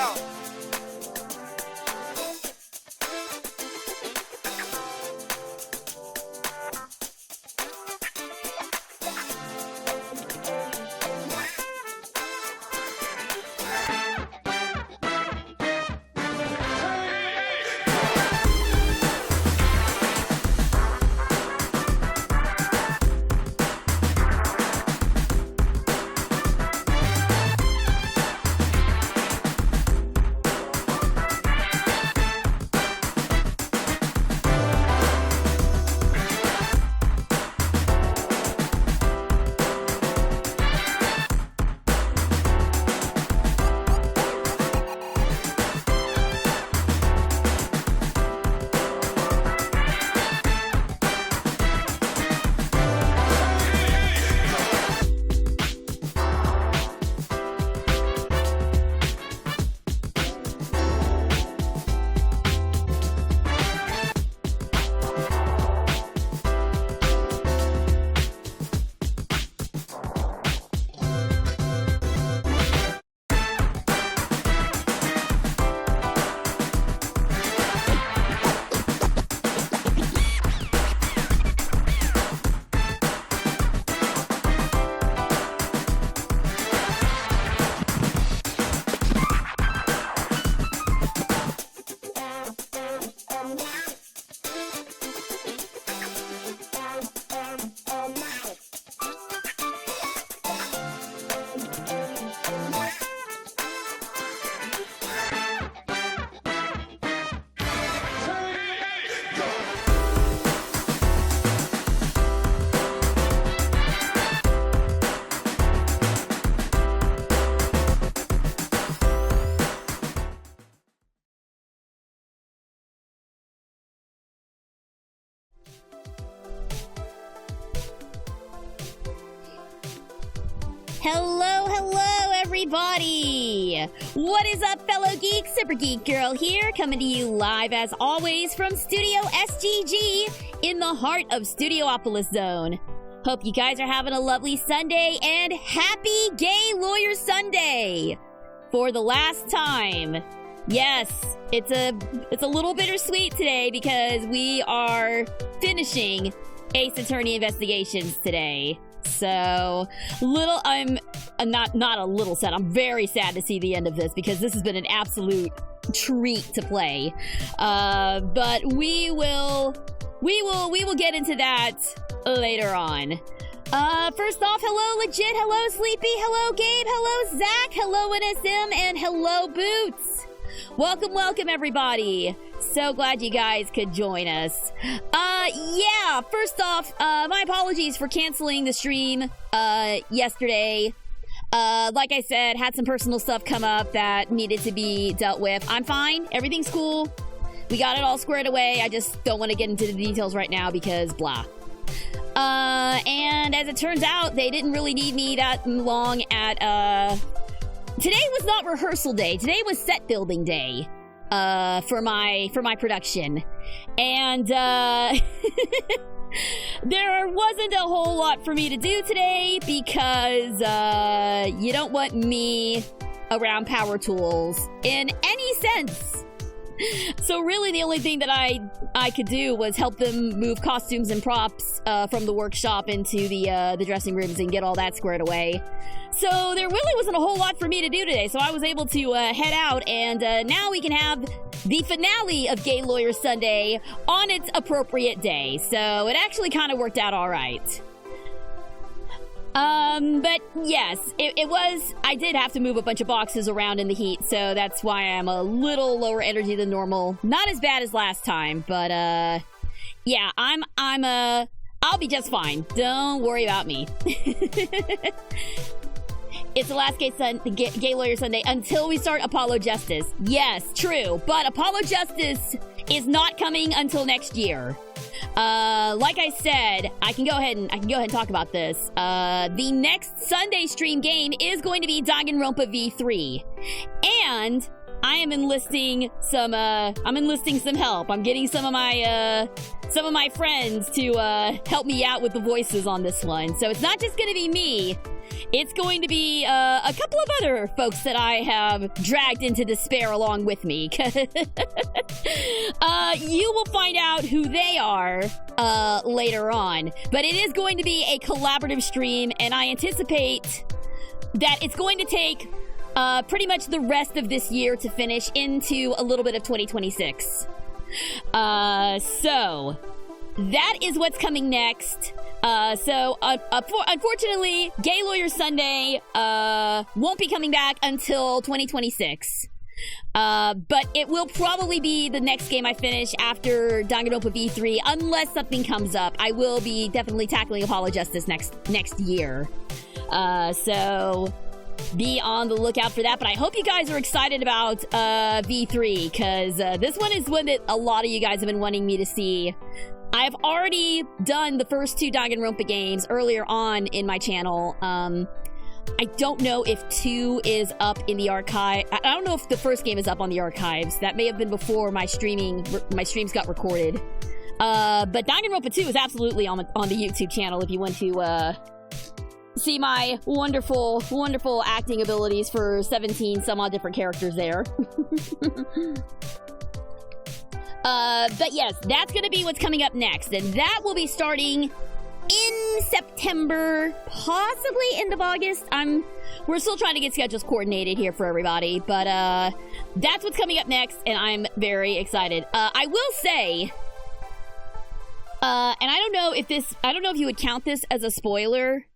out. Hello, hello, everybody! What is up, fellow geeks? Super Geek Girl here, coming to you live, as always, from Studio SGG in the heart of Studiopolis Zone. Hope you guys are having a lovely Sunday, and happy Gay Lawyer Sunday! For the last time. Yes, it's a little bittersweet today because we are finishing Ace Attorney Investigations today. So, I'm not a little sad. I'm very sad to see the end of this because this has been an absolute treat to play. But we will get into that later on. First off, hello Legit, hello Sleepy, hello Gabe, hello Zach, hello NSM, and hello Boots. Welcome everybody. So glad you guys could join us. Yeah, first off, my apologies for canceling the stream, yesterday. Like I said, had some personal stuff come up that needed to be dealt with. I'm fine. Everything's cool. We got it all squared away. I just don't want to get into the details right now because blah. And as it turns out, they didn't really need me that long at, today was not rehearsal day. Today was set building day. For my production. And, there wasn't a whole lot for me to do today because, you don't want me around power tools in any sense. So really the only thing that I could do was help them move costumes and props, from the workshop into the dressing rooms and get all that squared away. So there really wasn't a whole lot for me to do today, so I was able to head out, and now we can have the finale of Gay Lawyer Sunday on its appropriate day. So it actually kind of worked out all right. But yes, I did have to move a bunch of boxes around in the heat, so that's why I'm a little lower energy than normal. Not as bad as last time, but yeah, I'll be just fine. Don't worry about me. It's the last Gay Lawyer Sunday until we start Apollo Justice. Yes, true. But Apollo Justice is not coming until next year. Like I said, I can go ahead and talk about this. The next Sunday stream game is going to be Danganronpa V3. And I am enlisting some help. I'm getting some of my friends to help me out with the voices on this one. So it's not just going to be me. It's going to be a couple of other folks that I have dragged into despair along with me. You will find out who they are later on. But it is going to be a collaborative stream, and I anticipate that it's going to take pretty much the rest of this year to finish into a little bit of 2026. So that is what's coming next. Unfortunately, Gay Lawyer Sunday won't be coming back until 2026. But it will probably be the next game I finish after Danganronpa V3, unless something comes up. I will be definitely tackling Apollo Justice next year. So be on the lookout for that. But I hope you guys are excited about V3, because this one is one that a lot of you guys have been wanting me to see. I've already done the first 2 Danganronpa games earlier on in my channel. I don't know if 2 is up in the archive. I don't know if the first game is up on the archives. That may have been before my streams got recorded. But Danganronpa 2 is absolutely on the YouTube channel if you want to see my wonderful, wonderful acting abilities for 17 some odd different characters there. But yes, that's gonna be what's coming up next, and that will be starting in September, possibly end of August. We're still trying to get schedules coordinated here for everybody, but that's what's coming up next, and I'm very excited. I will say, and I don't know if you would count this as a spoiler,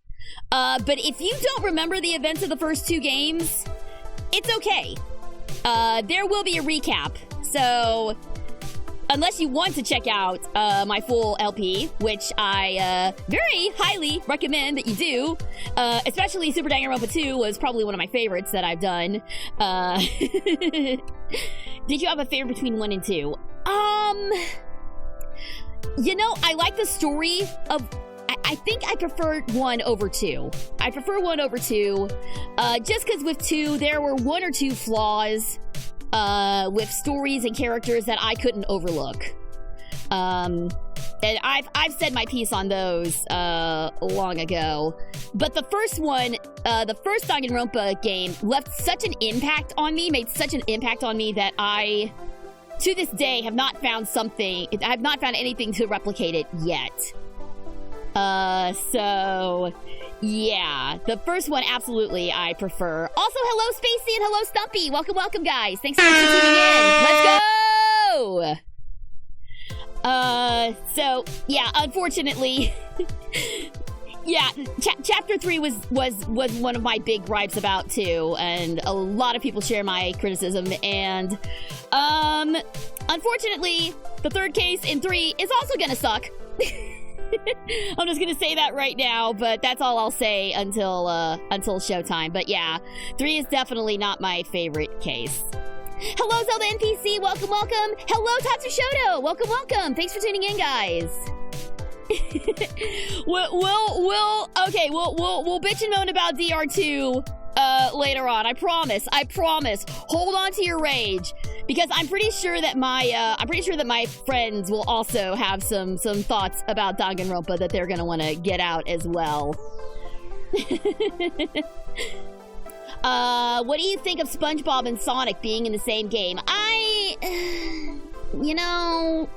but if you don't remember the events of the first 2 games, it's okay. There will be a recap, so unless you want to check out my full LP, which I very highly recommend that you do, especially Super Danganronpa 2 was probably one of my favorites that I've done. Did you have a favorite between 1 and 2? You know, I like the story of... I think I preferred 1 over 2. I prefer 1 over 2, just because with 2, there were 1 or 2 flaws with stories and characters that I couldn't overlook. And I've said my piece on those long ago. But the first one, the first Danganronpa game left such an impact on me, made such an impact on me that I, to this day, have not found anything to replicate it yet. So yeah, the first one absolutely I prefer. Also, hello Spacey and hello Stumpy. Welcome guys. Thanks so much for tuning in. Let's go. So yeah, unfortunately, yeah, chapter 3 was one of my big gripes about 2, and a lot of people share my criticism, and unfortunately, the third case in 3 is also gonna suck. I'm just gonna say that right now, but that's all I'll say until showtime. But yeah, 3 is definitely not my favorite case. Hello, Zelda NPC. Welcome. Hello, Tatsushoto. Welcome. Thanks for tuning in, guys. We'll bitch and moan about DR2 later on. I promise. Hold on to your rage, because I'm pretty sure that my friends will also have some thoughts about Danganronpa that they're gonna want to get out as well. What do you think of SpongeBob and Sonic being in the same game? You know,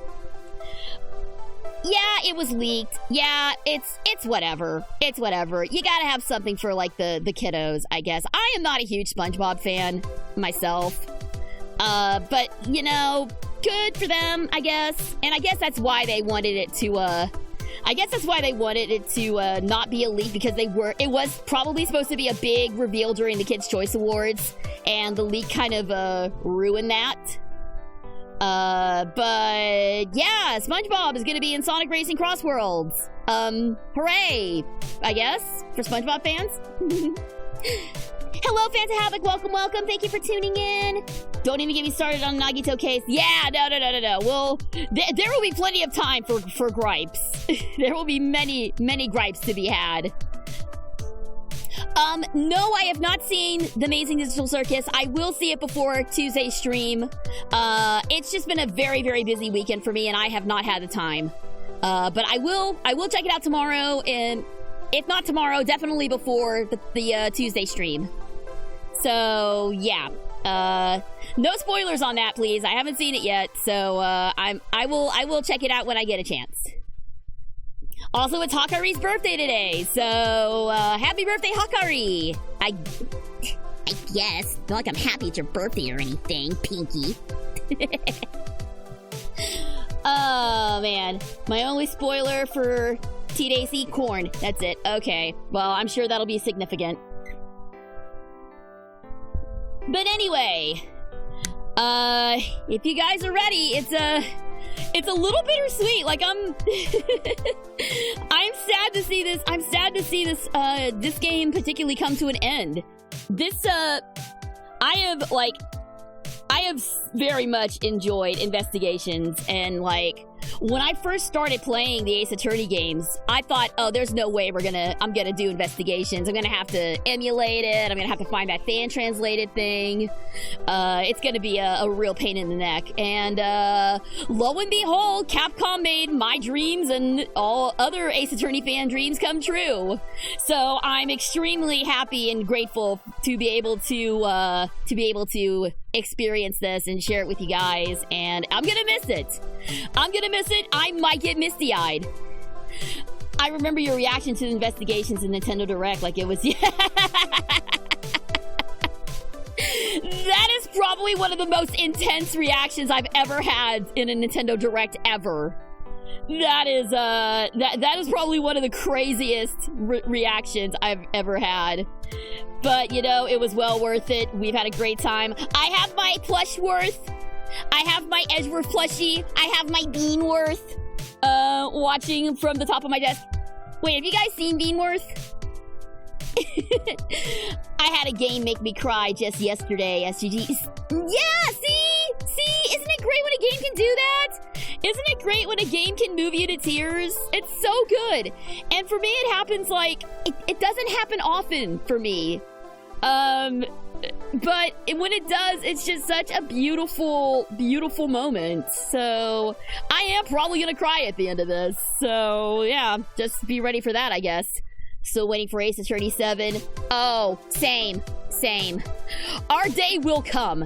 yeah, it was leaked. Yeah, it's whatever. It's whatever. You gotta have something for, like, the kiddos, I guess. I am not a huge SpongeBob fan myself. But, you know, good for them, I guess. And I guess that's why they wanted it to, not be a leak, because it was probably supposed to be a big reveal during the Kids' Choice Awards, and the leak kind of, ruined that. But yeah, SpongeBob is gonna be in Sonic Racing Cross Worlds. Hooray, I guess, for SpongeBob fans. Hello, Fanta Havoc, welcome, thank you for tuning in. Don't even get me started on Nagito case. Yeah, no. Well, there will be plenty of time for gripes. There will be many gripes to be had. No, I have not seen The Amazing Digital Circus. I will see it before Tuesday's stream. It's just been a very, very busy weekend for me, and I have not had the time. But I will check it out tomorrow, and if not tomorrow, definitely before the Tuesday stream. So, yeah. No spoilers on that, please. I haven't seen it yet, so I will check it out when I get a chance. Also, it's Hakari's birthday today, so happy birthday, Hakari! I guess. Not like I'm happy it's your birthday or anything, Pinky. Oh, man. My only spoiler for T-Days Eat Corn. That's it. Okay. Well, I'm sure that'll be significant. But anyway, if you guys are ready, it's a little bittersweet. Like, I'm sad to see this. I'm sad to see this game particularly come to an end. I have very much enjoyed Investigations, and like, when I first started playing the Ace Attorney games, I thought, oh, there's no way I'm gonna do Investigations. I'm gonna have to emulate it. I'm gonna have to find that fan translated thing. It's gonna be a real pain in the neck. And lo and behold, Capcom made my dreams and all other Ace Attorney fan dreams come true. So I'm extremely happy and grateful to be able to experience this and share it with you guys, and I'm gonna miss it. I might get misty-eyed. I remember your reaction to the Investigations in Nintendo Direct, like it was That is probably one of the most intense reactions I've ever had in a Nintendo Direct ever. That is that is probably one of the craziest reactions I've ever had. But, you know, it was well worth it. We've had a great time. I have my Plushworth. I have my Edgeworth plushie. I have my Beanworth watching from the top of my desk. Wait, have you guys seen Beanworth? I had a game make me cry just yesterday, SGG. Yeah, see? Isn't it great when a game can do that? Isn't it great when a game can move you to tears? It's so good. And for me, it happens like, it doesn't happen often for me. But when it does, it's just such a beautiful, beautiful moment. So I am probably gonna cry at the end of this. So yeah, just be ready for that, I guess. Still waiting for Ace Attorney 7. Oh, same. Our day will come,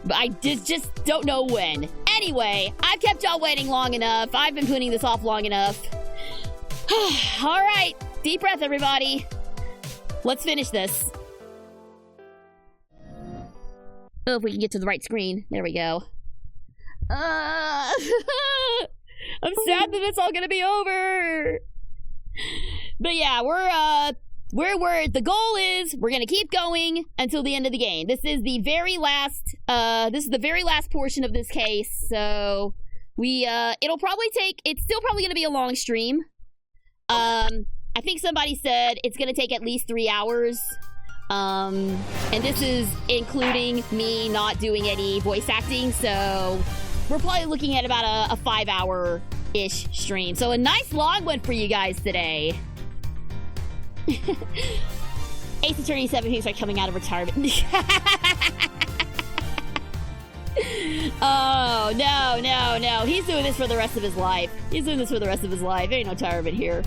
but I just don't know when. Anyway, I've kept y'all waiting long enough. I've been putting this off long enough. All right, deep breath, everybody. Let's finish this. Oh, if we can get to the right screen. There we go. I'm sad that it's all gonna be over. But yeah, the goal is we're gonna keep going until the end of the game. This is the very last portion of this case. So it's still probably gonna be a long stream. I think somebody said it's gonna take at least 3 hours. And this is including me not doing any voice acting, so we're probably looking at about a 5-hour-ish stream. So a nice long one for you guys today. Ace Attorney 7 are coming out of retirement. Oh, no. He's doing this for the rest of his life. There ain't no retirement here.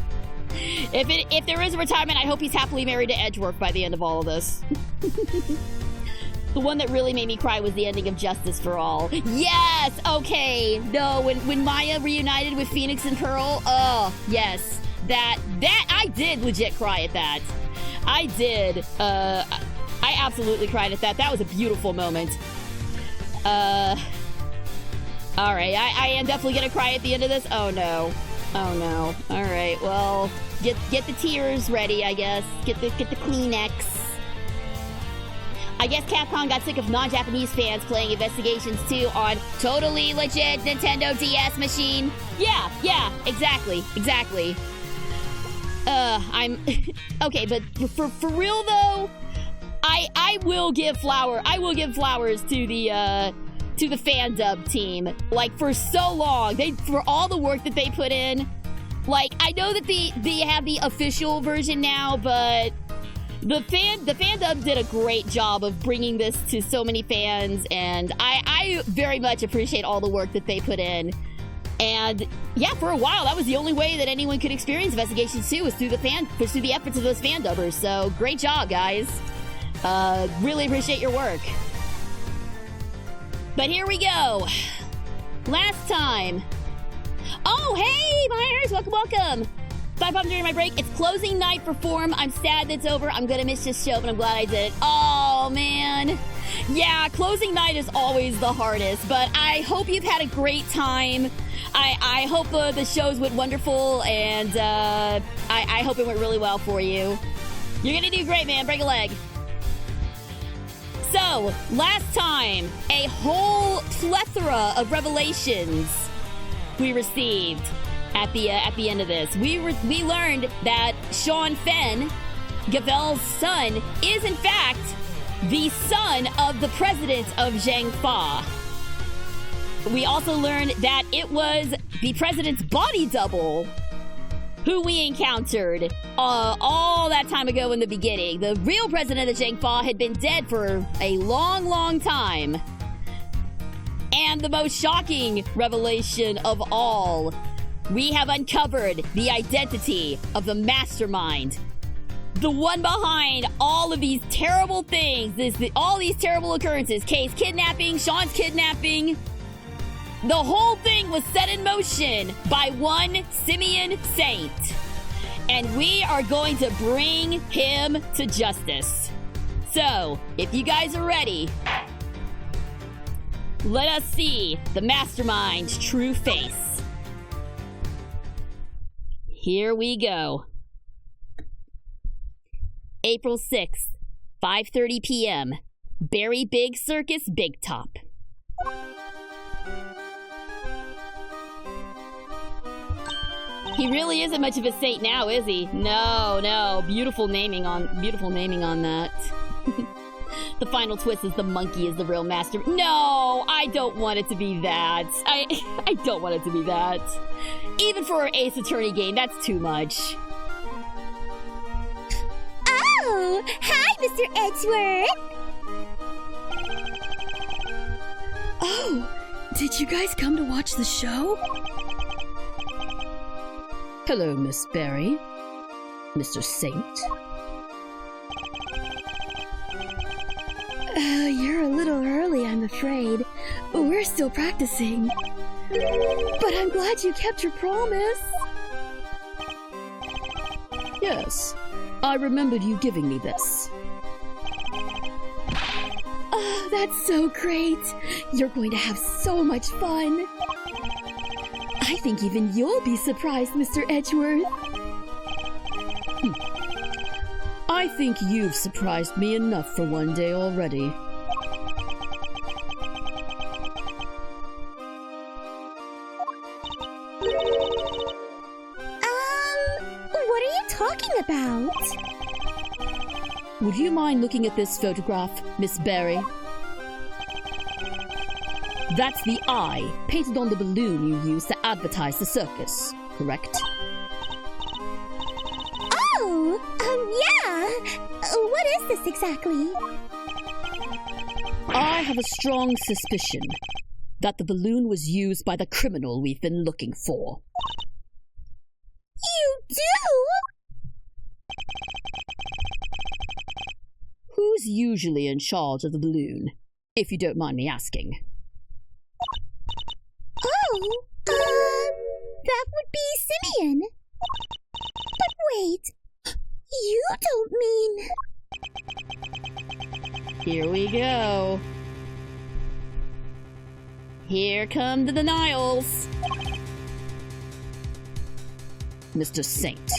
If there is a retirement, I hope he's happily married to Edgeworth by the end of all of this. The one that really made me cry was the ending of Justice for All. Yes! Okay. No, when Maya reunited with Phoenix and Pearl, oh, yes. That I did legit cry at that. I did. I absolutely cried at that. That was a beautiful moment. Alright, I am definitely gonna cry at the end of this. Oh no. Alright, well, get the tears ready, I guess. Get the Kleenex. I guess Capcom got sick of non-Japanese fans playing Investigations 2 on totally legit Nintendo DS machine. Yeah, exactly. I'm okay, but for real though, I will give flowers to the fan dub team. Like, for so long, for all the work that they put in. Like, I know that they have the official version now, but The fandom did a great job of bringing this to so many fans, and I very much appreciate all the work that they put in. And yeah, for a while, that was the only way that anyone could experience Investigations 2 was through the efforts of those fan dubbers. So great job, guys. Really appreciate your work. But here we go. Last time. Oh, hey, Myers, welcome. 5 pops during my break. It's closing night for Form. I'm sad that it's over. I'm gonna miss this show, but I'm glad I did it. Oh, man. Yeah, closing night is always the hardest, but I hope you've had a great time. I hope the shows went wonderful, and I hope it went really well for you. You're gonna do great, man. Break a leg. So, last time, a whole plethora of revelations we received at the end of this. We learned that Sean Fenn, Gavel's son, is in fact the son of the president of Zhang Fa. We also learned that it was the president's body double who we encountered all that time ago in the beginning. The real president of Zhang Fa had been dead for a long, long time. And the most shocking revelation of all, we have uncovered the identity of the mastermind. The one behind all of these terrible things, all these terrible occurrences. Kay's kidnapping, Sean's kidnapping. The whole thing was set in motion by one Simeon Saint. And we are going to bring him to justice. So, if you guys are ready, let us see the mastermind's true face. Here we go. April 6th, 5:30 p.m. Berry Big Circus, Big Top. He really isn't much of a saint now, is he? No. Beautiful naming on that. The final twist is the monkey is the real master. No, I don't want it to be that. I don't want it to be that. Even for an Ace Attorney game, that's too much. Oh, hi, Mr. Edgeworth. Oh, did you guys come to watch the show? Hello, Miss Berry. Mr. Saint. You're a little early, I'm afraid. We're still practicing. But I'm glad you kept your promise. Yes, I remembered you giving me this. Oh, that's so great. You're going to have so much fun. I think even you'll be surprised, Mr. Edgeworth. I think you've surprised me enough for one day already. What are you talking about? Would you mind looking at this photograph, Miss Berry? That's the eye painted on the balloon you used to advertise the circus, correct? Oh, yeah. What is this exactly? I have a strong suspicion that the balloon was used by the criminal we've been looking for. You do? Who's usually in charge of the balloon, if you don't mind me asking? Oh, that would be Simeon. But wait, you don't mean... Here we go. Here come the denials. Mr. Saint,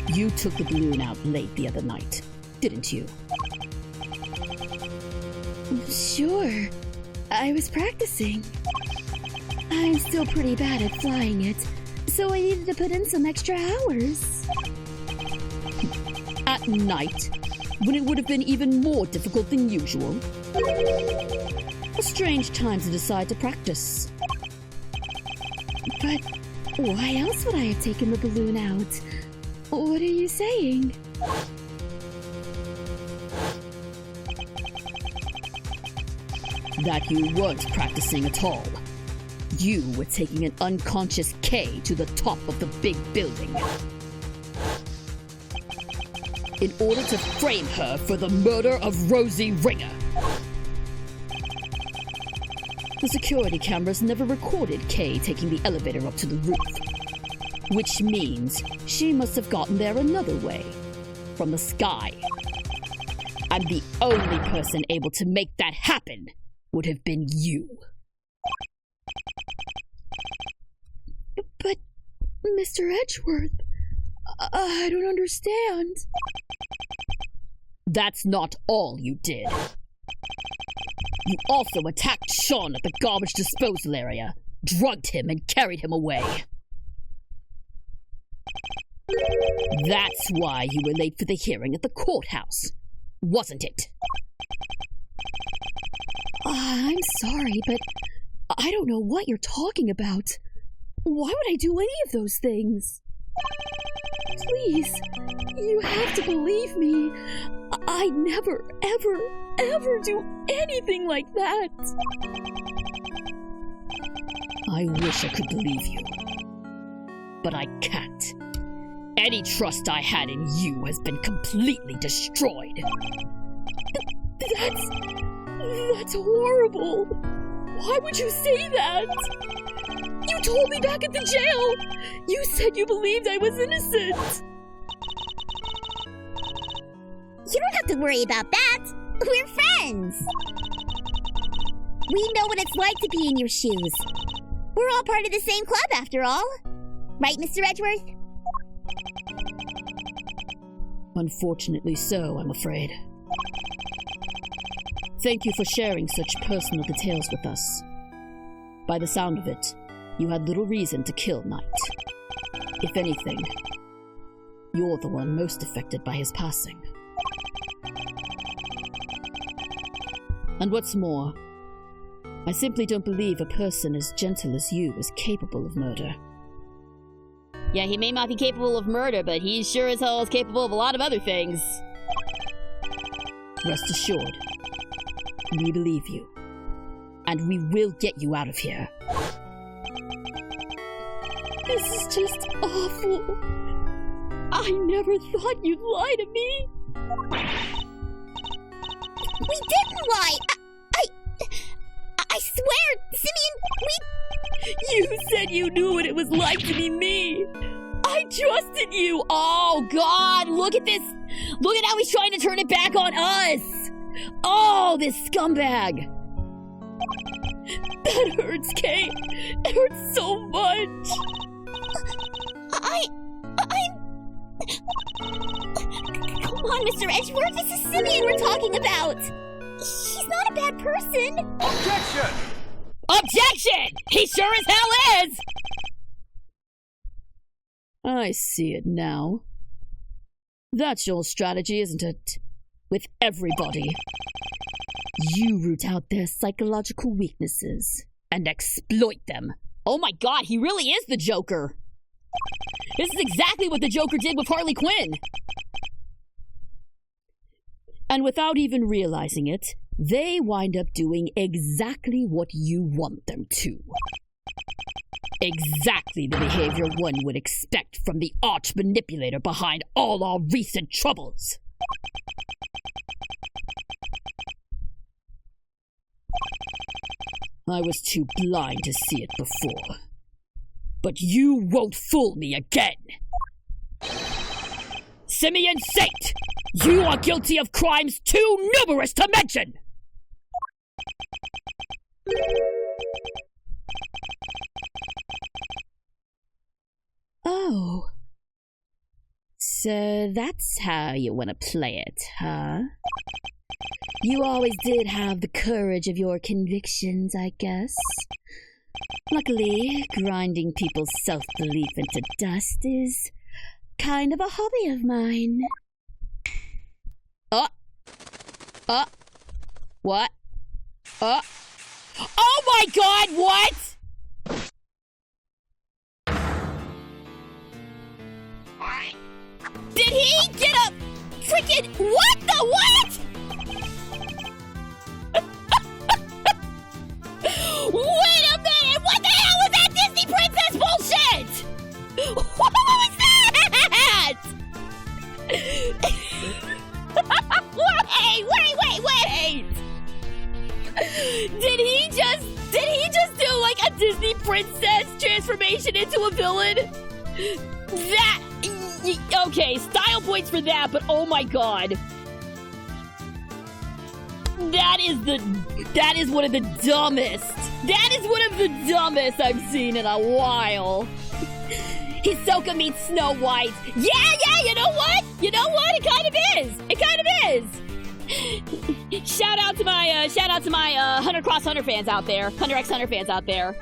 you took the balloon out late the other night, didn't you? Sure. I was practicing. I'm still pretty bad at flying it, so I needed to put in some extra hours. At night, when it would have been even more difficult than usual. A strange time to decide to practice. But why else would I have taken the balloon out? What are you saying? that you weren't practicing at all. You were taking an unconscious Kay to the top of the big building in order to frame her for the murder of Rosie Ringer. The security cameras never recorded Kay taking the elevator up to the roof, which means she must have gotten there another way, from the sky. And the only person able to make that happen would have been you. But, Mr. Edgeworth, I don't understand. That's not all you did. You also attacked Sean at the garbage disposal area, drugged him, and carried him away. That's why you were late for the hearing at the courthouse, wasn't it? I'm sorry, but I don't know what you're talking about. Why would I do any of those things? Please, you have to believe me. I never, ever, ever do anything like that. I wish I could believe you, but I can't. Any trust I had in you has been completely destroyed. That's horrible. Why would you say that? You told me back at the jail. You said you believed I was innocent. You don't have to worry about that. We're friends. We know what it's like to be in your shoes. We're all part of the same club after all. Right, Mr. Edgeworth? Unfortunately so, I'm afraid. Thank you for sharing such personal details with us. By the sound of it, you had little reason to kill Knight. If anything, you're the one most affected by his passing. And what's more, I simply don't believe a person as gentle as you is capable of murder. Yeah, he may not be capable of murder, but he sure as hell is capable of a lot of other things. Rest assured, we believe you. And we will get you out of here. This is just awful. I never thought you'd lie to me. We didn't lie! I swear, Simeon, You said you knew what it was like to be me. I trusted you. Oh, God, look at this. Look at how he's trying to turn it back on us. Oh, this scumbag. That hurts, Kate. It hurts so much. Come on, Mr. Edgeworth. This is Simeon we're talking about. He's not a bad person. Objection! Objection! He sure as hell is! I see it now. That's your strategy, isn't it? With everybody. You root out their psychological weaknesses and exploit them. Oh my God, he really is the Joker. This is exactly what the Joker did with Harley Quinn. And without even realizing it, they wind up doing exactly what you want them to. Exactly the behavior one would expect from the arch manipulator behind all our recent troubles. I was too blind to see it before. But you won't fool me again! Simeon Saint! You are guilty of crimes too numerous to mention! Oh. So that's how you want to play it, huh? You always did have the courage of your convictions, I guess. Luckily, grinding people's self-belief into dust is kind of a hobby of mine. What? Oh my God, what? Did he get a freaking... What the what? Did he just do like a Disney princess transformation into a villain? Okay, style points for that, but oh my god. That is one of the dumbest. That is one of the dumbest I've seen in a while. Hisoka meets Snow White. Yeah, you know what? You know what? It kind of is. It kind of is. Shout out to my Hunter Cross Hunter fans out there. Hunter x Hunter fans out there.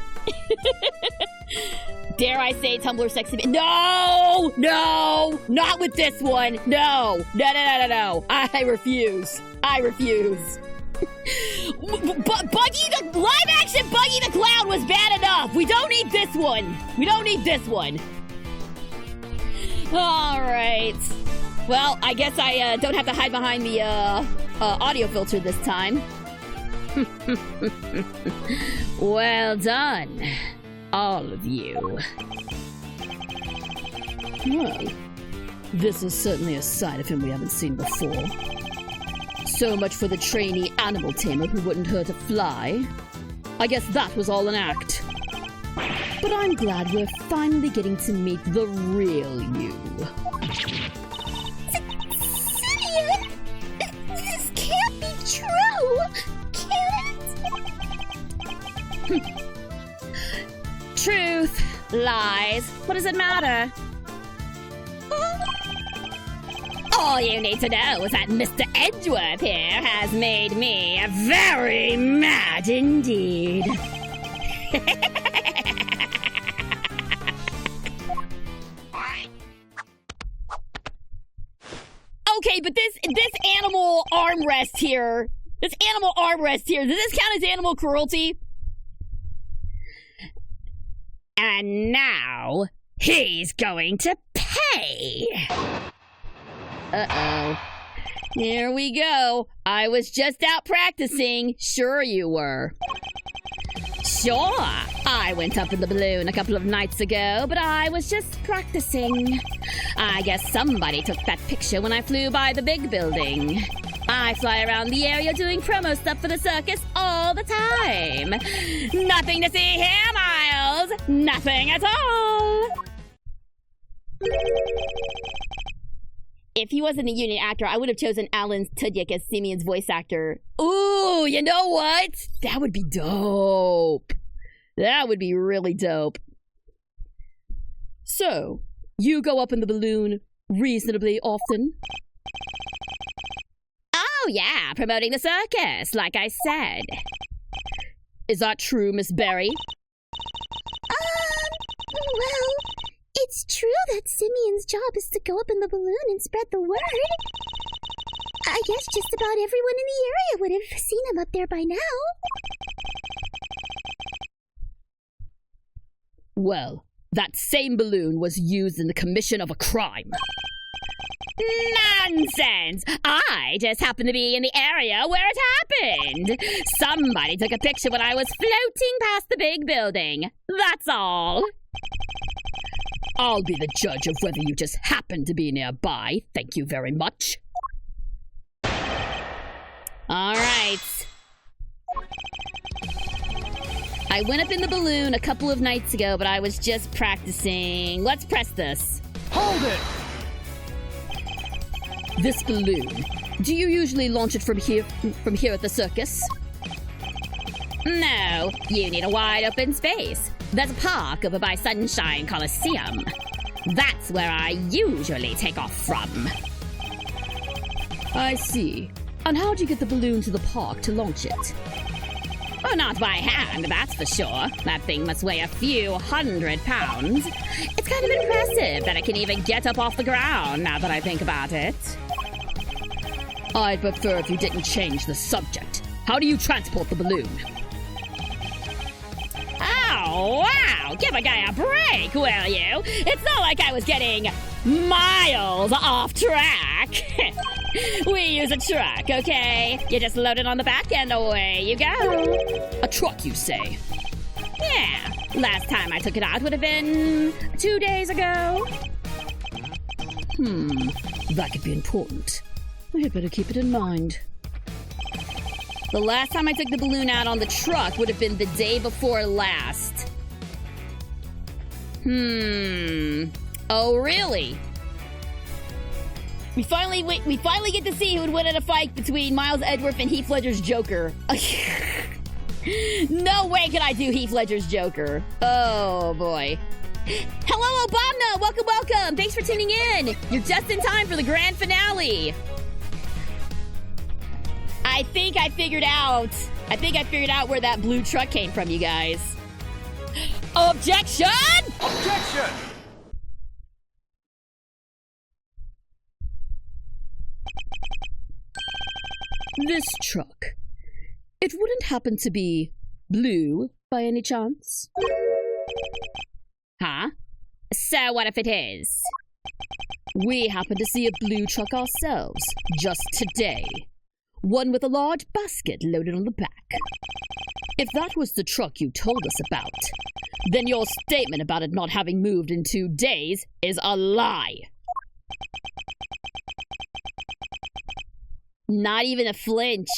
Dare I say Tumblr sexy? No, not with this one. No. I refuse. Buggy the live action Buggy the Clown was bad enough. We don't need this one. All right. Well, I guess I don't have to hide behind the audio filter this time. Well done, all of you. Well, this is certainly a side of him we haven't seen before. So much for the trainee animal tamer who wouldn't hurt a fly. I guess that was all an act. But I'm glad we're finally getting to meet the real you. Simeon! This can't be true! Can it? Truth, lies, what does it matter? All you need to know is that Mr. Edgeworth here has made me very mad indeed. Okay, but this animal armrest here, does this count as animal cruelty? And now, he's going to pay! Uh-oh. Here we go. I was just out practicing. Sure you were. Sure, I went up in the balloon a couple of nights ago, but I was just practicing. I guess somebody took that picture when I flew by the big building. I fly around the area doing promo stuff for the circus all the time. Nothing to see here, Miles. Nothing at all. If he wasn't a union actor, I would have chosen Alan Tudyk as Simeon's voice actor. Ooh, you know what? That would be dope. That would be really dope. So, you go up in the balloon reasonably often? Oh yeah, promoting the circus, like I said. Is that true, Miss Berry? Well, it's true that Simeon's job is to go up in the balloon and spread the word. I guess just about everyone in the area would have seen him up there by now. Well, that same balloon was used in the commission of a crime. Nonsense! I just happened to be in the area where it happened. Somebody took a picture when I was floating past the big building. That's all. I'll be the judge of whether you just happened to be nearby. Thank you very much. All right. I went up in the balloon a couple of nights ago, but I was just practicing. Let's press this. Hold it! This balloon, do you usually launch it from here at the circus? No, you need a wide open space. There's a park over by Sunshine Coliseum. That's where I usually take off from. I see. And how'd you get the balloon to the park to launch it? Oh, not by hand, that's for sure. That thing must weigh a few 100 pounds. It's kind of impressive that it can even get up off the ground, now that I think about it. I'd prefer if you didn't change the subject. How do you transport the balloon? Oh, wow! Give a guy a break, will you? It's not like I was getting miles off track. We use a truck, okay? You just load it on the back and away you go. A truck, you say? Yeah. Last time I took it out would have been 2 days ago. That could be important. We had better keep it in mind. The last time I took the balloon out on the truck would have been the day before last. Oh, really? We finally get to see who would win in a fight between Miles Edgeworth and Heath Ledger's Joker. No way can I do Heath Ledger's Joker. Oh, boy. Hello, Obama! Welcome, welcome! Thanks for tuning in! You're just in time for the grand finale! I think I figured out where that blue truck came from, you guys. Objection! Objection! This truck. It wouldn't happen to be blue by any chance? Huh? So what if it is? We happen to see a blue truck ourselves, just today. One with a large basket loaded on the back. If that was the truck you told us about, then your statement about it not having moved in 2 days is a lie. Not even a flinch.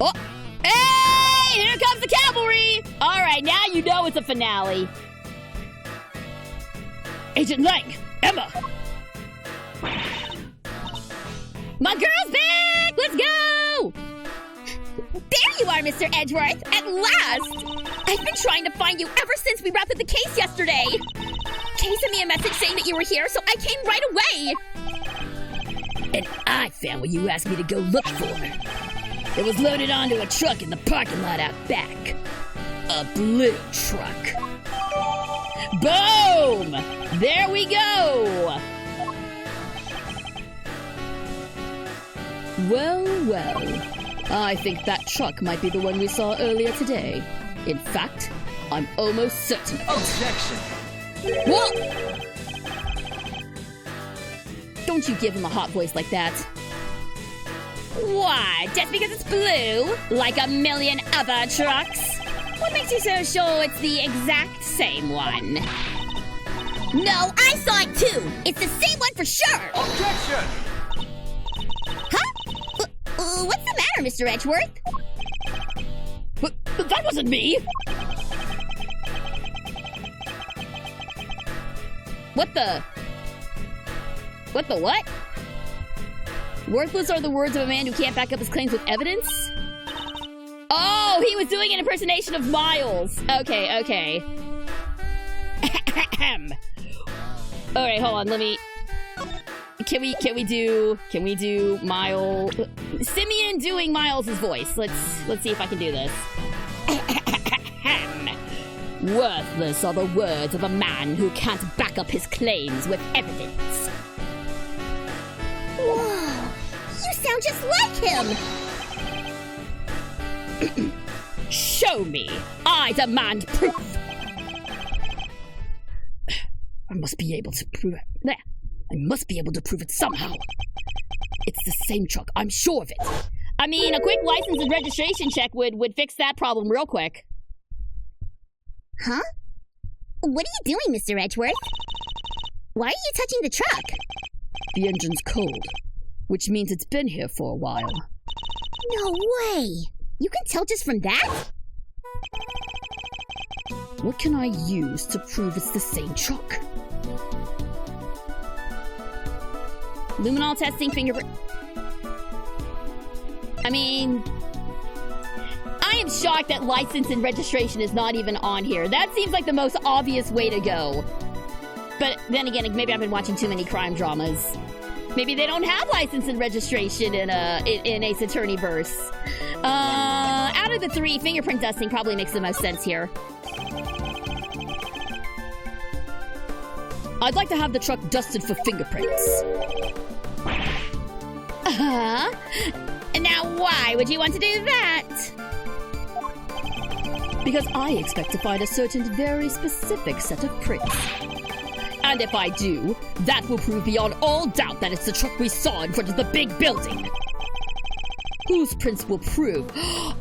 Oh! Hey! Here comes the cavalry! Alright, now you know it's a finale. Agent Lang! Emma! My girl's back! Let's go! There you are, Mr. Edgeworth! At last! I've been trying to find you ever since we wrapped up the case yesterday! Kay sent me a message saying that you were here, so I came right away! And I found what you asked me to go look for. It was loaded onto a truck in the parking lot out back. A blue truck. Boom! There we go! Well, well. I think that truck might be the one we saw earlier today. In fact, I'm almost certain. Objection! What? Don't you give him a hot voice like that. Why? Just because it's blue? Like a million other trucks? What makes you so sure it's the exact same one? No, I saw it too! It's the same one for sure! Objection! Huh? What's the matter, Mr. Edgeworth? But that wasn't me! What the what? Worthless are the words of a man who can't back up his claims with evidence? Oh, he was doing an impersonation of Miles. Okay. Alright, hold on, let me... Can we do Miles... Simeon doing Miles' voice. Let's see if I can do this. Worthless are the words of a man who can't back up his claims with evidence. Whoa! You sound just like him! Show me! I demand proof! I must be able to prove it. There. I must be able to prove it somehow. It's the same truck, I'm sure of it. I mean, a quick license and registration check would fix that problem real quick. Huh? What are you doing, Mr. Edgeworth? Why are you touching the truck? The engine's cold, which means it's been here for a while. No way! You can tell just from that? What can I use to prove it's the same truck? Luminol testing fingerprint. I mean, I am shocked that license and registration is not even on here. That seems like the most obvious way to go. But then again, maybe I've been watching too many crime dramas. Maybe they don't have license and registration in Ace Attorney-verse. Out of the three, fingerprint dusting probably makes the most sense here. I'd like to have the truck dusted for fingerprints. Uh-huh. Now why would you want to do that? Because I expect to find a certain very specific set of prints. And if I do, that will prove beyond all doubt that it's the truck we saw in front of the big building. Whose prints will prove?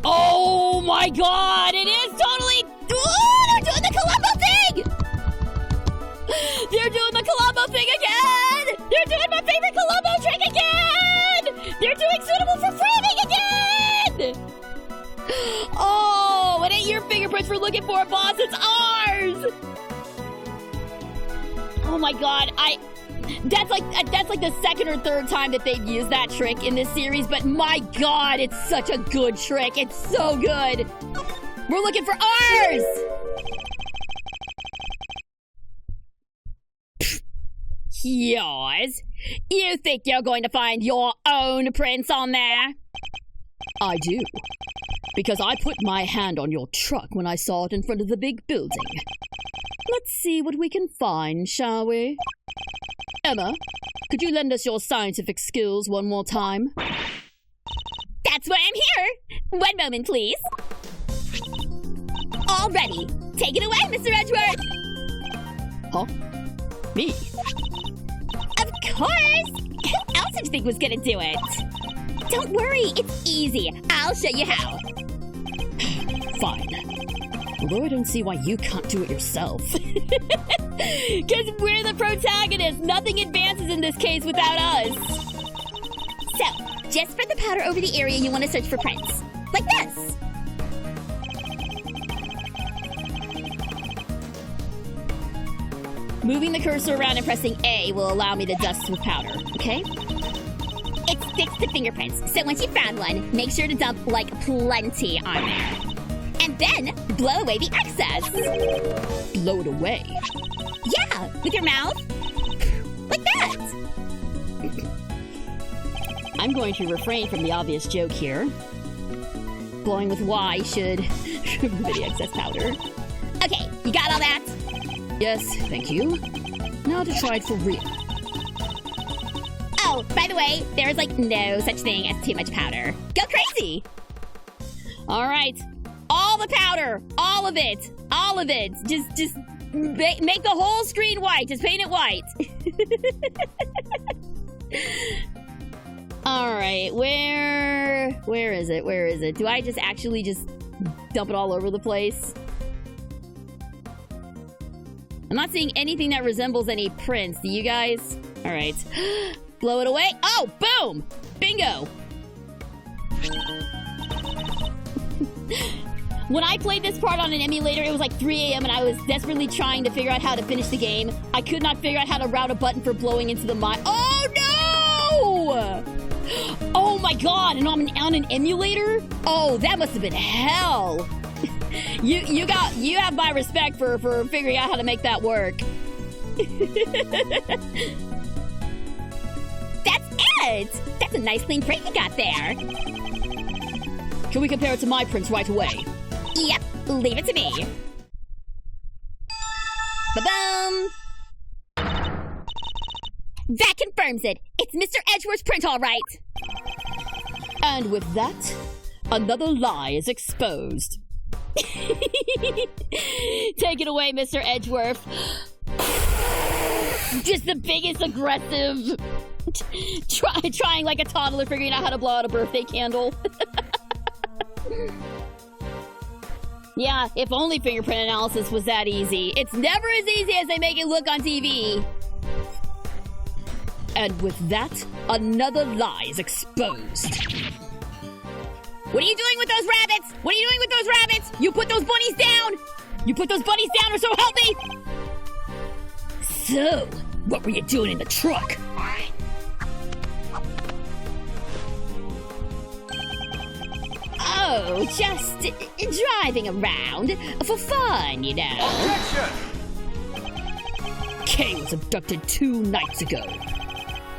Oh my god, it is totally... Oh, they're doing the Columbo thing! They're doing the Columbo thing again! They're doing my favorite Columbo trick again! before, boss. It's ours. Oh my god, that's like the second or third time that they've used that trick in this series, but my god, it's such a good trick. It's so good. We're looking for ours. Yours? You think you're going to find your own prints on there? I do. Because I put my hand on your truck when I saw it in front of the big building. Let's see what we can find, shall we? Emma, could you lend us your scientific skills one more time? That's why I'm here. One moment, please. All ready. Take it away, Mr. Edgeworth. Huh? Me? Of course! Who else did you think was gonna do it? Don't worry, it's easy. I'll show you how. Fine. Although I don't see why you can't do it yourself. Because we're the protagonists. Nothing advances in this case without us. So, just spread the powder over the area you want to search for prints. Like this. Moving the cursor around and pressing A will allow me to dust with powder, okay? It sticks to fingerprints, so once you've found one, make sure to dump, like, plenty on there. And then, blow away the excess. Blow it away? Yeah, with your mouth. Like that. I'm going to refrain from the obvious joke here. Blowing with Y should remove the excess powder. Okay, you got all that? Yes, thank you. Now to try it for real. Oh, by the way, there's like no such thing as too much powder. Go crazy! Alright. All the powder! All of it! All of it! Just make the whole screen white. Just paint it white. Alright, where is it? Where is it? Do I just actually just dump it all over the place? I'm not seeing anything that resembles any prints. Do you guys? Alright. Blow it away. Oh, boom! Bingo! When I played this part on an emulator, it was like 3 a.m. and I was desperately trying to figure out how to finish the game. I could not figure out how to route a button for blowing into the mine. Oh, no! Oh my god, and on an emulator? Oh, that must have been hell. You have my respect for figuring out how to make that work. That's it! That's a nice clean print you got there. Can we compare it to my prints right away? Yep, leave it to me. Ba-boom! That confirms it. It's Mr. Edgeworth's print, all right. And with that, another lie is exposed. Take it away, Mr. Edgeworth. Just the biggest aggressive... Trying like a toddler figuring out how to blow out a birthday candle. Yeah, if only fingerprint analysis was that easy. It's never as easy as they make it look on TV. And with that, another lie is exposed. What are you doing with those rabbits? What are you doing with those rabbits? You put those bunnies down! You put those bunnies down or so help me! So, what were you doing in the truck? Oh, just driving around for fun, you know. Objection! Kay was abducted 2 nights ago,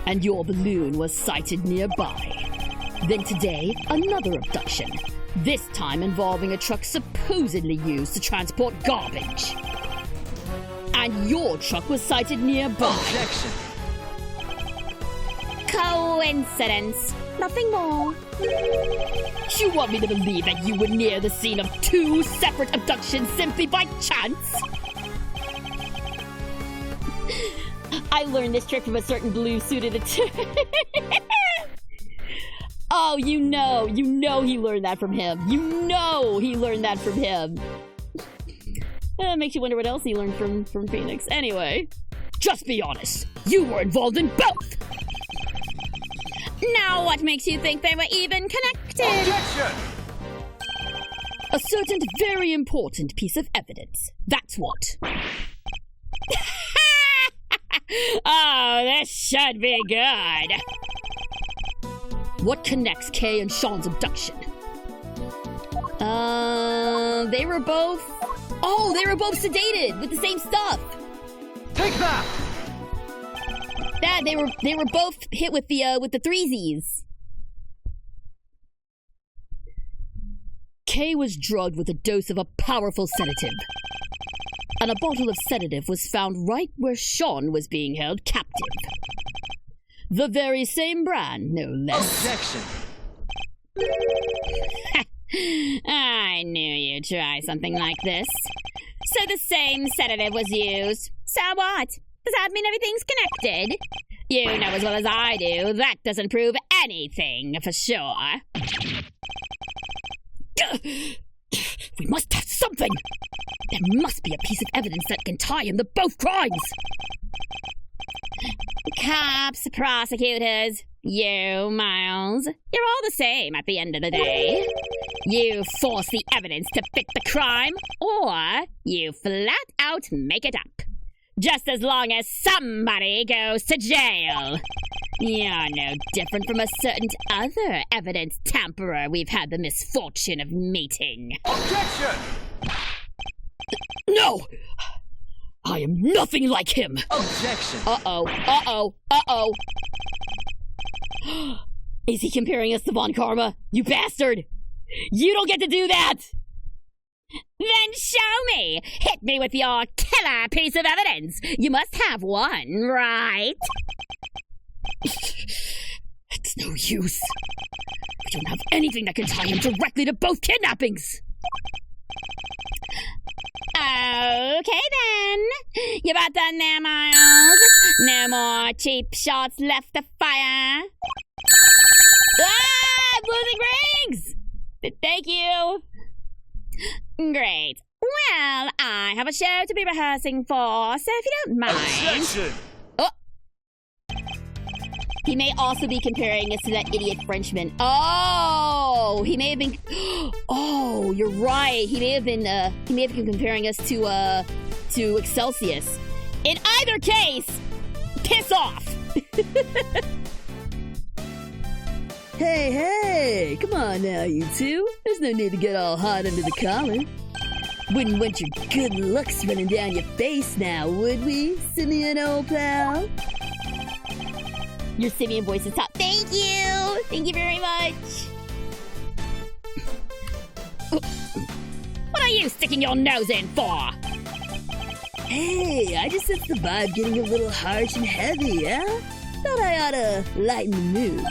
and your balloon was sighted nearby. Then today, another abduction, this time involving a truck supposedly used to transport garbage. And your truck was sighted nearby. Objection! Coincidence. Nothing more. You want me to believe that you were near the scene of 2 separate abductions simply by chance? I learned this trick from a certain blue-suited attorney. Oh, you know he learned that from him. You know he learned that from him. Makes you wonder what else he learned from Phoenix. Anyway. Just be honest. You were involved in both. Now what makes you think they were even connected? Objection! A certain very important piece of evidence. That's what. Oh, this should be good. What connects Kay and Sean's abduction? They were both... Oh, they were both sedated with the same stuff. Take that! That, they were both hit with the threesies. Kay was drugged with a dose of a powerful sedative. And a bottle of sedative was found right where Sean was being held captive. The very same brand, no less. Objection! I knew you'd try something like this. So the same sedative was used. So what? Does that mean everything's connected? You know as well as I do, that doesn't prove anything for sure. We must have something! There must be a piece of evidence that can tie him to both crimes! Cops, prosecutors, you, Miles, you're all the same at the end of the day. You force the evidence to fit the crime, or you flat out make it up. Just as long as somebody goes to jail. You're no different from a certain other evidence tamperer we've had the misfortune of meeting. Objection! No! I am nothing like him! Objection! Uh-oh. Is he comparing us to Von Karma? You bastard! You don't get to do that! Then show me! Hit me with your killer piece of evidence! You must have one, right? It's no use. We don't have anything that can tie him directly to both kidnappings! Okay then. You about done there, Miles? No more cheap shots left to fire. Ah! I'm losing rings! Thank you. Great. Well, I have a show to be rehearsing for, so if you don't mind... Objection! Oh! He may also be comparing us to that idiot Frenchman. Oh! He may have been... Oh, you're right. He may have been comparing us to Excelsius. In either case, piss off! Hey, come on now, you two. There's no need to get all hot under the collar. Wouldn't want your good looks running down your face now, would we, Simeon, old pal? Your Simeon voice is top. Thank you! Thank you very much! What are you sticking your nose in for? Hey, I just sense the vibe getting a little harsh and heavy, huh? Thought I oughta lighten the mood.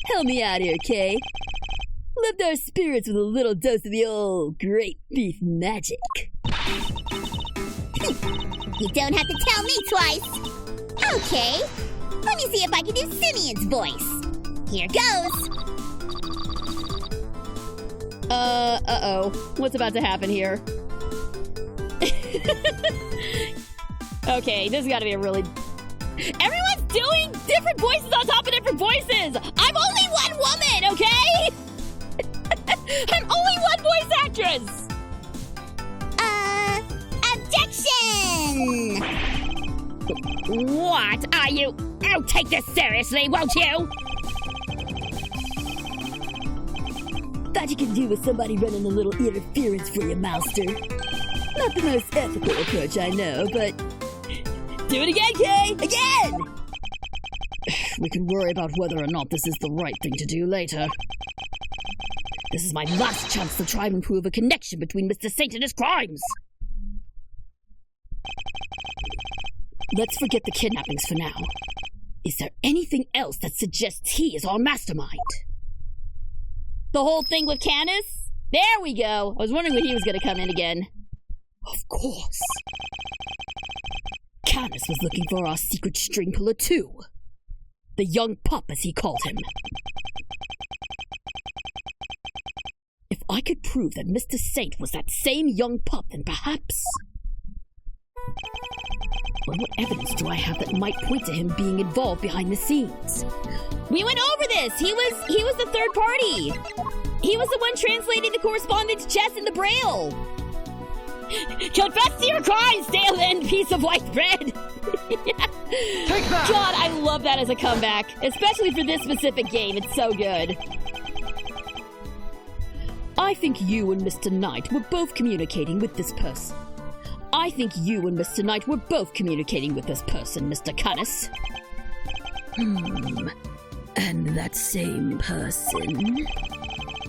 Help me out here, Kay. Lift our spirits with a little dose of the old great beef magic. You don't have to tell me twice. Okay, let me see if I can do Simeon's voice. Here goes. Uh-oh. What's about to happen here? Okay, this has got to be a really... Everyone's doing different voices on top of different voices! I'm only one woman, okay? I'm only one voice actress! Objection! What are you... Oh, take this seriously, won't you? Thought you could do with somebody running a little interference for you, Mouster. Not the most ethical approach, I know, but... Do it again, Kay! Again! We can worry about whether or not this is the right thing to do later. This is my last chance to try and prove a connection between Mr. Saint and his crimes! Let's forget the kidnappings for now. Is there anything else that suggests he is our mastermind? The whole thing with Candace? There we go! I was wondering when he was gonna come in again. Of course. Candace was looking for our secret string puller too. The young pup, as he called him. If I could prove that Mr. Saint was that same young pup, then perhaps... Well, what evidence do I have that might point to him being involved behind the scenes? We went over this. He was the third party. He was the one translating the correspondence chest in the Braille. Confess to your crimes, stale end piece of white bread. Yeah. Take that! God, I love that as a comeback, especially for this specific game. It's so good. I think you and Mr. Knight were both communicating with this person. I think you and Mr. Knight were both communicating with this person, Mr. Canis. And that same person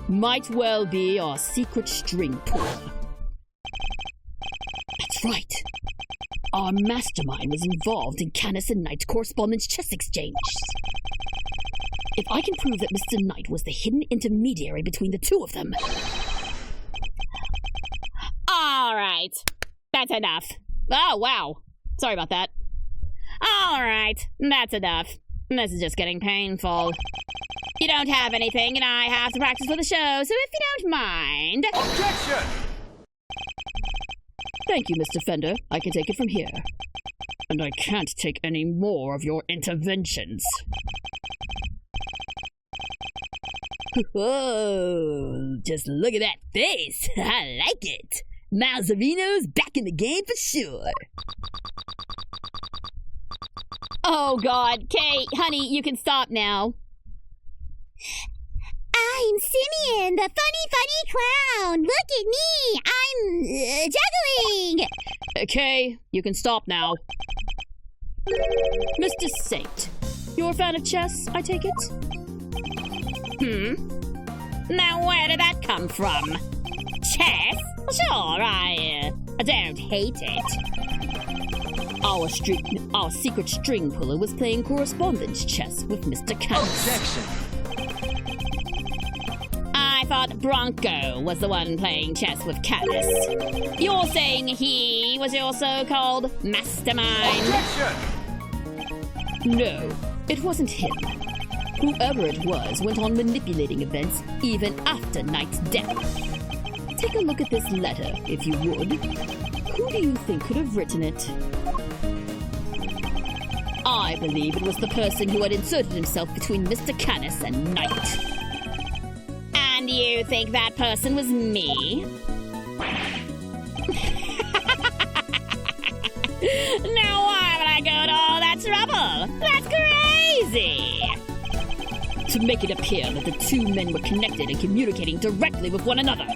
might well be our secret string puller. That's right. Our mastermind was involved in Canis and Knight's correspondence chess exchange. If I can prove that Mr. Knight was the hidden intermediary between the two of them... All right. That's enough. Oh, wow. Sorry about that. All right. That's enough. This is just getting painful. You don't have anything, and I have to practice for the show, so if you don't mind... Objection! Thank you, Mr. Fender. I can take it from here. And I can't take any more of your interventions. Whoa, just look at that face. I like it. Malzarino's back in the game for sure. Oh, God. Kate, honey, you can stop now. I'm Simeon, the funny clown. Look at me. I'm juggling. Okay, you can stop now. Mr. Saint, you're a fan of chess, I take it? Now, where did that come from? Chess? Sure, I don't hate it. Our secret string puller was playing correspondence chess with Mr. Canis. Objection! I thought Bronco was the one playing chess with Canis. You're saying he was your so-called mastermind? Objection! No, it wasn't him. Whoever it was went on manipulating events even after Knight's death. Take a look at this letter, if you would. Who do you think could have written it? I believe it was the person who had inserted himself between Mr. Canis and Knight. And you think that person was me? Now why would I go to all that trouble? That's crazy! To make it appear that the two men were connected and communicating directly with one another.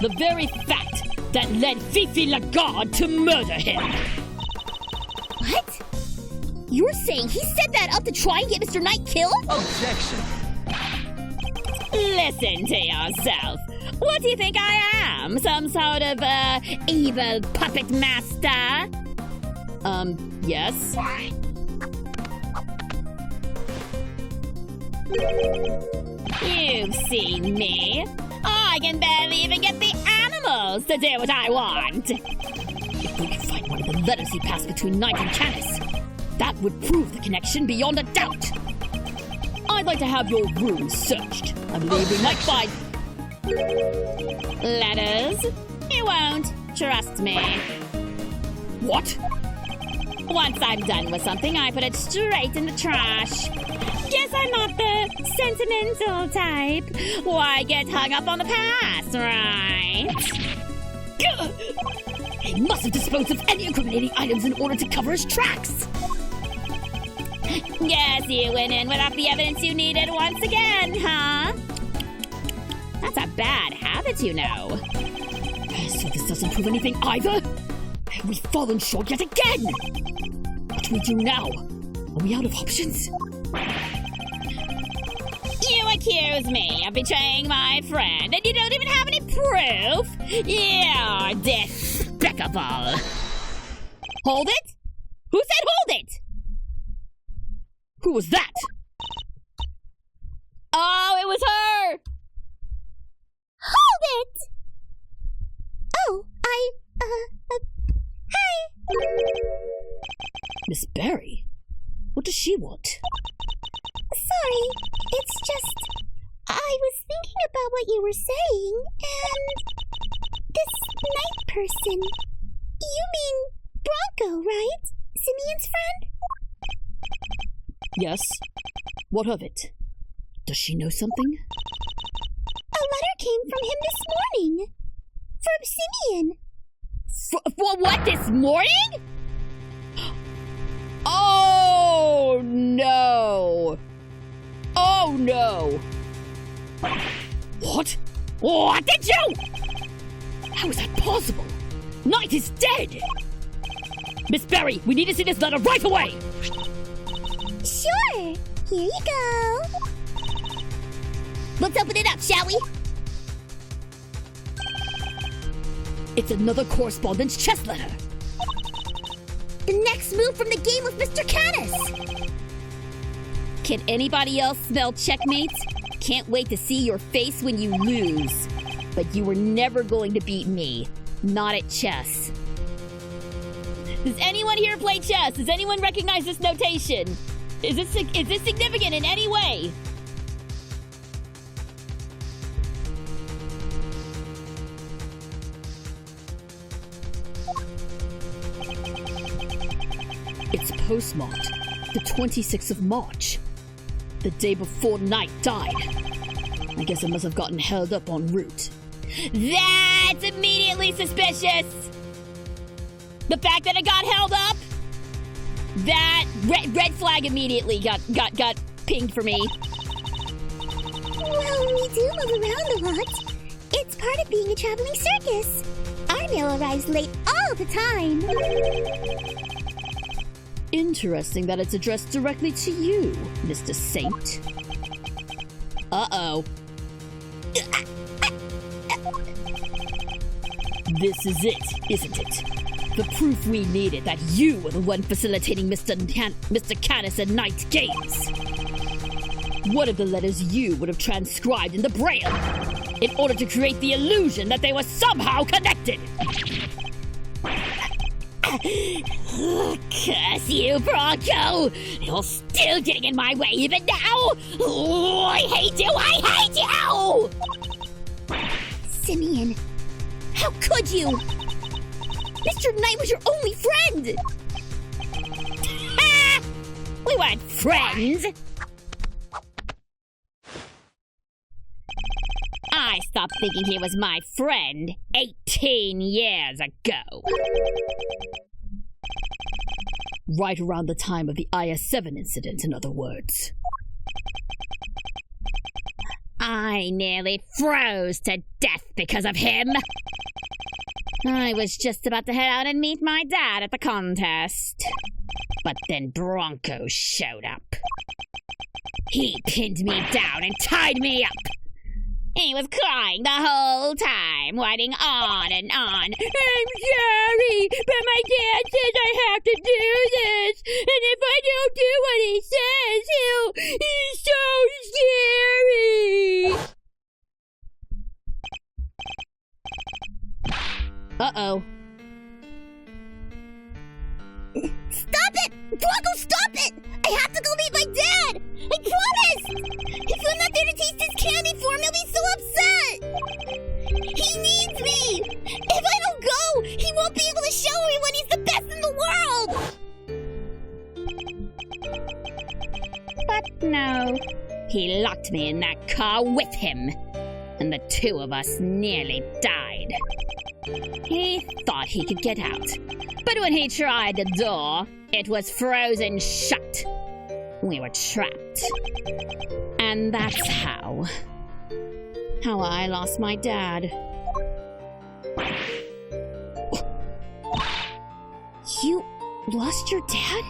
The very fact that led Fifi Lagarde to murder him. What? You're saying he set that up to try and get Mr. Knight killed? Objection! Listen to yourself. What do you think I am? Some sort of, evil puppet master? Yes? You've seen me. I can barely even get the animals to do what I want. If we could find one of the letters he passed between Knight and Canis, that would prove the connection beyond a doubt. I'd like to have your room searched. I believe we might find... Letters? You won't. Trust me. What? Once I'm done with something, I put it straight in the trash. Guess I'm not the sentimental type. Why get hung up on the past, right? He must have disposed of any incriminating items in order to cover his tracks. Guess you went in without the evidence you needed once again, huh? That's a bad habit, you know. So this doesn't prove anything either? We've fallen short yet again! What do we do now? Are we out of options? You accuse me of betraying my friend, and you don't even have any proof? You're despicable. Hold it? Who said hold it? Who was that? Oh, it was her! Hold it! Oh, hi. Miss Barry? What does she want? Sorry, it's just... I was thinking about what you were saying, and... This Knight person... You mean Bronco, right? Simeon's friend? Yes. What of it? Does she know something? A letter came from him this morning. From Simeon. For what, this morning? Oh, no. Oh, no. What? What did you? How is that possible? Knight is dead! Miss Berry, we need to see this letter right away! Sure. Here you go. Let's open it up, shall we? It's another correspondence chess letter. The next move from the game with Mr. Canis! Can anybody else smell checkmate? Can't wait to see your face when you lose. But you were never going to beat me. Not at chess. Does anyone here play chess? Does anyone recognize this notation? Is this significant in any way? It's postmarked the 26th of March, the day before Knight died. I guess it must have gotten held up en route. That's immediately suspicious! The fact that it got held up? That red flag immediately got pinged for me. Well, we do move around a lot. It's part of being a traveling circus. Our mail arrives late all the time. Interesting that it's addressed directly to you, Mr. Saint. Uh-oh. This is it, isn't it? The proof we needed that you were the one facilitating Mr. Canis and Knight games. What if the letters you would have transcribed in the Braille in order to create the illusion that they were somehow connected? Curse you, Bronco! You're still getting in my way even now! Oh, I hate you! I hate you! Simeon. How could you? Mr. Knight was your only friend! Ha! We weren't friends! I stopped thinking he was my friend 18 years ago. Right around the time of the IS-7 incident, in other words. I nearly froze to death because of him. I was just about to head out and meet my dad at the contest. But then Bronco showed up. He pinned me down and tied me up. He was crying the whole time, whining on and on. I'm sorry, but my dad says I have to do this. And if I don't do what he says, he's so scary. Uh-oh. Stop it! Bronco, stop it! I have to go meet my dad! I promise! If I'm not there to taste his candy for him, he'll be so upset! He needs me! If I don't go, he won't be able to show everyone he's the best in the world! But no, he locked me in that car with him. And the two of us nearly died. He thought he could get out. But when he tried the door, it was frozen shut. We were trapped. And that's how I lost my dad. You lost your dad?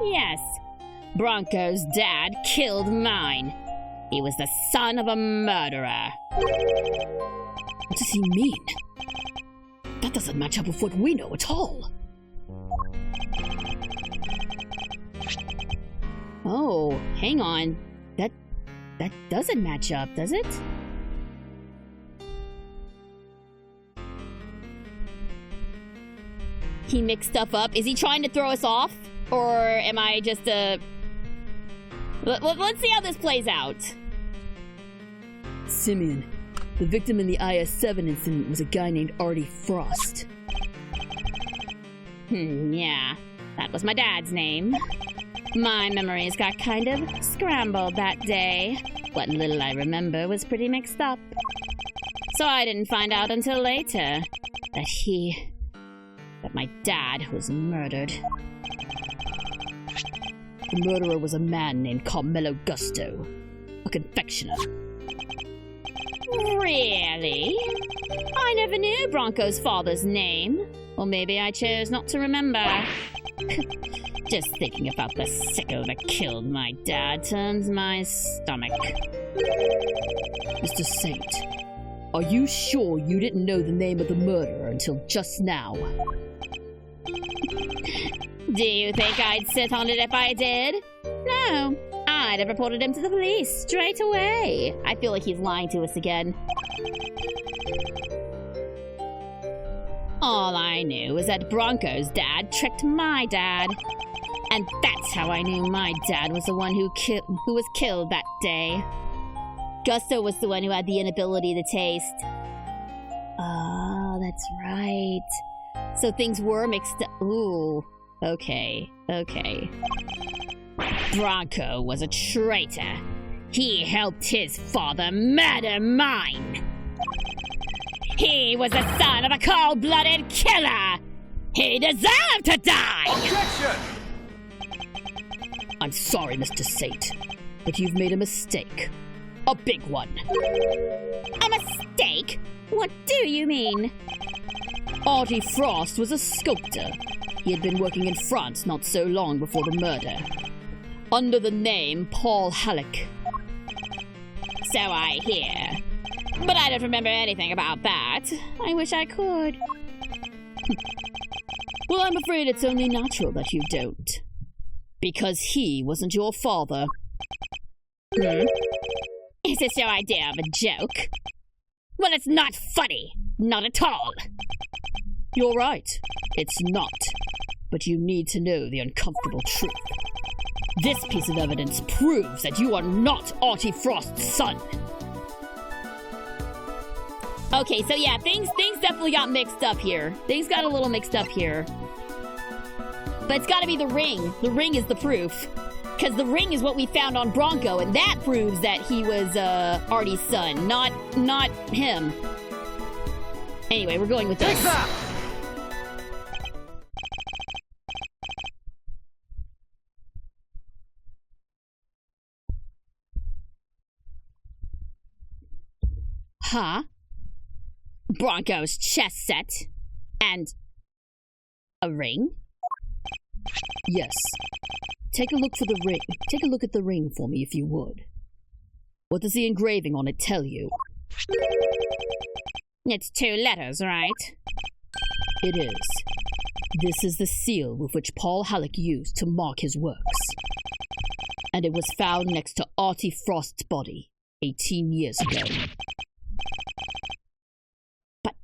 Yes, Bronco's dad killed mine. He was the son of a murderer. What does he mean? That doesn't match up with what we know at all. Oh, hang on. That doesn't match up, does it? He mixed stuff up. Is he trying to throw us off? Or am I just Let's see how this plays out. Simeon, the victim in the IS-7 incident was a guy named Artie Frost. Yeah. That was my dad's name. My memories got kind of scrambled that day. What little I remember was pretty mixed up. So I didn't find out until later that my dad was murdered. The murderer was a man named Carmelo Gusto, a confectioner. Really? I never knew Bronco's father's name. Or maybe I chose not to remember. Just thinking about the sicko that killed my dad turns my stomach. Mr. Saint, are you sure you didn't know the name of the murderer until just now? Do you think I'd sit on it if I did? No. I'd have reported him to the police straight away. I feel like he's lying to us again. All I knew was that Bronco's dad tricked my dad. And that's how I knew my dad was the one who was killed that day. Gusto was the one who had the inability to taste. Oh, that's right. So things were mixed up. Ooh, okay. Bronco was a traitor. He helped his father murder mine. He was the son of a cold-blooded killer. He deserved to die. Objection! I'm sorry, Mr. Saint, but you've made a mistake. A big one. A mistake? What do you mean? Artie Frost was a sculptor. He had been working in France not so long before the murder, under the name Paul Halleck. So I hear. But I don't remember anything about that. I wish I could. Well, I'm afraid it's only natural that you don't. Because he wasn't your father. Is this your idea of a joke? Well, it's not funny. Not at all. You're right. It's not. But you need to know the uncomfortable truth. This piece of evidence proves that you are not Artie Frost's son. Okay, so yeah, things definitely got mixed up here. Things got a little mixed up here. But it's gotta be the ring. The ring is the proof. Because the ring is what we found on Bronco, and that proves that he was Artie's son, not him. Anyway, we're going with this. Huh? Bronco's chess set. And a ring? Yes. Take a look for the ring. Take a look at the ring for me, if you would. What does the engraving on it tell you? It's 2 letters, right? It is. This is the seal with which Paul Halleck used to mark his works. And it was found next to Artie Frost's body 18 years ago. But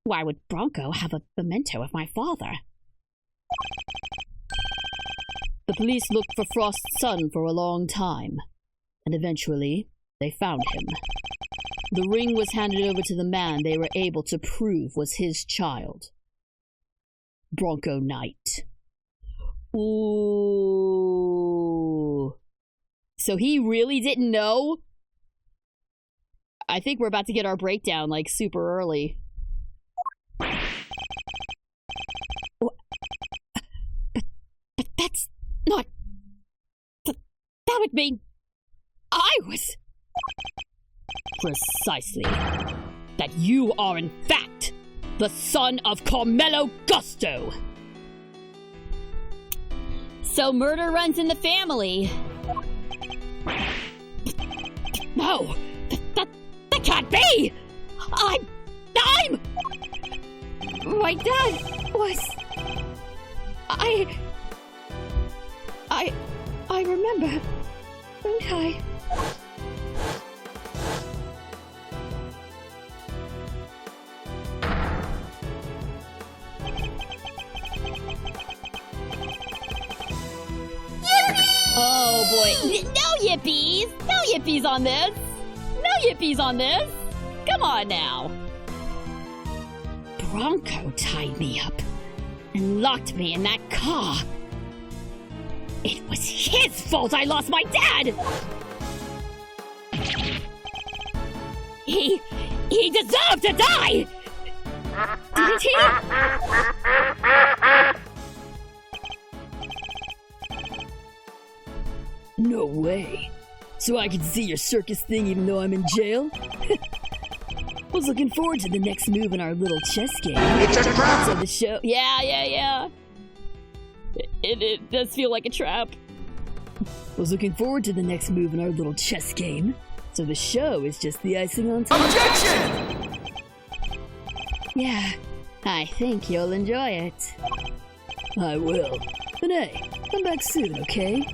why would Bronco have a memento of my father? The police looked for Frost's son for a long time, and eventually they found him. The ring was handed over to the man they were able to prove was his child, Bronco Knight. Ooh. So he really didn't know? I think we're about to get our breakdown, like, super early. But that's not... That would mean... I was... Precisely. That you are, in fact, the son of Carmelo Gusto. So murder runs in the family. No! That can't be! I'm... My dad was... I remember, don't I? Oh boy. No yippies! No yippies on this! No yippies on this! Come on now! Bronco tied me up. and locked me in that car. It was his fault I lost my dad! He deserved to die! Didn't he? No way. So I can see your circus thing even though I'm in jail? Was looking forward to the next move in our little chess game. It's a trap! So the show... Yeah. It does feel like a trap. Was looking forward to the next move in our little chess game. So the show is just the icing on top. Objection! Yeah, I think you'll enjoy it. I will. But hey, come back soon, okay?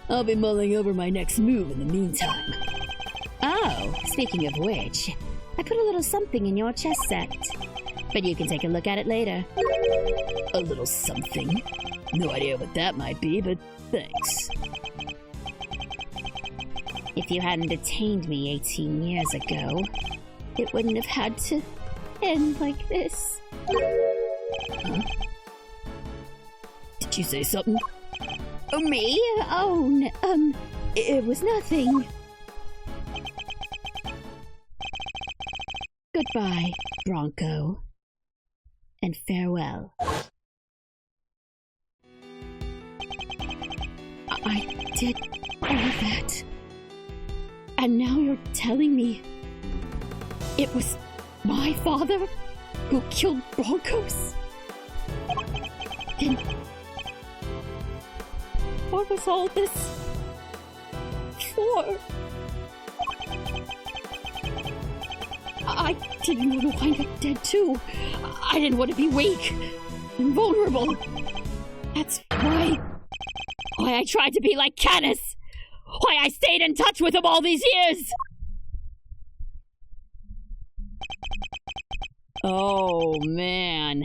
I'll be mulling over my next move in the meantime. Oh, speaking of which, I put a little something in your chess set. But you can take a look at it later. A little something. No idea what that might be, but thanks. If you hadn't detained me 18 years ago, it wouldn't have had to end like this. Huh? Did you say something? Me? Oh, it was nothing. Goodbye, Bronco. And farewell. I did all that. And now you're telling me it was my father who killed Broncos? Then what was all this for? I didn't want to wind up dead too. I didn't want to be weak and vulnerable. That's why I tried to be like Canis. Why I stayed in touch with him all these years. Oh, man.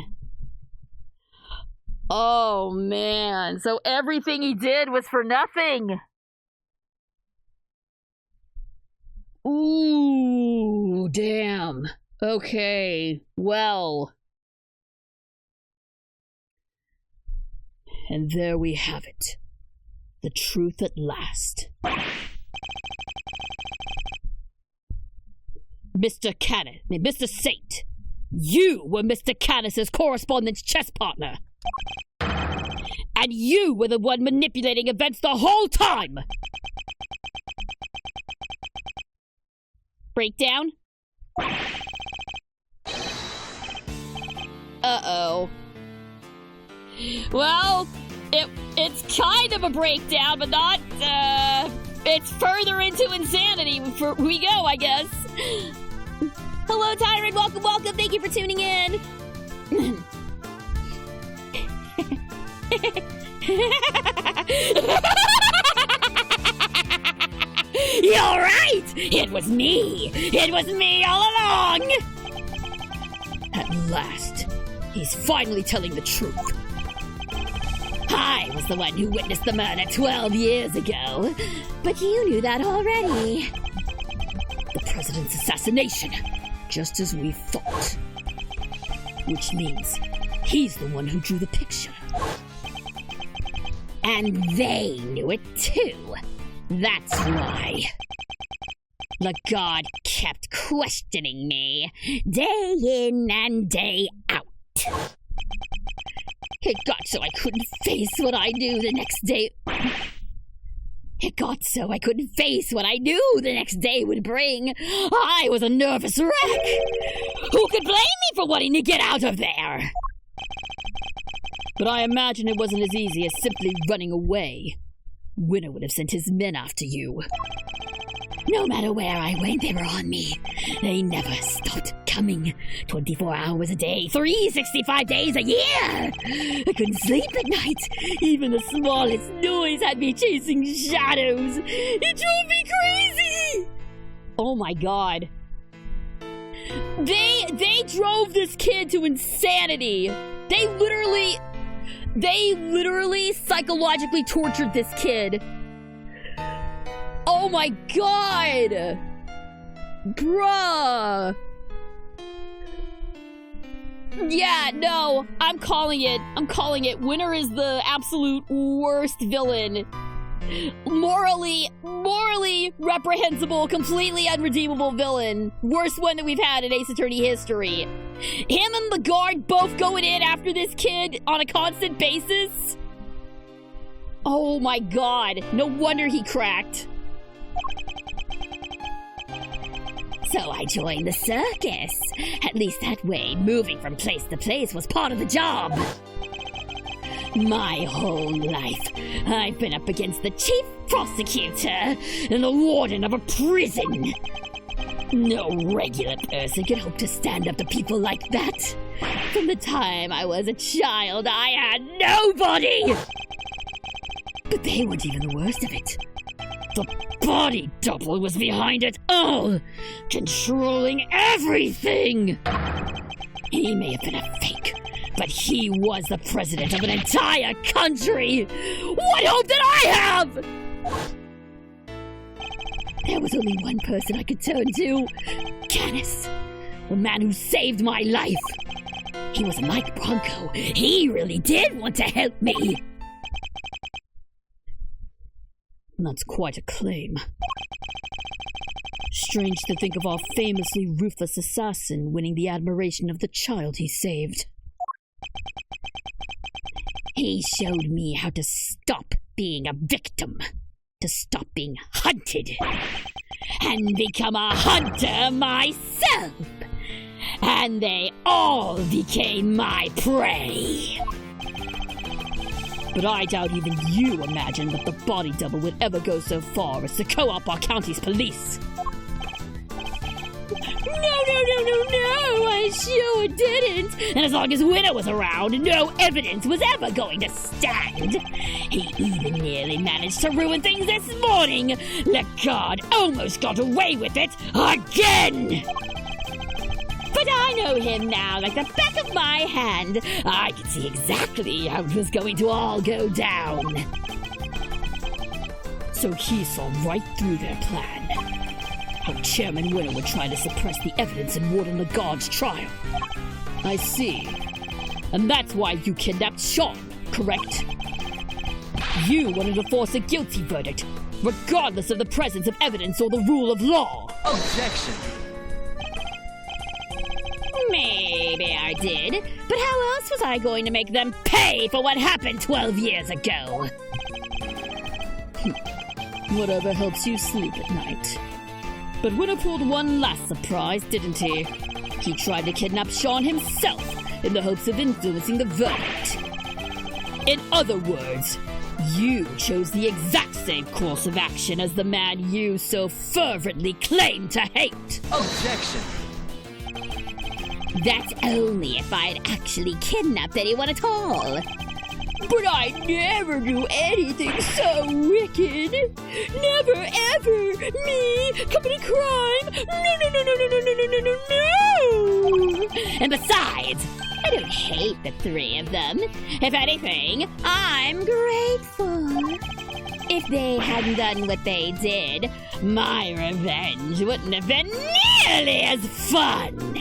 Oh, man. So everything he did was for nothing. Ooh, damn. Okay, well. And there we have it. The truth at last. Mr. Canis, Mr. Saint, you were Mr. Canis's correspondence chess partner. And you were the one manipulating events the whole time! Breakdown? Uh-oh. Well, it's kind of a breakdown, but not, it's further into insanity we go, I guess. Hello, Tyrant, welcome, thank you for tuning in. You're right! It was me all along! At last, he's finally telling the truth. I was the one who witnessed the murder 12 years ago, but you knew that already. The president's assassination, just as we thought. Which means he's the one who drew the picture. And they knew it too. That's why. The god kept questioning me, day in and day out. It got so I couldn't face what I knew the next day. It got so I couldn't face what I knew the next day would bring. I was a nervous wreck. Who could blame me for wanting to get out of there? But I imagine it wasn't as easy as simply running away. Winner would have sent his men after you. No matter where I went, they were on me. They never stopped coming. 24 hours a day, 365 days a year. I couldn't sleep at night. Even the smallest noise had me chasing shadows. It drove me crazy. Oh my god. They drove this kid to insanity. They literally psychologically tortured this kid. Oh my god! Bruh! Yeah, no, I'm calling it. Winner is the absolute worst villain. Morally reprehensible, completely unredeemable villain. Worst one that we've had in Ace Attorney history. Him and the guard both going in after this kid on a constant basis. Oh my god, no wonder he cracked. So I joined the circus. At least that way, moving from place to place was part of the job. My whole life, I've been up against the chief prosecutor and the warden of a prison. No regular person could hope to stand up to people like that. From the time I was a child, I had nobody! But they weren't even the worst of it. The body double was behind it all, controlling everything! He may have been a fake, but he was the president of an entire country! What hope did I have? There was only one person I could turn to. Canis, the man who saved my life. He was Mike Bronco. He really did want to help me. That's quite a claim. Strange to think of our famously ruthless assassin winning the admiration of the child he saved. He showed me how to stop being a victim, to stop being hunted, and become a hunter myself. And they all became my prey. But I doubt even you imagined that the body double would ever go so far as to co-op our county's police. No, I sure didn't. And as long as Winner was around, no evidence was ever going to stand. He even nearly managed to ruin things this morning. The guard almost got away with it again. But I know him now like the back of my hand. I could see exactly how it was going to all go down. So he saw right through their plan. How Chairman Winner would try to suppress the evidence and warden the guard's trial. I see. And that's why you kidnapped Sean, correct? You wanted to force a guilty verdict, regardless of the presence of evidence or the rule of law. Objection! Maybe I did, but how else was I going to make them pay for what happened 12 years ago? Whatever helps you sleep at night. But Winner pulled one last surprise, didn't he? He tried to kidnap Sean himself in the hopes of influencing the verdict. In other words, you chose the exact same course of action as the man you so fervently claim to hate. Objection! That's only if I'd actually kidnapped anyone at all. But I never do anything so wicked. Never ever. Me committing crime. No. And besides, I don't hate the three of them. If anything, I'm grateful. If they hadn't done what they did, my revenge wouldn't have been nearly as fun.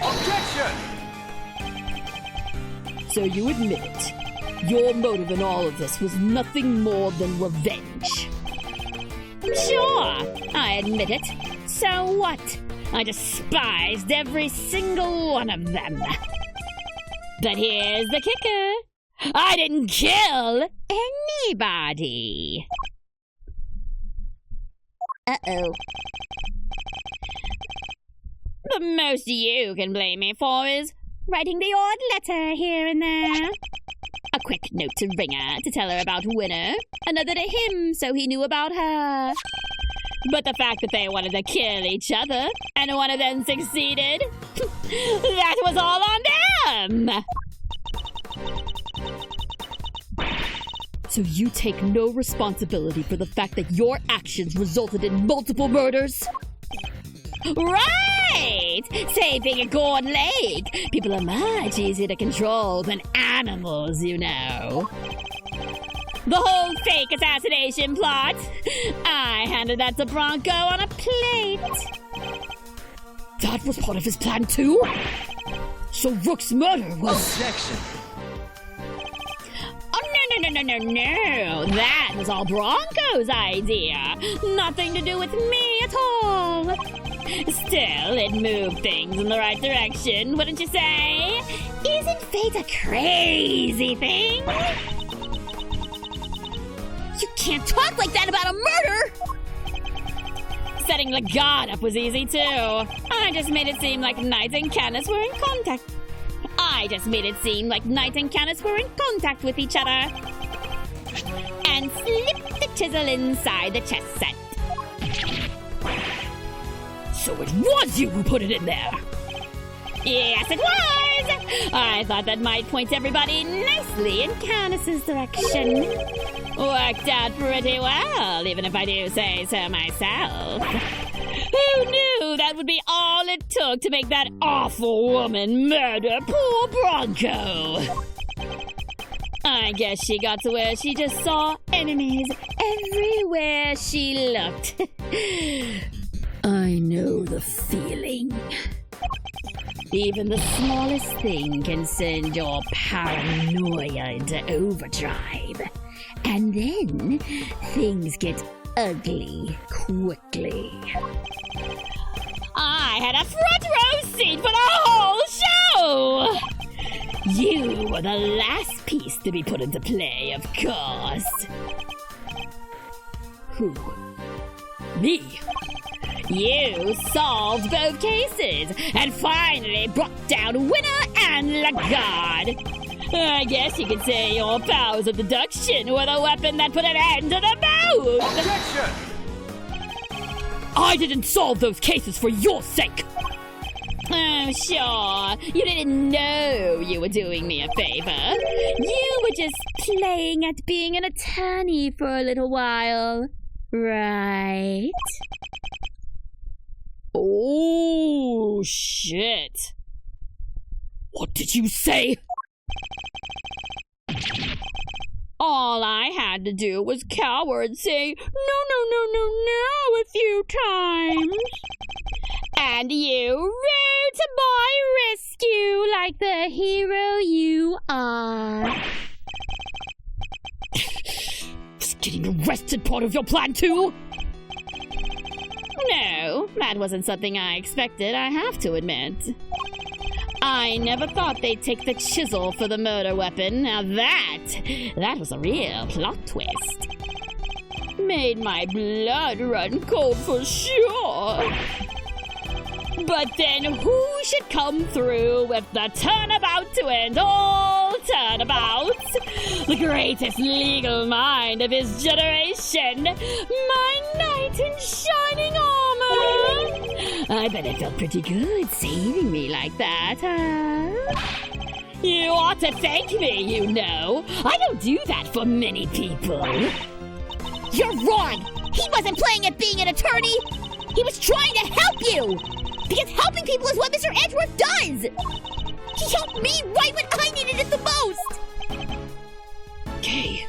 Objection! So you admit it. Your motive in all of this was nothing more than revenge. Sure, I admit it. So what? I despised every single one of them. But here's the kicker. I didn't kill anybody. Uh-oh. The most you can blame me for is writing the odd letter here and there. A quick note to Ringer to tell her about Winner. Another to him so he knew about her. But the fact that they wanted to kill each other and one of them succeeded, that was all on them. So you take no responsibility for the fact that your actions resulted in multiple murders? Right! Saving a gone leg. People are much easier to control than animals, you know. The whole fake assassination plot. I handed that to Bronco on a plate. That was part of his plan too? So Rook's murder was... Objection. Oh, no. That was all Bronco's idea. Nothing to do with me at all. Still, it moved things in the right direction, wouldn't you say? Isn't fate a crazy thing? You can't talk like that about a murder! Setting the god up was easy, too. I just made it seem like Knight and Canis were in contact. with each other. And slipped the chisel inside the chest set. So it was you who put it in there! Yes, it was! I thought that might point everybody nicely in Canis's direction. Worked out pretty well, even if I do say so myself. Who knew that would be all it took to make that awful woman murder poor Bronco? I guess she got to where she just saw enemies everywhere she looked. I know the feeling. Even the smallest thing can send your paranoia into overdrive. And then things get ugly quickly. I had a front row seat for the whole show! You were the last piece to be put into play, of course. Who? Me? You solved both cases and finally brought down winner and Lagarde. I guess you could say your powers of deduction were the weapon that put an end to the bout. Objection. I didn't solve those cases for your sake! I'm sure you didn't know you were doing me a favor. You were just playing at being an attorney for a little while, right? Oh, shit. What did you say? All I had to do was cower and say, no, a few times. And you rode to my rescue like the hero you are. Was getting arrested part of your plan too? No, that wasn't something I expected, I have to admit. I never thought they'd take the chisel for the murder weapon. Now that was a real plot twist. Made my blood run cold for sure. But then who should come through with the turnabout to end all turnabouts? The greatest legal mind of his generation. My knight in shining armor. I bet it felt pretty good saving me like that, huh? You ought to thank me, you know. I don't do that for many people. You're wrong! He wasn't playing at being an attorney! He was trying to help you! Because helping people is what Mr. Edgeworth does! He helped me right when I needed it the most! Okay.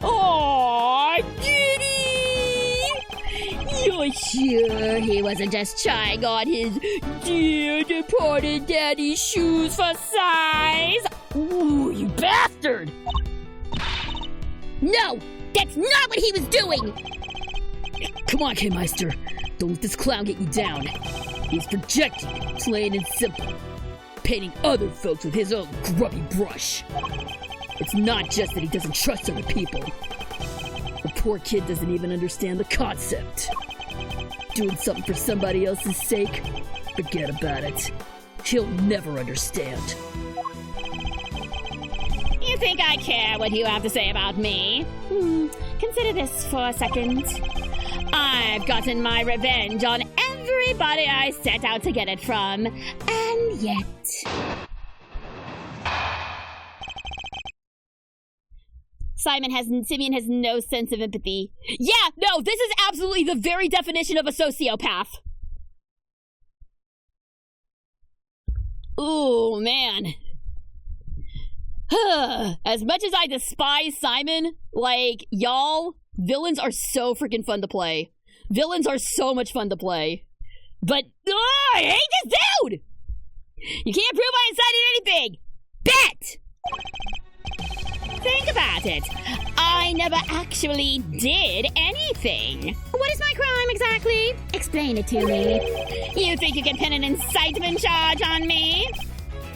Aw, Giddy! You're sure he wasn't just trying on his dear departed daddy's shoes for size? Ooh, you bastard! No! That's not what he was doing! Come on, K-Meister. Don't let this clown get you down. He's projecting, plain and simple. Painting other folks with his own grubby brush. It's not just that he doesn't trust other people. The poor kid doesn't even understand the concept. Doing something for somebody else's sake? Forget about it. He'll never understand. You think I care what you have to say about me? Consider this for a second. I've gotten my revenge on everybody I set out to get it from, and yet... Simeon has no sense of empathy. Yeah, no, this is absolutely the very definition of a sociopath. Ooh, man. As much as I despise Simon, like, y'all, villains are so freaking fun to play. Villains are so much fun to play. But, I hate this dude! You can't prove I incited anything! Bet! Think about it. I never actually did anything. What is my crime exactly? Explain it to me. You think you can pin an incitement charge on me?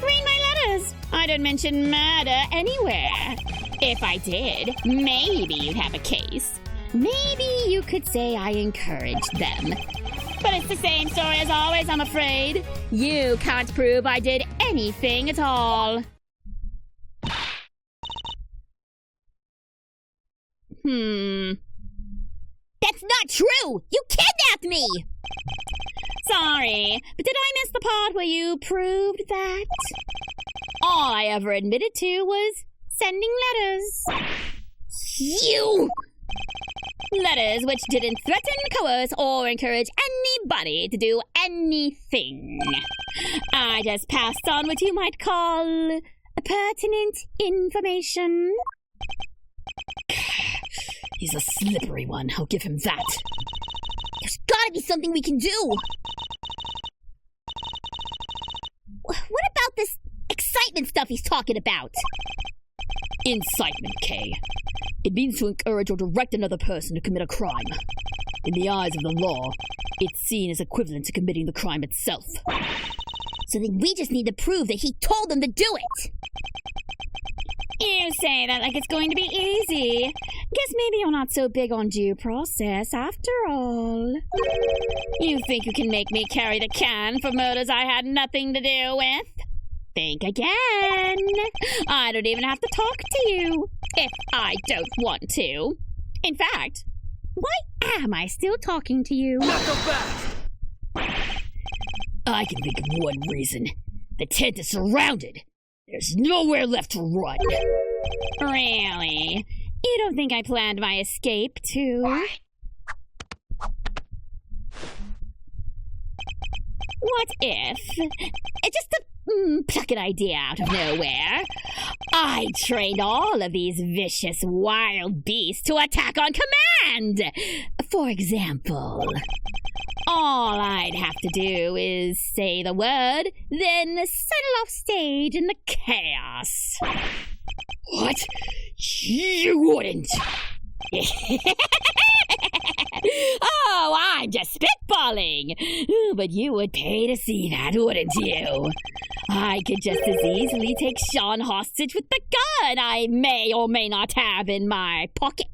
Read my letters. I don't mention murder anywhere. If I did, maybe you'd have a case. Maybe you could say I encouraged them. But it's the same story as always, I'm afraid. You can't prove I did anything at all. That's not true! You kidnapped me! Sorry, but did I miss the part where you proved that? All I ever admitted to was sending letters. You! Letters which didn't threaten, coerce, or encourage anybody to do anything. I just passed on what you might call pertinent information. He's a slippery one, I'll give him that. There's gotta be something we can do! What about this excitement stuff he's talking about? Incitement, Kay. It means to encourage or direct another person to commit a crime. In the eyes of the law, it's seen as equivalent to committing the crime itself. So then we just need to prove that he told them to do it! You say that like it's going to be easy. Guess maybe you're not so big on due process after all. You think you can make me carry the can for murders I had nothing to do with? Think again. I don't even have to talk to you if I don't want to. In fact, why am I still talking to you? Knuckle back! I can think of one reason. The tent is surrounded. There's nowhere left to run. Really? You don't think I planned my escape, too? What if, just to pluck an idea out of nowhere, I trained all of these vicious wild beasts to attack on command? For example, all I'd have to do is say the word, then settle off stage in the chaos. What? You wouldn't! Oh, I'm just spitballing! But you would pay to see that, wouldn't you? I could just as easily take Sean hostage with the gun I may or may not have in my pocket.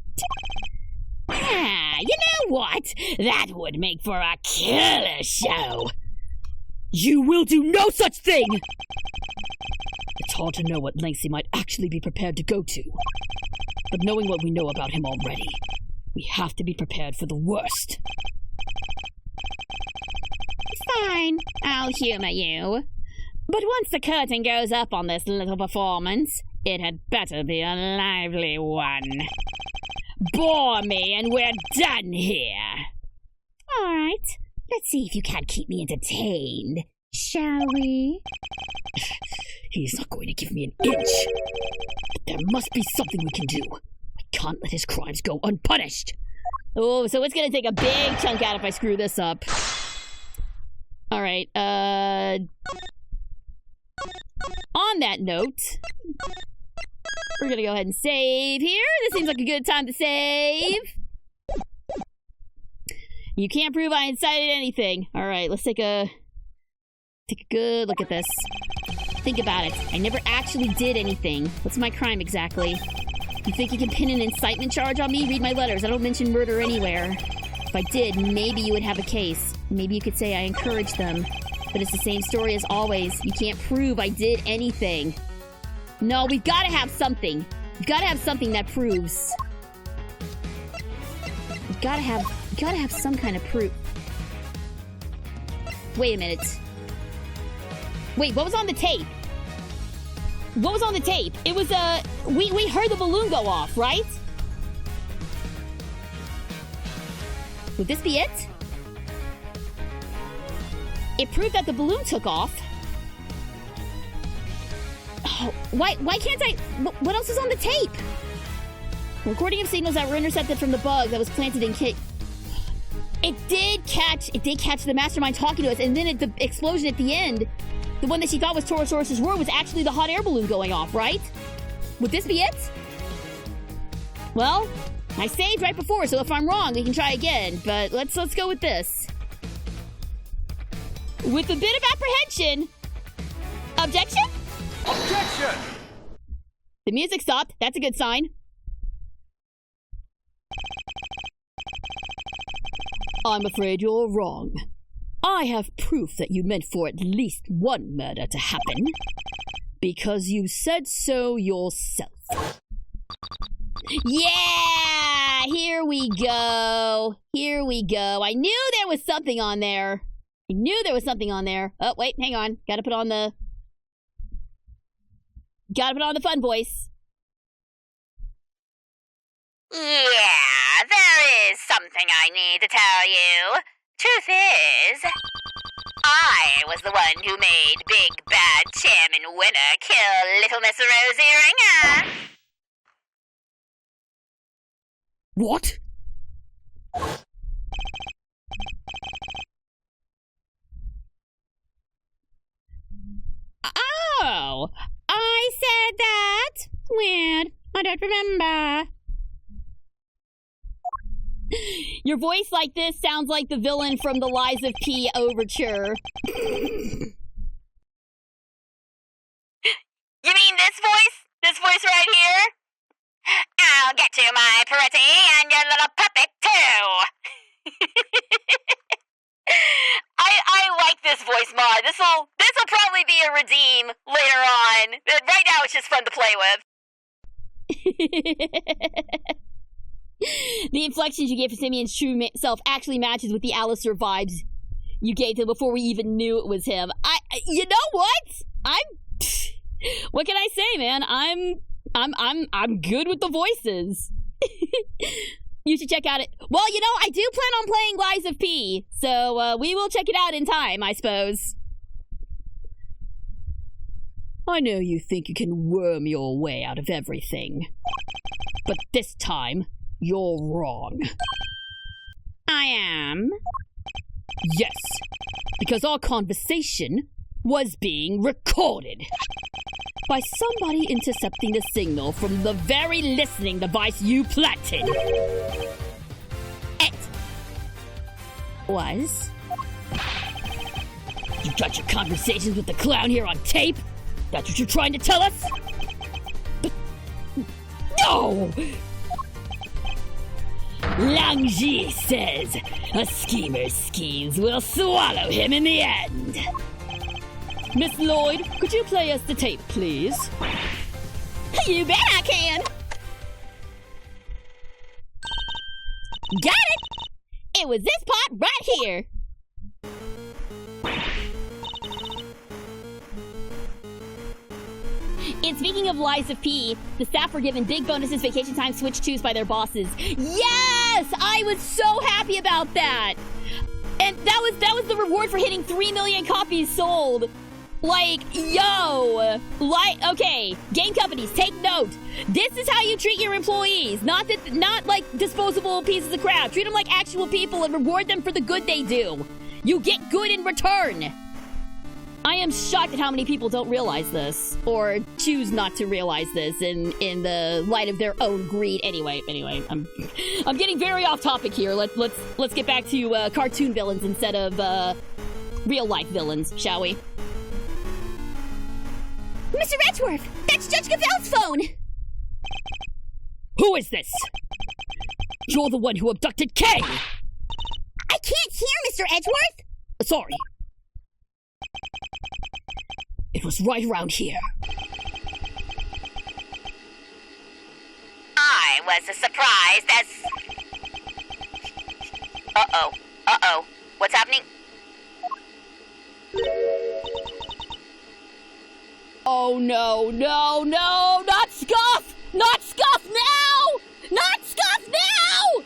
Ah, you know what? That would make for a killer show. You will do no such thing! It's hard to know what lengths he might actually be prepared to go to. But knowing what we know about him already, we have to be prepared for the worst. Fine, I'll humor you. But once the curtain goes up on this little performance, it had better be a lively one. Bore me and we're done here. All right, let's see if you can't keep me entertained, shall we? He's not going to give me an inch. But there must be something we can do. I can't let his crimes go unpunished. Oh, so it's gonna take a big chunk out if I screw this up. All right, on that note, we're gonna go ahead and save here. This seems like a good time to save. You can't prove I incited anything. All right, let's take a good look at this. Think about it. I never actually did anything. What's my crime exactly? You think you can pin an incitement charge on me? Read my letters. I don't mention murder anywhere. If I did, maybe you would have a case. Maybe you could say I encouraged them. But it's the same story as always. You can't prove I did anything. No, we've got to have something. We've got to have something that proves. We've got to have some kind of proof. Wait a minute. Wait, what was on the tape? What was on the tape? It was, we heard the balloon go off, right? Would this be it? It proved that the balloon took off. Oh, why can't I... What else is on the tape? Recording of signals that were intercepted from the bug that was planted in Kit. It did catch the mastermind talking to us, and then the explosion at the end, the one that she thought was Torosaurus's roar, was actually the hot air balloon going off, right? Would this be it? Well, I saved right before, so if I'm wrong, we can try again, but let's go with this. With a bit of apprehension. Objection? Objection! The music stopped. That's a good sign. I'm afraid you're wrong. I have proof that you meant for at least one murder to happen. Because you said so yourself. Yeah! Here we go. Here we go. I knew there was something on there. I knew there was something on there. Oh, wait, hang on. Gotta put on the fun voice. Yeah, there is something I need to tell you. Truth is, I was the one who made Big Bad Chairman Winner kill Little Miss Rosie Ringer. What? Oh, I said that? Weird. I don't remember. Your voice like this sounds like the villain from the Lies of P overture. You mean this voice? This voice right here? I'll get you, my pretty, and your little puppet, too. I like this voice mod. This'll probably be a redeem later on. Right now it's just fun to play with. The inflections you gave to Simeon's true self actually matches with the Alistair vibes you gave him before we even knew it was him. You know what? What can I say, man? I'm good with the voices. You should check out it. Well, you know, I do plan on playing Lies of P, so we will check it out in time, I suppose. I know you think you can worm your way out of everything. But this time, you're wrong. I am? Yes, because our conversation was being recorded by somebody intercepting the signal from the very listening device you planted. It was? You got your conversations with the clown here on tape? That's what you're trying to tell us? But no! Langji says a schemer's schemes will swallow him in the end. Miss Lloyd, could you play us the tape, please? You bet I can! Got it! It was this part right here. And speaking of Lies of P, the staff were given big bonuses, vacation time, switch twos by their bosses. Yes! I was so happy about that! And that was the reward for hitting 3 million copies sold. Like, yo! Okay, game companies, take note. This is how you treat your employees. Not like disposable pieces of crap. Treat them like actual people and reward them for the good they do. You get good in return. I am shocked at how many people don't realize this, or choose not to realize this in the light of their own greed. Anyway, I'm getting very off topic here. Let's get back to cartoon villains instead of real life villains, shall we? Mr. Edgeworth, that's Judge Gavel's phone. Who is this? You're the one who abducted Kay. I can't hear, Mr. Edgeworth. Sorry. It was right around here. I was as surprised as... Uh-oh. What's happening? Oh, no, not Scuff! Not Scuff now! Not Scuff now!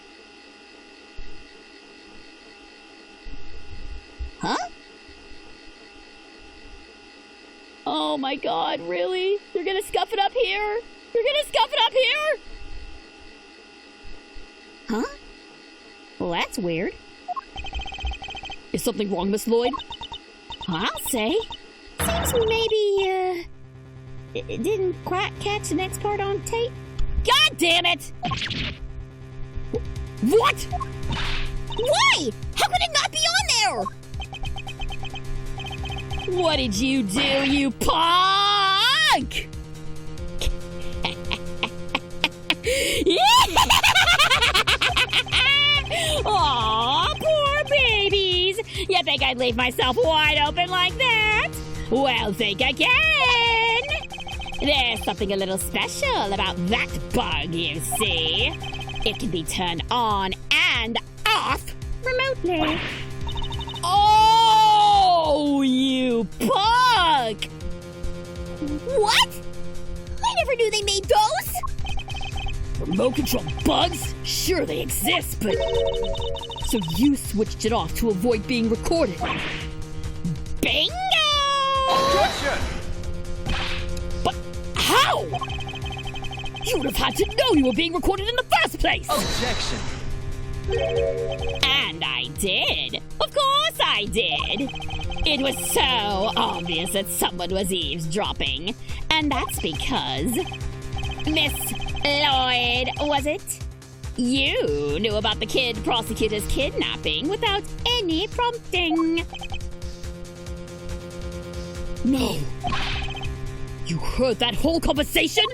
Huh? Oh my god, really? You're gonna scuff it up here? You're gonna scuff it up here? Huh? Well, that's weird. Is something wrong, Miss Lloyd? I'll say. Seems maybe, it didn't quite catch the next part on tape. God damn it! What? Why? How could it not be on there? What did you do, you punk? Aw, poor babies. You think I'd leave myself wide open like that? Well, think again. There's something a little special about that bug, you see. It can be turned on and off Remotely. Oh, you punk! What? I never knew they made those! Remote control bugs? Sure, they exist, but... So you switched it off to avoid being recorded. Bingo! Objection! But how? You would have had to know you were being recorded in the first place! Objection! And I did. Of course I did. It was so obvious that someone was eavesdropping. And that's because... Miss Lloyd, was it? You knew about the kid prosecutor's kidnapping without any prompting. No. You heard that whole conversation?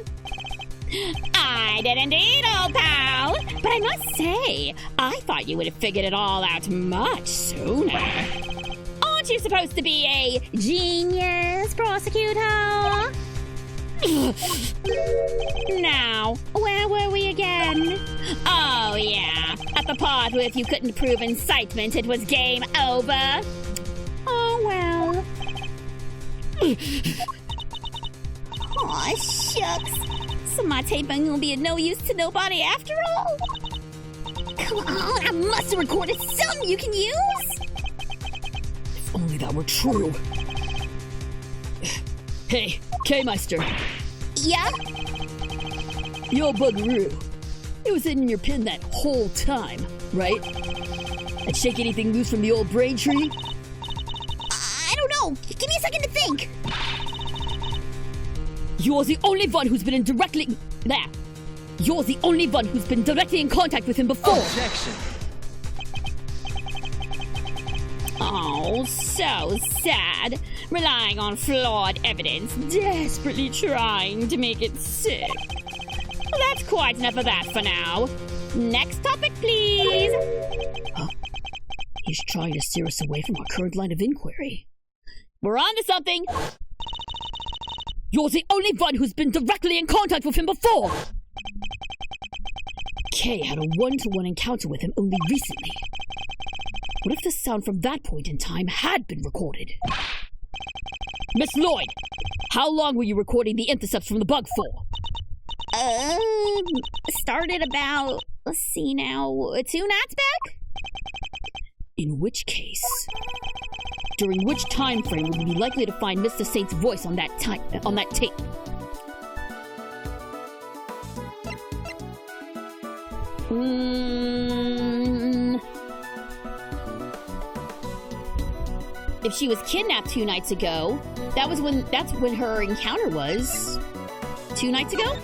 I did indeed, old pal. But I must say, I thought you would have figured it all out much sooner. Aren't you supposed to be a genius prosecutor? Now, where were we again? Oh, yeah. At the part where if you couldn't prove incitement, it was game over. Oh, well. Aw, shucks. So my tape ain't gonna be of no use to nobody after all? Come on, I must have recorded something you can use! If only that were true. Hey, K-Meister. Yeah? Yo, Bugaroo. It was in your pin that whole time, right? I'd shake anything loose from the old brain tree? I don't know. Give me a second to think. You're the only one who's been in directly... There. You're the only one who's been directly in contact with him before. Objection! Oh, so sad. Relying on flawed evidence, desperately trying to make it sick. Well, that's quite enough of that for now. Next topic, please. Huh? He's trying to steer us away from our current line of inquiry. We're on to something. You're the only one who's been directly in contact with him before! Kay had a one-to-one encounter with him only recently. What if the sound from that point in time had been recorded? Miss Lloyd, how long were you recording the intercepts from the bug for? Started about, let's see now, 2 nights back? In which case, during which time frame would we be likely to find Mr. Saint's voice on that tape? If she was kidnapped 2 nights ago, that's when her encounter was. 2 nights ago?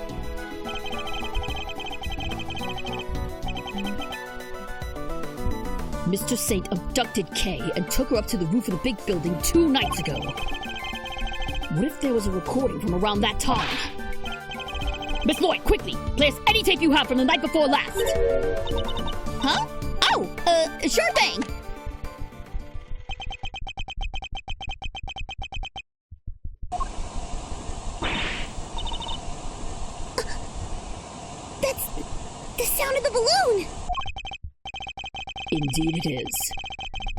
Mr. Saint abducted Kay and took her up to the roof of the big building 2 nights ago. What if there was a recording from around that time? Miss Lloyd, quickly, play us any tape you have from the night before last. Huh? Oh, sure thing. That's the sound of the balloon. Indeed it is.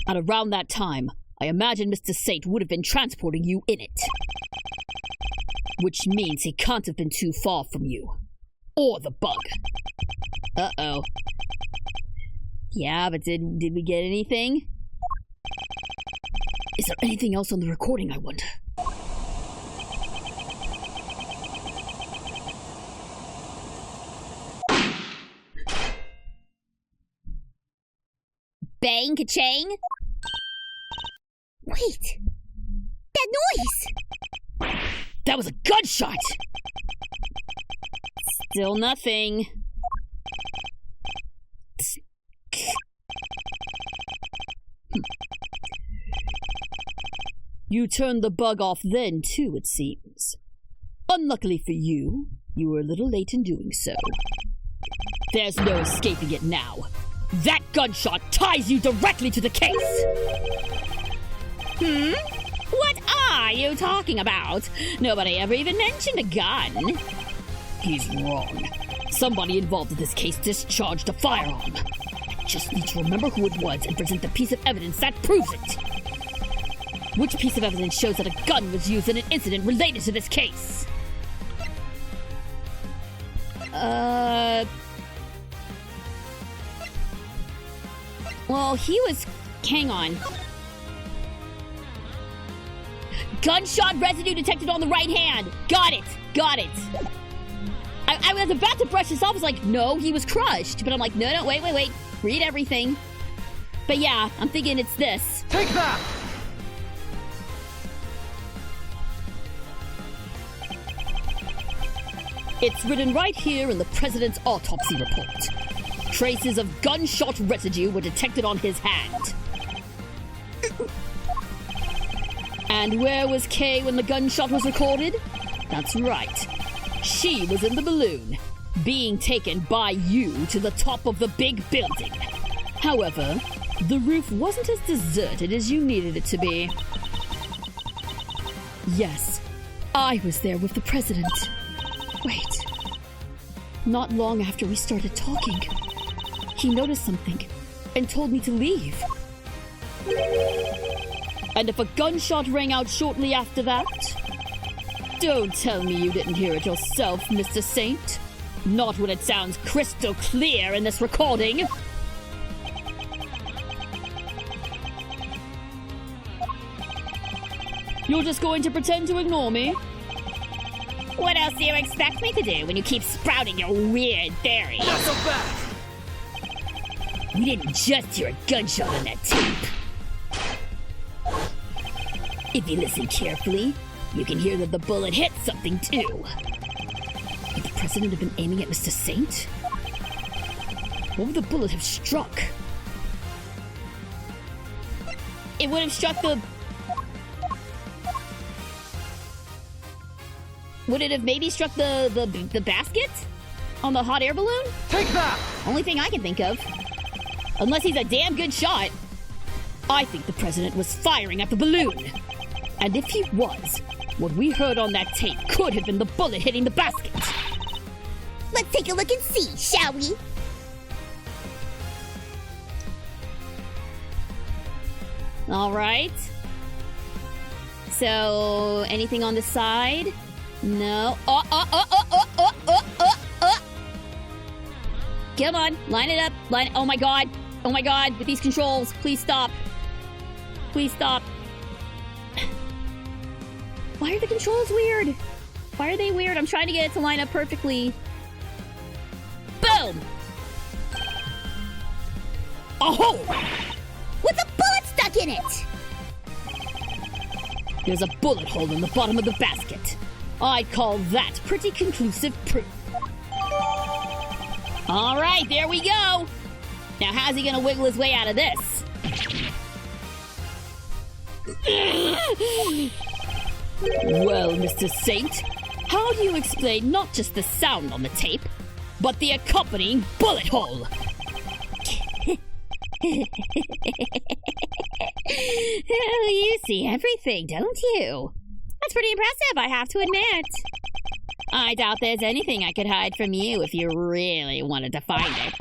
And around that time, I imagine Mr. Saint would have been transporting you in it. Which means he can't have been too far from you. Or the bug. Uh-oh. Yeah, but did we get anything? Is there anything else on the recording, I wonder? bang, ka-chang. Wait. That noise! That was a gunshot! Still nothing. You turned the bug off then, too, it seems. Unluckily for you, you were a little late in doing so. There's no escaping it now. That gunshot ties you directly to the case! What are you talking about? Nobody ever even mentioned a gun. He's wrong. Somebody involved in this case discharged a firearm. I just need to remember who it was and present the piece of evidence that proves it. Which piece of evidence shows that a gun was used in an incident related to this case? Well, he was... Hang on. Gunshot residue detected on the right hand. Got it. Got it. I was about to brush this off. I was like, no, he was crushed. But I'm like, no, wait. Read everything. But yeah, I'm thinking it's this. Take that! It's written right here in the president's autopsy report. Traces of gunshot residue were detected on his hand. And where was Kay when the gunshot was recorded? That's right. She was in the balloon, being taken by you to the top of the big building. However, the roof wasn't as deserted as you needed it to be. Yes, I was there with the president. Wait. Not long after we started talking, he noticed something and told me to leave. And if a gunshot rang out shortly after that? Don't tell me you didn't hear it yourself, Mr. Saint. Not when it sounds crystal clear in this recording. You're just going to pretend to ignore me? What else do you expect me to do when you keep sprouting your weird theories? Not so bad! We didn't just hear a gunshot on that tape. If you listen carefully, you can hear that the bullet hit something too. Would the president have been aiming at Mr. Saint? What would the bullet have struck? It would have struck the... Would it have maybe struck the basket? On the hot air balloon? Take that! Only thing I can think of. Unless he's a damn good shot. I think the president was firing at the balloon. And if he was, what we heard on that tape could have been the bullet hitting the basket. Let's take a look and see, shall we? All right. So, anything on the side? No. Come on, line it up. Oh my god. Oh my god, with these controls. Please stop. Please stop. Why are the controls weird? Why are they weird? I'm trying to get it to line up perfectly. Boom! A hole! With a bullet stuck in it! There's a bullet hole in the bottom of the basket. I'd call that pretty conclusive proof. All right, there we go. Now, how's he gonna wiggle his way out of this? Well, Mr. Saint, how do you explain not just the sound on the tape, but the accompanying bullet hole? You see everything, don't you? That's pretty impressive, I have to admit. I doubt there's anything I could hide from you if you really wanted to find it.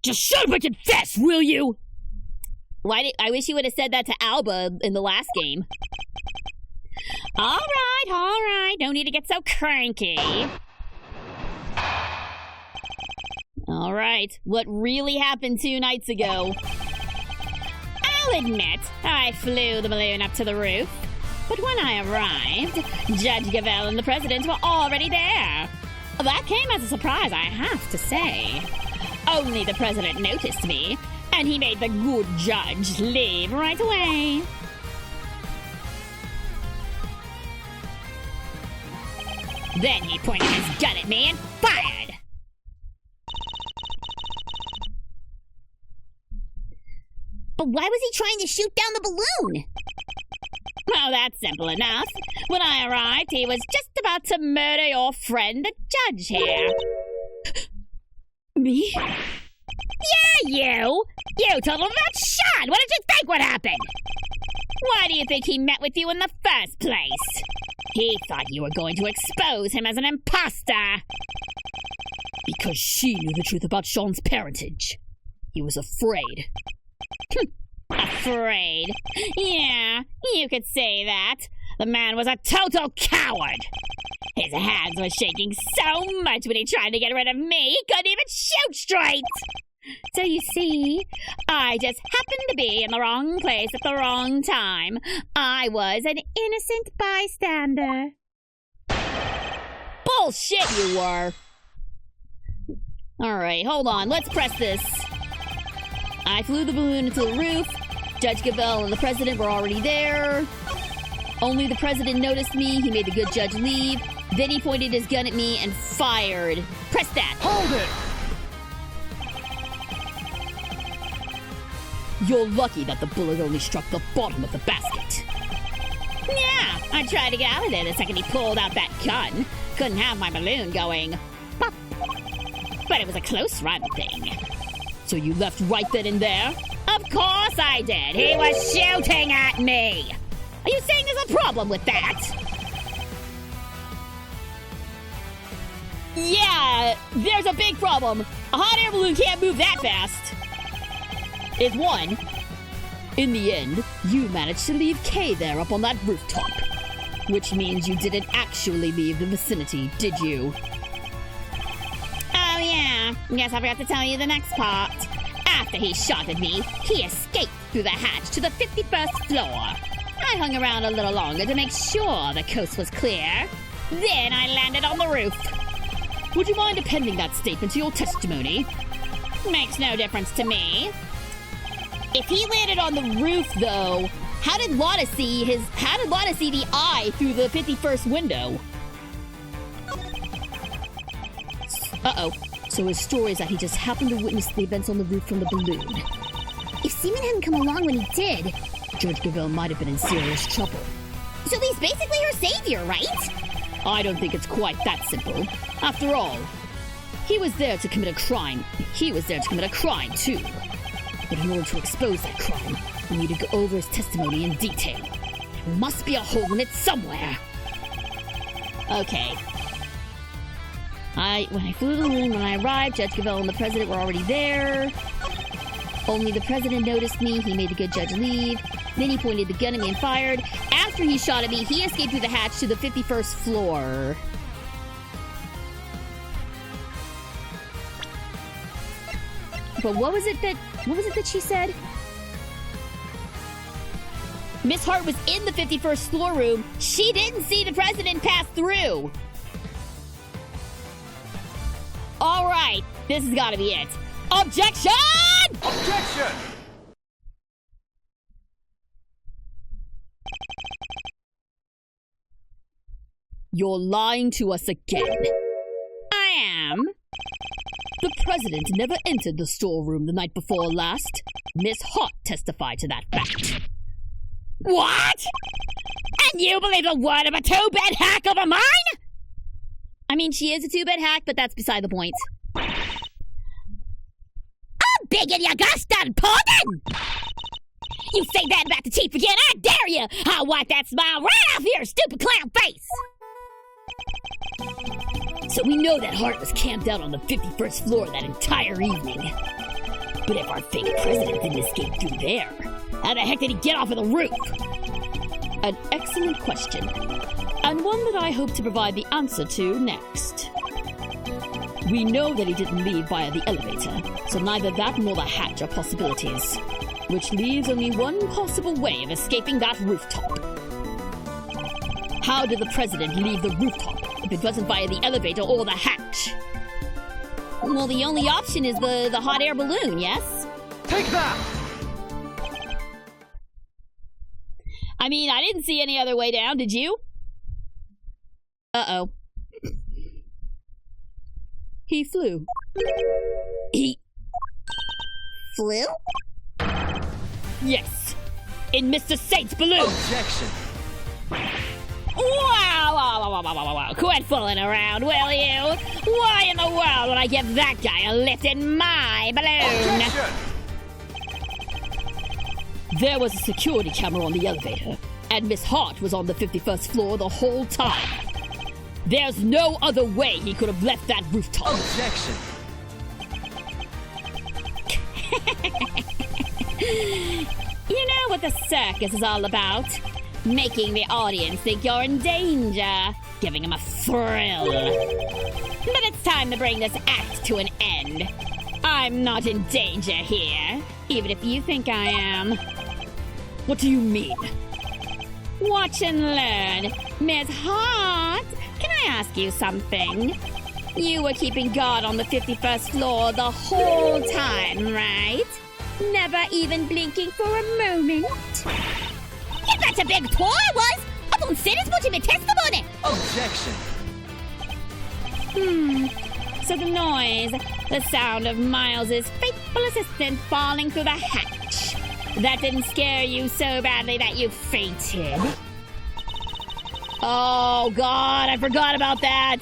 Just shut up and confess, will you? I wish you would have said that to Alba in the last game. All right. Don't need to get so cranky. All right. What really happened 2 nights ago? I'll admit, I flew the balloon up to the roof. But when I arrived, Judge Gavel and the president were already there. That came as a surprise, I have to say. Only the president noticed me, And he made the good judge leave right away. Then he pointed his gun at me and fired. But why was he trying to shoot down the balloon? Oh, that's simple enough. When I arrived, he was just about to murder your friend, the judge here. Me? Yeah, you! You told him about Sean! What did you think would happen? Why do you think he met with you in the first place? He thought you were going to expose him as an imposter. Because she knew the truth about Sean's parentage. He was afraid. Afraid? Yeah, you could say that. The man was a total coward. His hands were shaking so much when he tried to get rid of me, he couldn't even shoot straight. So you see, I just happened to be in the wrong place at the wrong time. I was an innocent bystander. Bullshit you were. Alright, hold on, let's press this. I flew the balloon into the roof. Judge Gavelle and the president were already there. Only the president noticed me. He made the good judge leave. Then he pointed his gun at me and fired. Press that. Hold it! You're lucky that the bullet only struck the bottom of the basket. Yeah, I tried to get out of there the second he pulled out that gun. Couldn't have my balloon going pop. But it was a close run thing. So you left right then and there? Of course I did. He was shooting at me. Are you saying there's a problem with that? Yeah, there's a big problem. A hot air balloon can't move that fast. Is one. In the end, you managed to leave Kay there up on that rooftop. Which means you didn't actually leave the vicinity, did you? Oh yeah, guess I forgot to tell you the next part. After he shot at me, he escaped through the hatch to the 51st floor. I hung around a little longer to make sure the coast was clear. Then I landed on the roof. Would you mind appending that statement to your testimony? Makes no difference to me. If he landed on the roof, though, how did Lana see the eye through the 51st window? Uh-oh. So his story is that he just happened to witness the events on the roof from the balloon. If Seaman hadn't come along when he did... Judge Gavelle might have been in serious trouble. So he's basically her savior, right? I don't think it's quite that simple. After all, he was there to commit a crime. He was there to commit a crime, too. But in order to expose that crime, we need to go over his testimony in detail. There must be a hole in it somewhere. Okay. When I flew the balloon, when I arrived, Judge Gavelle and the president were already there. Only the president noticed me. He made the good judge leave. Then he pointed the gun at me and fired. After he shot at me, he escaped through the hatch to the 51st floor. But what was it that she said? Miss Hart was in the 51st floor room. She didn't see the president pass through. All right, this has got to be it. Objection! Objection! You're lying to us again. I am. The president never entered the storeroom the night before last. Miss Hart testified to that fact. What? And you believe the word of a two-bed hack over mine? I mean, she is a two-bed hack, but that's beside the point. I'm begging you, Guston, pardon! You say that about the chief again, I dare you! I'll wipe that smile right off your stupid clown face! So we know that Hart was camped out on the 51st floor that entire evening. But if our fake president didn't escape through there, how the heck did he get off of the roof? An excellent question. And one that I hope to provide the answer to next. We know that he didn't leave via the elevator, so neither that nor the hatch are possibilities. Which leaves only one possible way of escaping that rooftop. How did the president leave the rooftop if it wasn't via the elevator or the hatch? Well, the only option is the hot air balloon, yes? Take that! I mean, I didn't see any other way down, did you? Uh-oh. He flew. He... Flu? Yes! In Mr. Saint's balloon! Objection! Wow! Quit fooling around, will you? Why in the world would I give that guy a lift in my balloon? Objection! There was a security camera on the elevator, and Miss Hart was on the 51st floor the whole time. There's no other way he could have left that rooftop. Objection! You know what the circus is all about? Making the audience think you're in danger, giving them a thrill. But it's time to bring this act to an end. I'm not in danger here, even if you think I am. What do you mean? Watch and learn. Miss Hart, can I ask you something? You were keeping guard on the 51st floor the whole time, right? Never even blinking for a moment? You bet a big toy I was! I won't say this much in my testimony! Objection! So the noise, the sound of Miles's faithful assistant falling through the hatch, that didn't scare you so badly that you fainted. Oh God, I forgot about that!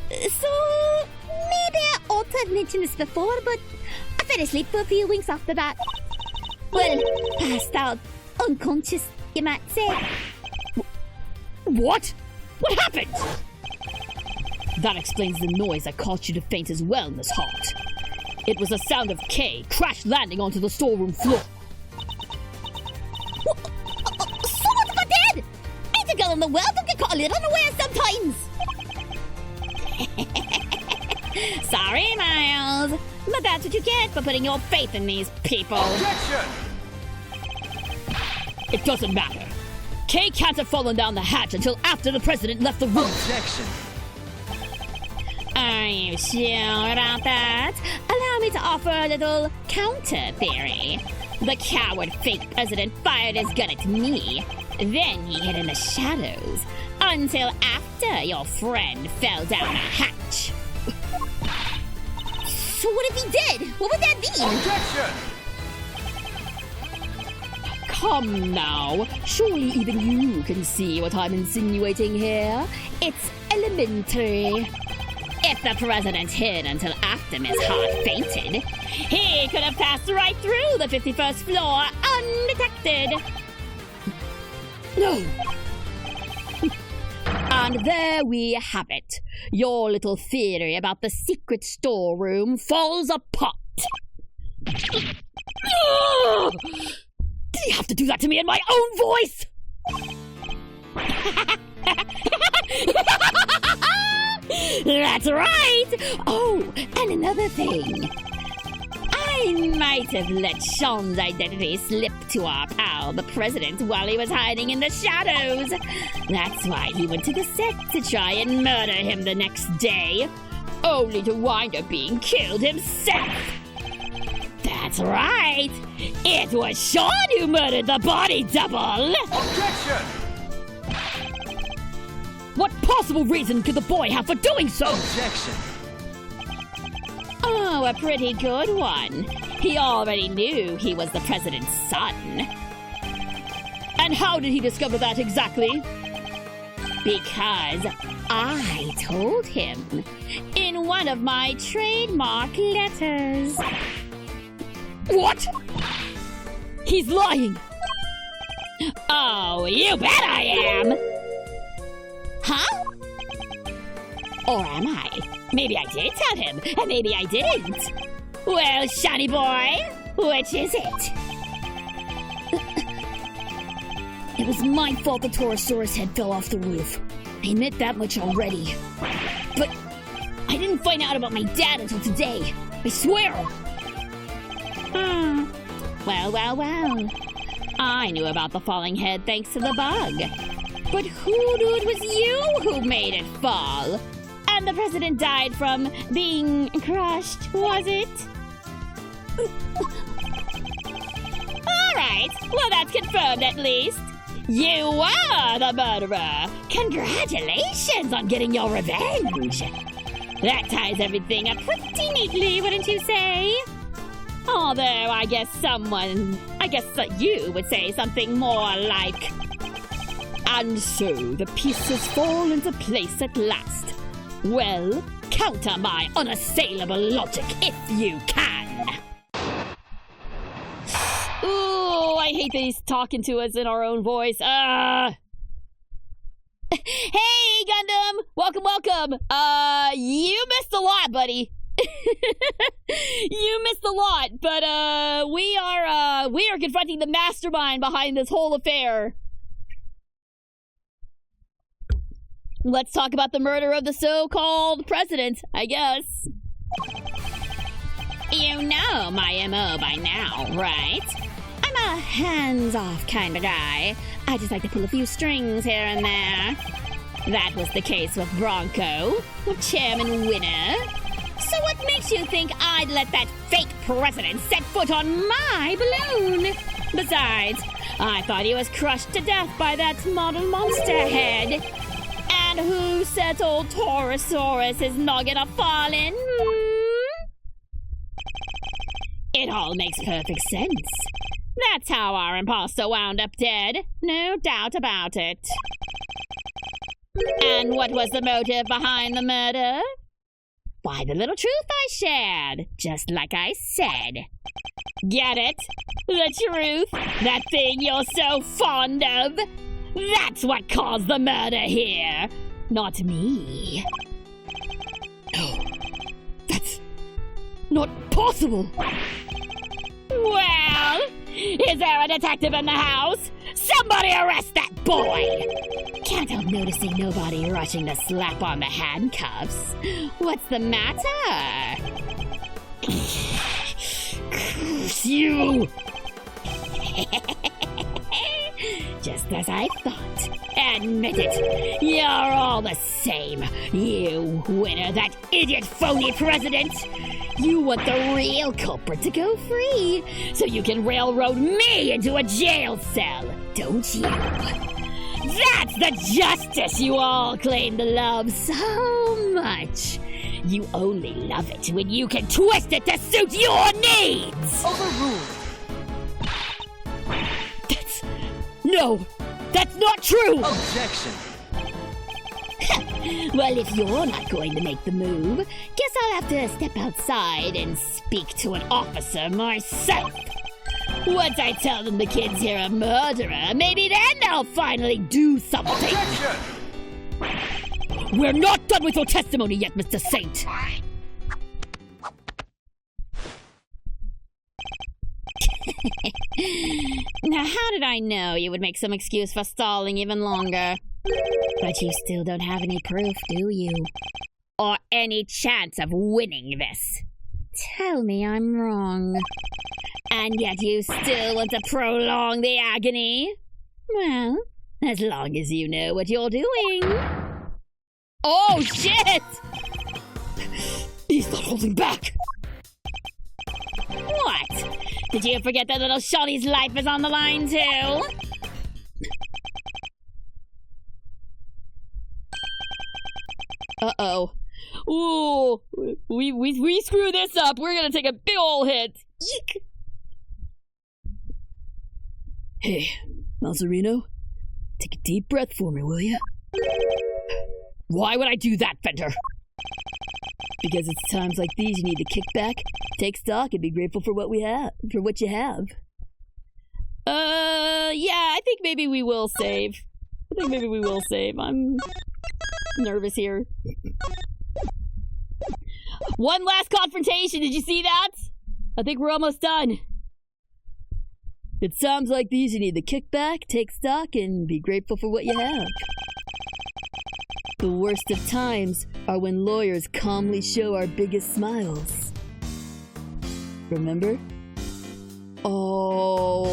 So, maybe I ought to have mentioned this before, but I fell asleep for a few weeks after that. Well, passed out, unconscious, you might say. What? What happened? That explains the noise that caused you to faint as well, Miss Hart. It was the sound of Kay crash landing onto the storeroom floor. So what if I did? Ain't a girl in the world don't get caught a little unaware sometimes. Sorry, Miles, but that's what you get for putting your faith in these people. Objection! It doesn't matter. Kay can't have fallen down the hatch until after the president left the room. Objection! Are you sure about that? Allow me to offer a little counter theory. The coward fake president fired his gun at me. Then he hid in the shadows until after your friend fell down a hatch. So what if he did? What would that mean? Objection! Come now. Surely even you can see what I'm insinuating here. It's elementary. If the president hid until after Miss Hart fainted, he could have passed right through the 51st floor undetected. No! And there we have it. Your little theory about the secret storeroom falls apart. Ugh! Did you have to do that to me in my own voice? That's right! Oh, and another thing. I might have let Sean's identity slip to our pal, the president, while he was hiding in the shadows. That's why he went to the set to try and murder him the next day, only to wind up being killed himself. That's right! It was Sean who murdered the body double! Objection! What possible reason could the boy have for doing so? Objection! Oh, a pretty good one. He already knew he was the president's son. And how did he discover that exactly? Because I told him in one of my trademark letters. What? He's lying! Oh, you bet I am! Huh? Or am I? Maybe I did tell him, and maybe I didn't. Well, Shiny boy, which is it? It was my fault the Torosaurus head fell off the roof. I admit that much already. But I didn't find out about my dad until today. I swear! Well. I knew about the falling head thanks to the bug. But who knew it was you who made it fall? And the president died from being crushed, was it? right. Well, that's confirmed at least. You are the murderer. Congratulations on getting your revenge. That ties everything up pretty neatly, wouldn't you say? Although I guess that you would say something more like, and so the pieces fall into place at last. Well, counter my unassailable logic if you can. Ooh, I hate that he's talking to us in our own voice. Hey, Gundam! Welcome. You missed a lot, buddy. You missed a lot, but we are confronting the mastermind behind this whole affair. Let's talk about the murder of the so-called president, I guess. You know my MO by now, right? I'm a hands-off kind of guy. I just like to pull a few strings here and there. That was the case with Bronco, chairman winner. So what makes you think I'd let that fake president set foot on my balloon? Besides, I thought he was crushed to death by that model monster head. And who set old Taurosaurus' noggin a fallin'? It all makes perfect sense. That's how our imposter wound up dead. No doubt about it. And what was the motive behind the murder? Why, the little truth I shared, just like I said. Get it? The truth? That thing you're so fond of? That's what caused the murder here, not me. No, that's not possible. Well, is there a detective in the house? Somebody arrest that boy! Can't help noticing nobody rushing to slap on the handcuffs. What's the matter? Curse you! Just as I thought. Admit it. You're all the same. You winner, that idiot phony president. You want the real culprit to go free, so you can railroad me into a jail cell, don't you? That's the justice you all claim to love so much. You only love it when you can twist it to suit your needs. Overruled. No, that's not true! Objection. Well, if you're not going to make the move, guess I'll have to step outside and speak to an officer myself. Once I tell them the kid's here a murderer, maybe then they'll finally do something. Objection. We're not done with your testimony yet, Mr. Saint! Now, how did I know you would make some excuse for stalling even longer? But you still don't have any proof, do you? Or any chance of winning this? Tell me I'm wrong. And yet you still want to prolong the agony? Well, as long as you know what you're doing. Oh, shit! He's not holding back! What? Did you forget that little Shawnee's life is on the line, too? Uh-oh. Ooh, we screw this up. We're gonna take a big ol' hit. Eek. Hey, Malzarino, take a deep breath for me, will you? Why would I do that, Fender? Because it's times like these you need to kick back, take stock, and be grateful for what you have. Yeah, I think maybe we will save. I'm nervous here. One last confrontation, did you see that? I think we're almost done. It's times like these you need to kick back, take stock, and be grateful for what you have. The worst of times are when lawyers calmly show our biggest smiles. Remember? Oh.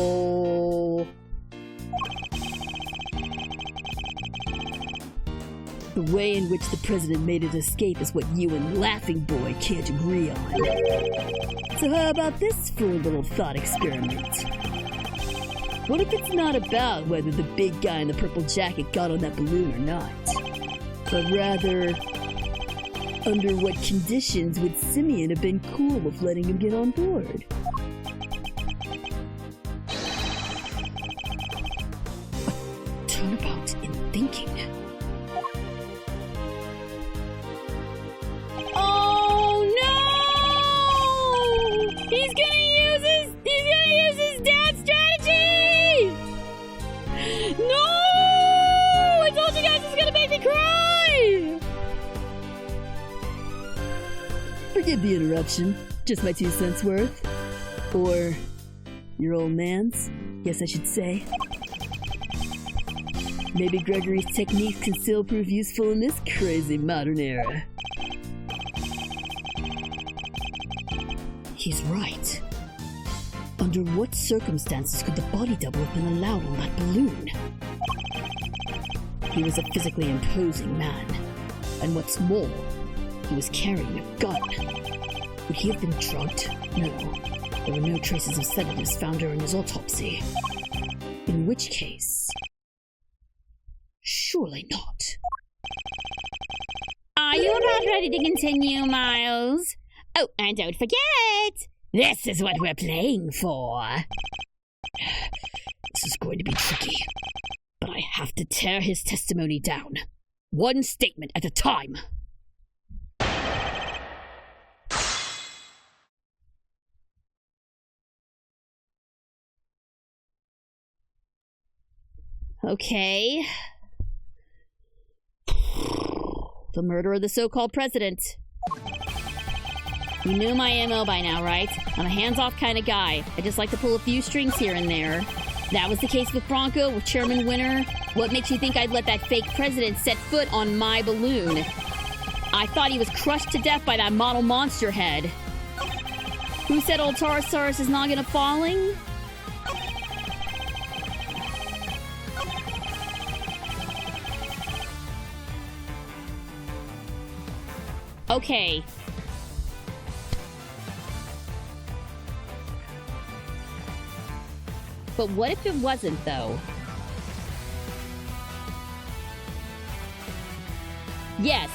The way in which the president made his escape is what you and Laughing Boy can't agree on. So how about this for a little thought experiment? What if it's not about whether the big guy in the purple jacket got on that balloon or not, but rather, under what conditions would Simeon have been cool with letting him get on board? A turnabout in thinking. Oh no! He's gonna use his dad's strategy! No! I told you guys this is gonna make me cry! Forgive the interruption. Just my 2 cents worth. Or your old man's, guess I should say. Maybe Gregory's techniques can still prove useful in this crazy modern era. He's right. Under what circumstances could the body double have been allowed on that balloon? He was a physically imposing man. And what's more, he was carrying a gun. Would he have been drugged? No. There were no traces of sedatives found during his autopsy. In which case... surely not. Are you about ready to continue, Miles? Oh, and don't forget, this is what we're playing for. This is going to be tricky. But I have to tear his testimony down. One statement at a time. Okay. The murder of the so-called president. You knew my MO by now, right? I'm a hands-off kind of guy. I just like to pull a few strings here and there. That was the case with Bronco, with Chairman Winter. What makes you think I'd let that fake president set foot on my balloon? I thought he was crushed to death by that model monster head. Who said old Taurosaurus is not gonna falling? Okay. But what if it wasn't, though? Yes.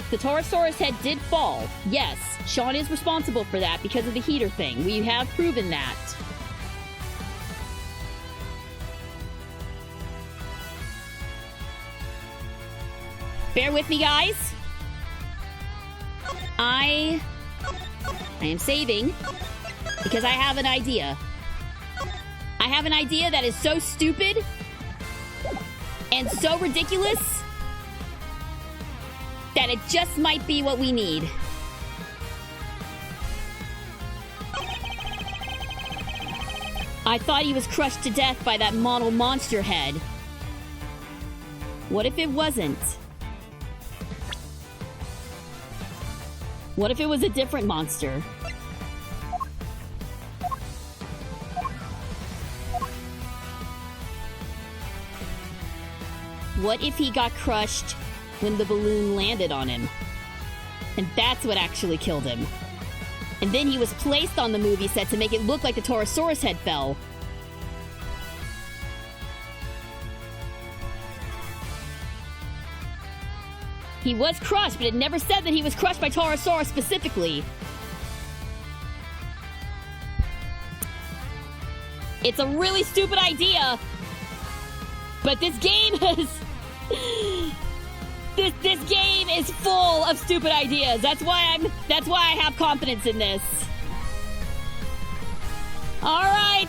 The Taurosaurus head did fall. Yes. Sean is responsible for that because of the heater thing. We have proven that. Bear with me, guys. I am saving because I have an idea. I have an idea that is so stupid and so ridiculous that it just might be what we need. I thought he was crushed to death by that model monster head. What if it wasn't? What if it was a different monster? What if he got crushed when the balloon landed on him? And that's what actually killed him. And then he was placed on the movie set to make it look like the Taurosaurus head fell. He was crushed, but it never said that he was crushed by Taurosaurus specifically. It's a really stupid idea, but this game is... This game is full of stupid ideas. That's why I have confidence in this. All right.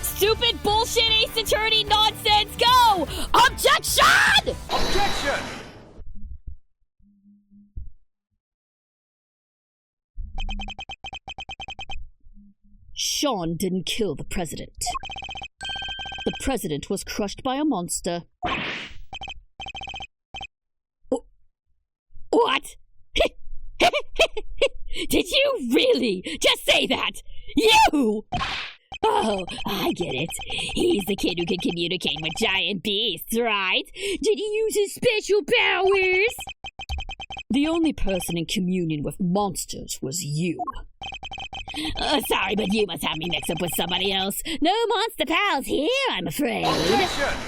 Stupid bullshit ace attorney nonsense. Go! Objection! Objection! Sean didn't kill the president. The president was crushed by a monster. What? Did you really just say that? You! Oh, I get it. He's the kid who can communicate with giant beasts, right? Did he use his special powers? The only person in communion with monsters was you. Sorry, but you must have me mixed up with somebody else. No monster pals here, I'm afraid. Objection!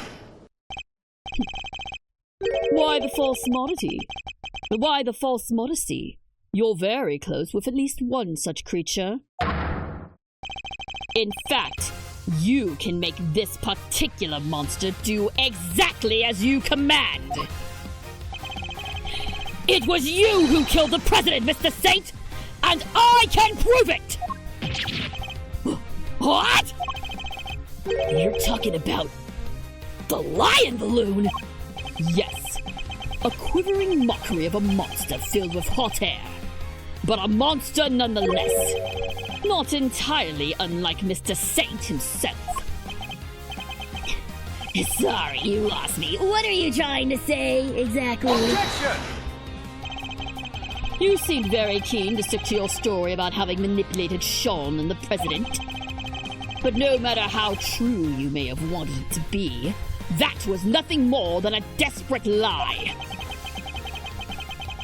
Why the false modesty? Why the false modesty? You're very close with at least one such creature. In fact, you can make this particular monster do exactly as you command. It was you who killed the president, Mr. Saint, and I can prove it! What? You're talking about the lion balloon? Yes, a quivering mockery of a monster filled with hot air. But a monster nonetheless. Not entirely unlike Mr. Saint himself. Sorry, you lost me. What are you trying to say, exactly? Objection! You seemed very keen to stick to your story about having manipulated Sean and the president. But no matter how true you may have wanted it to be, that was nothing more than a desperate lie.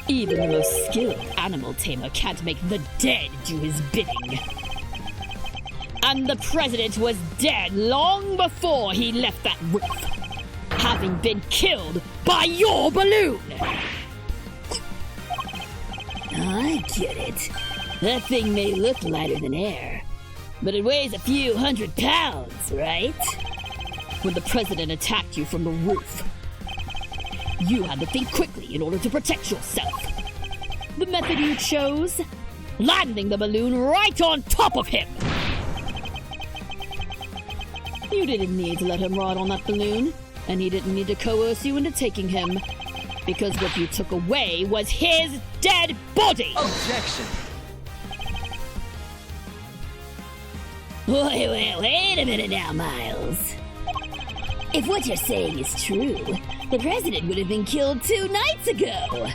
Even the most skilled animal tamer can't make the dead do his bidding. And the president was dead long before he left that roof, having been killed by your balloon! I get it. That thing may look lighter than air, but it weighs a few 100 pounds, right? When the president attacked you from the roof, you had to think quickly in order to protect yourself. The method you chose? Landing the balloon right on top of him! You didn't need to let him ride on that balloon, and he didn't need to coerce you into taking him, because what you took away was his dead body! Objection! Wait a minute now, Miles. If what you're saying is true, the president would have been killed 2 nights ago.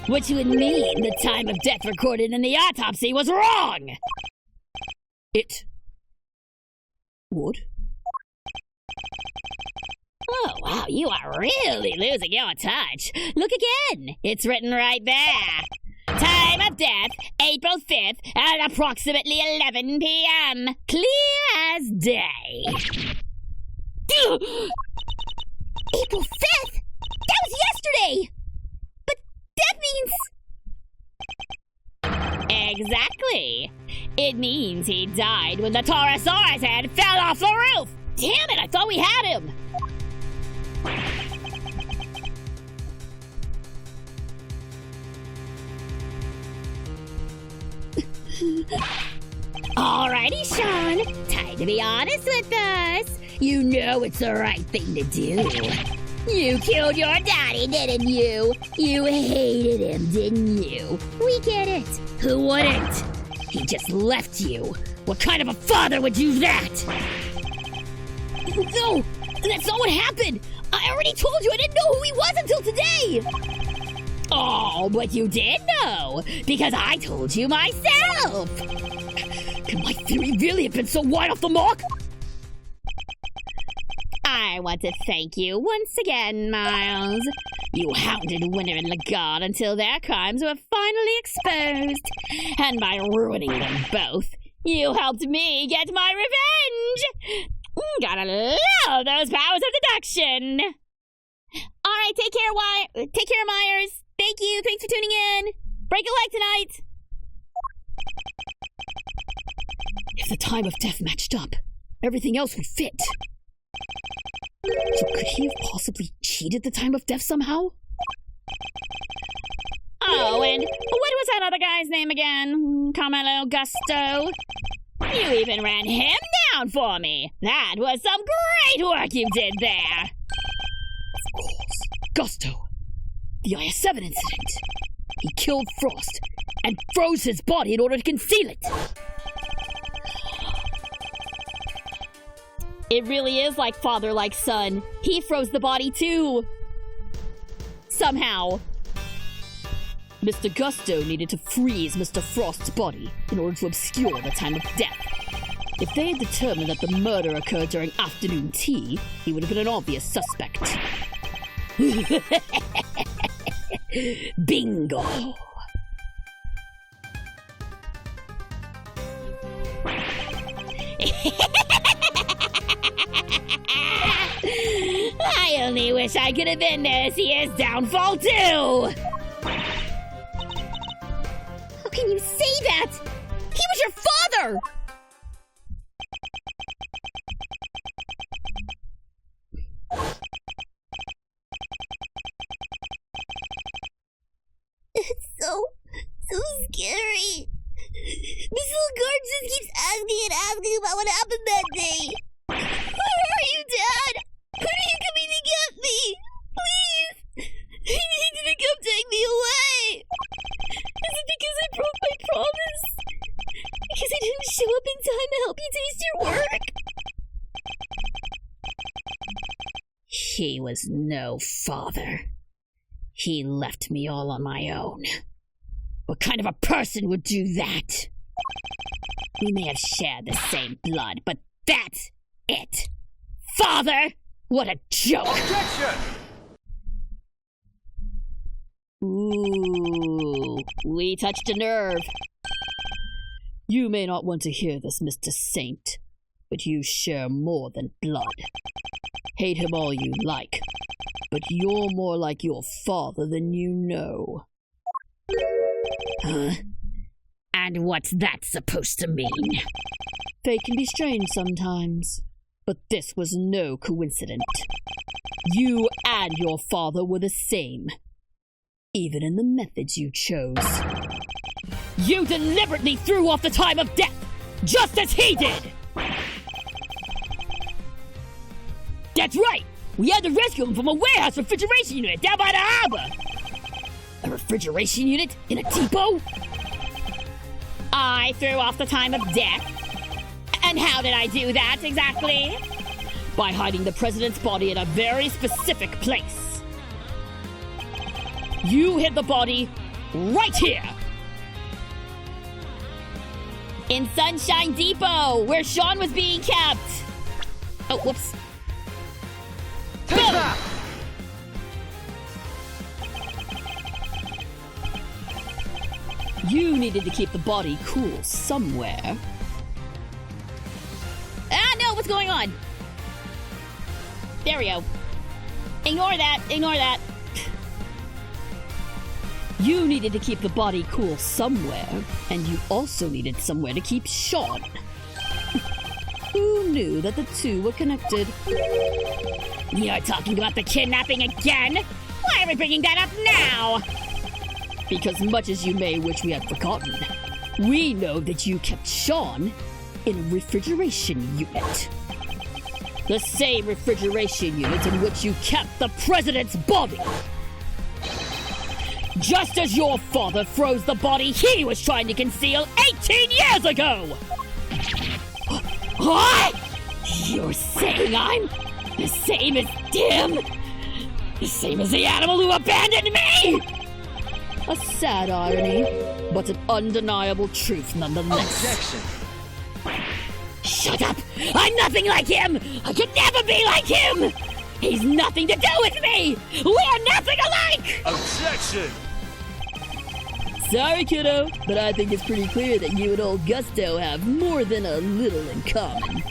Which would mean the time of death recorded in the autopsy was wrong! It would? Oh, wow, you are really losing your touch. Look again. It's written right there. Time of death, April 5th at approximately 11 p.m. Clear as day. April 5th? That was yesterday! But that means... Exactly. It means he died when the Taurosaurus head fell off the roof! Damn it, I thought we had him! Alrighty, Sean. Time to be honest with us. You know it's the right thing to do. You killed your daddy, didn't you? You hated him, didn't you? We get it. Who wouldn't? He just left you. What kind of a father would do that? No, that's not what happened. I already told you I didn't know who he was until today. Oh, but you did know, because I told you myself. Can my theory really have been so wide off the mark? I want to thank you once again, Miles. You hounded Winter and Lagarde until their crimes were finally exposed. And by ruining them both, you helped me get my revenge. Gotta love those powers of deduction. All right, take care, Myers. Thank you. Thanks for tuning in. Break a leg tonight. If the time of death matched up, everything else would fit. So could he have possibly cheated the time of death somehow? Oh, and what was that other guy's name again? Carmelo Gusto? You even ran him down for me. That was some great work you did there. Of course. Gusto. The IS-7 incident. He killed Frost and froze his body in order to conceal it. It really is like father, like son. He froze the body too. Somehow. Mr. Gusto needed to freeze Mr. Frost's body in order to obscure the time of death. If they had determined that the murder occurred during afternoon tea, he would have been an obvious suspect. Bingo! I only wish I could have been there to see his downfall too! How can you say that? He was your father! It's so scary. This little guard just keeps asking and asking about what happened that day. Where are you, Dad? When are you coming to get me? Please! I need you to come take me away! Is it because I broke my promise? Because I didn't show up in time to help you taste your work? He was no father. He left me all on my own. What kind of a person would do that? We may have shared the same blood, but that's it. Father? What a joke! Objection! Ooh, we touched a nerve. You may not want to hear this, Mr. Saint, but you share more than blood. Hate him all you like, but you're more like your father than you know. Huh? And what's that supposed to mean? Fate can be strange sometimes, but this was no coincidence. You and your father were the same, even in the methods you chose. You deliberately threw off the time of death, just as he did! That's right! We had to rescue him from a warehouse refrigeration unit down by the harbor! A refrigeration unit in a depot? I threw off the time of death. And how did I do that exactly? By hiding the president's body in a very specific place. You hid the body right here! In Sunshine Depot, where Sean was being kept. Oh, whoops. Take that! You needed to keep the body cool somewhere. Ah, no, what's going on? There we go. Ignore that, ignore that. You needed to keep the body cool somewhere, and you also needed somewhere to keep Sean. Who knew that the two were connected? You're talking about the kidnapping again? Why are we bringing that up now? Because much as you may wish we had forgotten, we know that you kept Sean in a refrigeration unit. The same refrigeration unit in which you kept the president's body. Just as your father froze the body he was trying to conceal 18 years ago! What? You're saying I'm the same as him? The same as the animal who abandoned me? A sad irony, but an undeniable truth nonetheless. Objection! Shut up! I'm nothing like him! I could never be like him! He's nothing to do with me! We're nothing alike! Objection! Sorry, kiddo, but I think it's pretty clear that you and old Gusto have more than a little in common.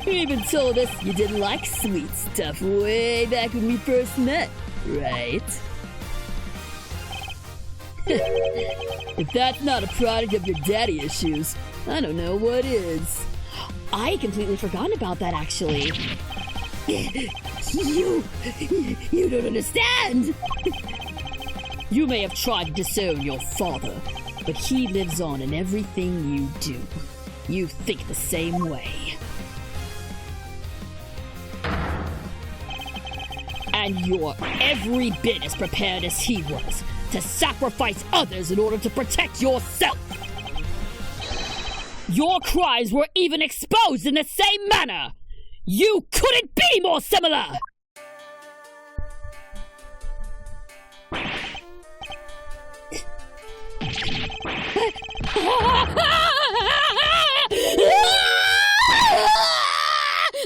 You even told us you didn't like sweet stuff way back when we first met, right? If that's not a product of your daddy issues, I don't know what is. I completely forgotten about that, actually. You don't understand! You may have tried to disown your father, but he lives on in everything you do. You think the same way. And you're every bit as prepared as he was to sacrifice others in order to protect yourself. Your crimes were even exposed in the same manner. You couldn't be more similar!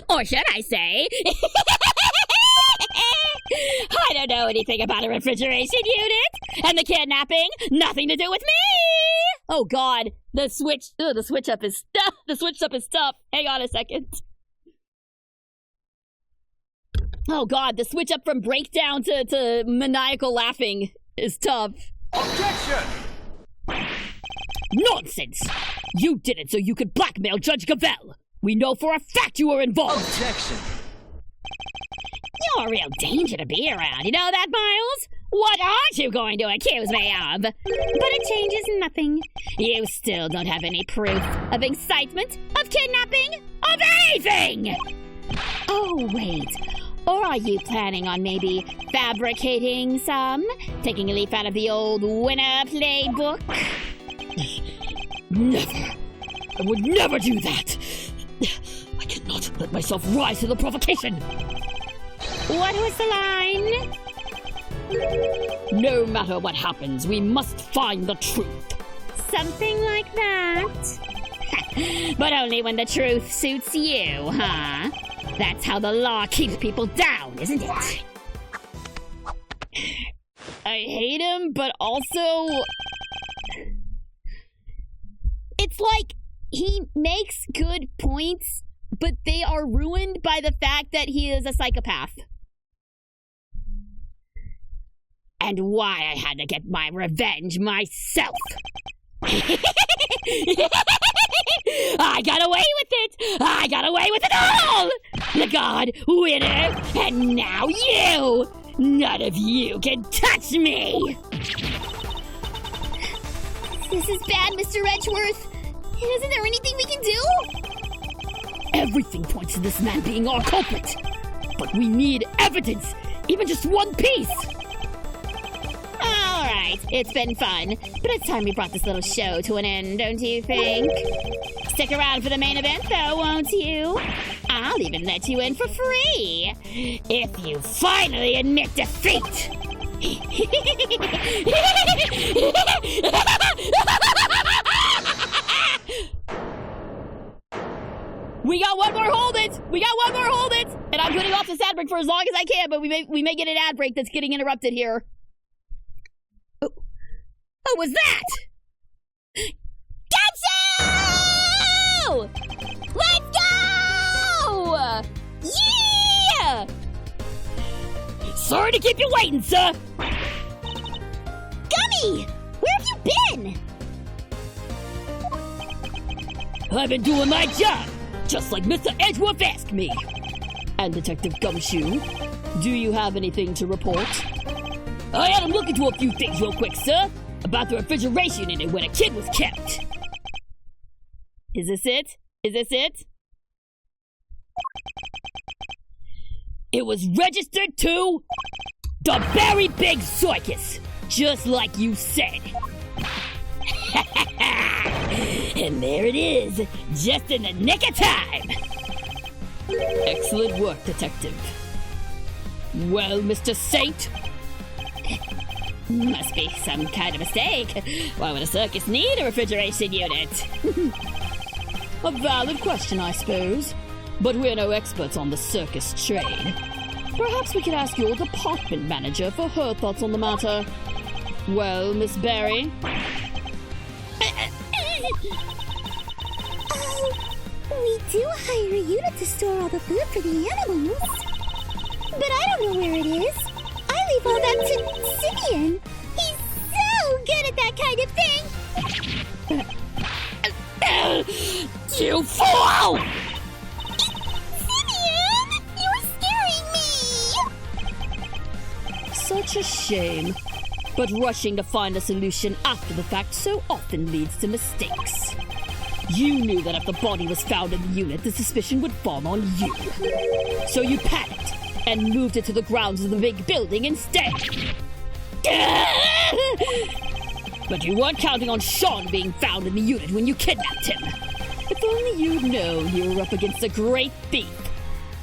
Or should I say... I don't know anything about a refrigeration unit, and the kidnapping, nothing to do with me! Oh God, the switch up is tough. Hang on a second. Oh God, the switch up from breakdown to maniacal laughing is tough. Objection! Nonsense! You did it so you could blackmail Judge Gavelle. We know for a fact you were involved. Objection! You're a real danger to be around, you know that, Miles? What aren't you going to accuse me of? But it changes nothing. You still don't have any proof of incitement, of kidnapping, of anything! Oh, wait. Or are you planning on maybe fabricating some? Taking a leaf out of the old winner playbook? Never. I would never do that. I cannot let myself rise to the provocation. What was the line? No matter what happens, we must find the truth. Something like that? But only when the truth suits you, huh? That's how the law keeps people down, isn't it? I hate him, but also... It's like he makes good points, but they are ruined by the fact that he is a psychopath. And why I had to get my revenge myself. I got away with it! I got away with it all! The God, winner, and now you! None of you can touch me! This is bad, Mr. Edgeworth. Isn't there anything we can do? Everything points to this man being our culprit. But we need evidence, even just one piece! Alright, it's been fun, but it's time we brought this little show to an end, don't you think? Stick around for the main event, though, won't you? I'll even let you in for free, if you finally admit defeat! We got one more hold it! And I'm putting off this ad break for as long as I can, but we may get an ad break that's getting interrupted here. What was that? Gotcha! Let's go! Yeah! Sorry to keep you waiting, sir! Gummy! Where have you been? I've been doing my job, just like Mr. Edgeworth asked me. And Detective Gumshoe, do you have anything to report? I had him look into a few things real quick, sir. About the refrigeration in it when a kid was kept. Is this it? It was registered to the Very Big Circus, just like you said. And there it is, just in the nick of time. Excellent work, Detective. Well, Mr. Saint? Must be some kind of mistake. Why would a circus need a refrigeration unit? A valid question, I suppose. But we're no experts on the circus trade. Perhaps we could ask your department manager for her thoughts on the matter. Well, Miss Barry? We do hire a unit to store all the food for the animals. But I don't know where it is. I leave all that to Simeon. He's so good at that kind of thing. You fool! Simeon! You're scaring me! Such a shame. But rushing to find a solution after the fact so often leads to mistakes. You knew that if the body was found in the unit, the suspicion would fall on you. So you panicked and moved it to the grounds of the big building instead. But you weren't counting on Sean being found in the unit when you kidnapped him. If only you'd known you were up against a great thief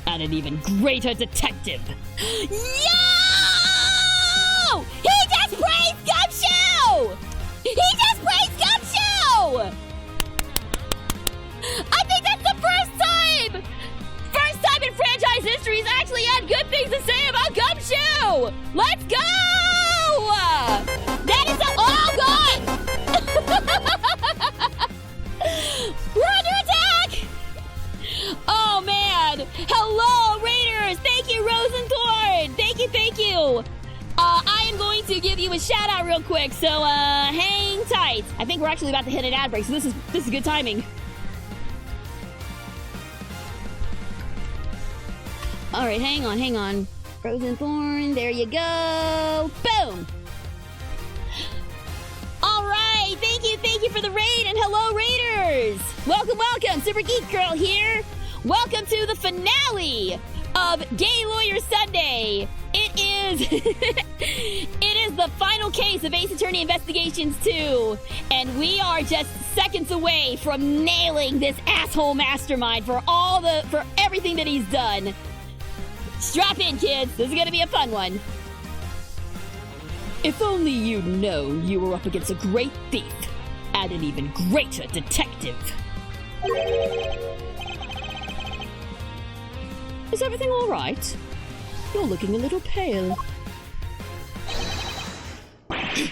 and an even greater detective. Yo! He just praised Gumshoe! I think that's the first time in franchise history he's actually had good things to say about Gumshoe! Let's go! That is all gone! right. I think we're actually about to hit an ad break, so this is good timing. All right, hang on. Frozen Thorn, there you go. Boom. All right, thank you for the raid, and hello, raiders. Welcome, Super Geek Girl here. Welcome to the finale of Gay Lawyer Sunday. It is the final case of Ace Attorney Investigations 2, and we are just seconds away from nailing this asshole mastermind for everything that he's done. Strap in, kids. This is gonna be a fun one. If only you'd known you were up against a great thief and an even greater detective. Is everything all right? You're looking a little pale. I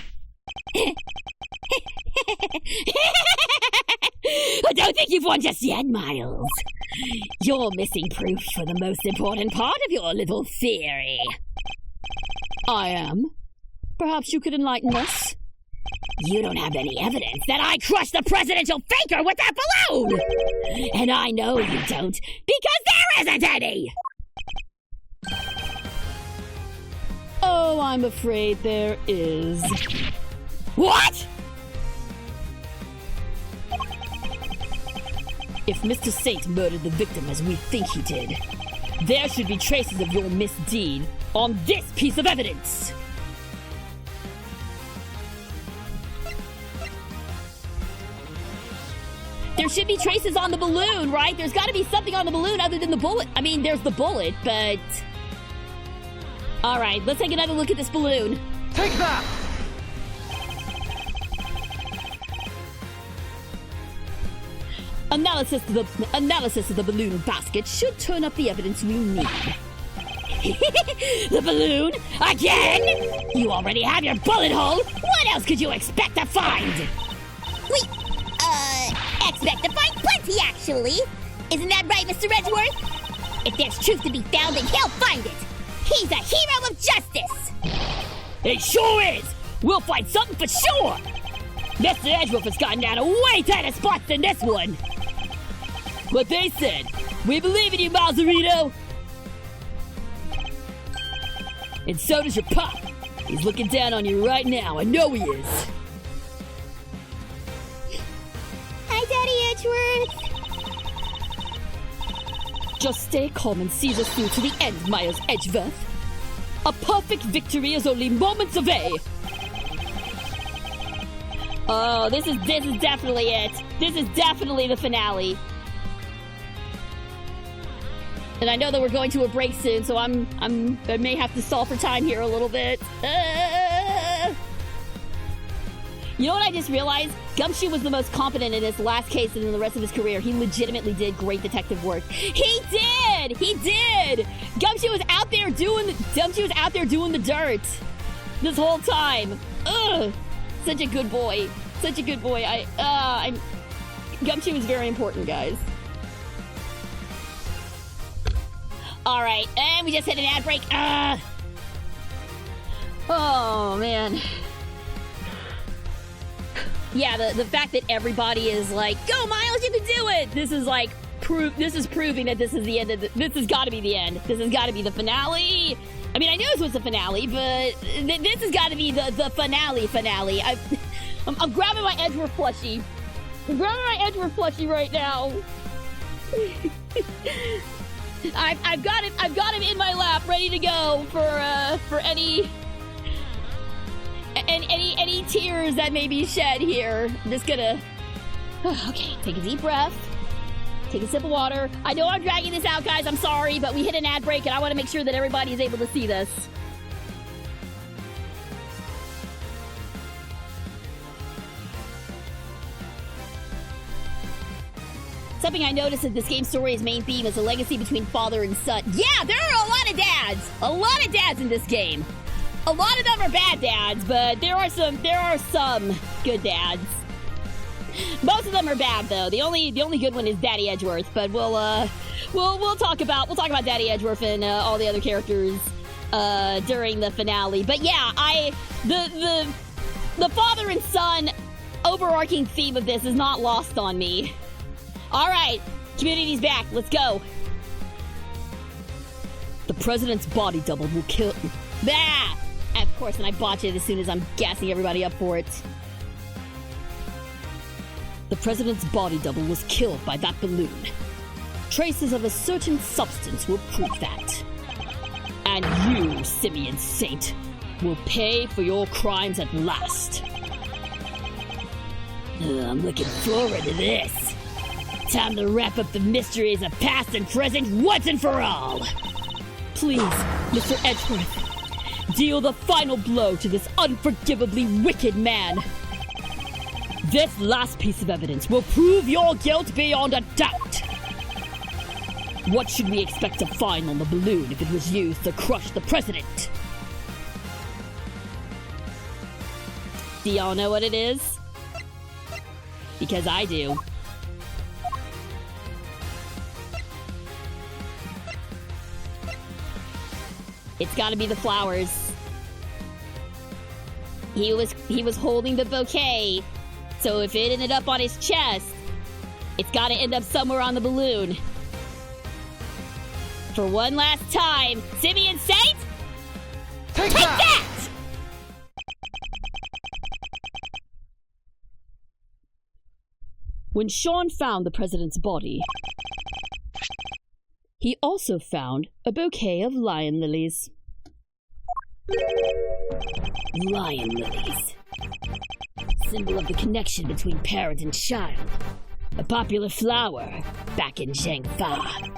don't think you've won just yet, Miles. You're missing proof for the most important part of your little theory. I am. Perhaps you could enlighten us? You don't have any evidence that I crushed the presidential faker with that balloon! And I know you don't, because there isn't any! Oh, I'm afraid there is. What?! If Mr. Saint murdered the victim as we think he did, there should be traces of your misdeed on this piece of evidence! There should be traces on the balloon, right? There's gotta be something on the balloon other than the bullet. I mean, there's the bullet, but... Alright, let's take another look at this balloon. Take that! Analysis of the balloon basket should turn up the evidence we need. The balloon? Again? You already have your bullet hole! What else could you expect to find? Expect to find plenty, actually. Isn't that right, Mr. Edgeworth? If there's truth to be found, then he'll find it. He's a hero of justice. It sure is! We'll find something for sure! Mr. Edgeworth has gotten down a way tighter spots than this one! What they said, we believe in you, Malzerito! And so does your pop. He's looking down on you right now, I know he is. Hi, Daddy Edgeworth. Just stay calm and see us through to the end, Miles Edgeworth. A perfect victory is only moments away. Oh, this is definitely it. This is definitely the finale. And I know that we're going to a break soon, so I may have to stall for time here a little bit. You know what I just realized? Gumshoe was the most competent in this last case and in the rest of his career. He legitimately did great detective work. He did! He did! Gumshoe was out there doing the dirt this whole time. Ugh! Such a good boy. Such a good boy. Gumshoe is very important, guys. Alright, and we just hit an ad break. Oh, man. Yeah, the fact that everybody is like, go Miles, you can do it! This is like, this is proving that this is the end of this has got to be the end. This has got to be the finale. I mean, I knew this was the finale, but this has got to be the finale. I'm grabbing my Edgeworth plushie. I'm grabbing my Edgeworth plushie right now. I've got him in my lap, ready to go for any tears that may be shed here. I'm just gonna... Okay, take a deep breath. Take a sip of water. I know I'm dragging this out, guys. I'm sorry, but we hit an ad break, and I want to make sure that everybody is able to see this. Something I noticed in this game's story's main theme is a legacy between father and son. Yeah, there are a lot of dads! A lot of dads in this game. A lot of them are bad dads, but there are some good dads. Most of them are bad though. The only good one is Daddy Edgeworth, but we'll talk about Daddy Edgeworth and all the other characters during the finale. But yeah, the father and son overarching theme of this is not lost on me. Alright, community's back. Let's go. The president's body double will kill... Bah! Of course, and I botch it as soon as I'm gassing everybody up for it. The president's body double was killed by that balloon. Traces of a certain substance will prove that. And you, Simian Saint, will pay for your crimes at last. I'm looking forward to this. Time to wrap up the mysteries of past and present once and for all. Please, Mr. Edgeworth, deal the final blow to this unforgivably wicked man. This last piece of evidence will prove your guilt beyond a doubt. What should we expect to find on the balloon if it was used to crush the president? Do y'all know what it is? Because I do. It's gotta be the flowers. He was holding the bouquet, so if it ended up on his chest, it's gotta end up somewhere on the balloon. For one last time, Simian Saint, take that! When Sean found the president's body, he also found a bouquet of lion lilies. Lion lilies. Symbol of the connection between parent and child. A popular flower back in Zhangfa.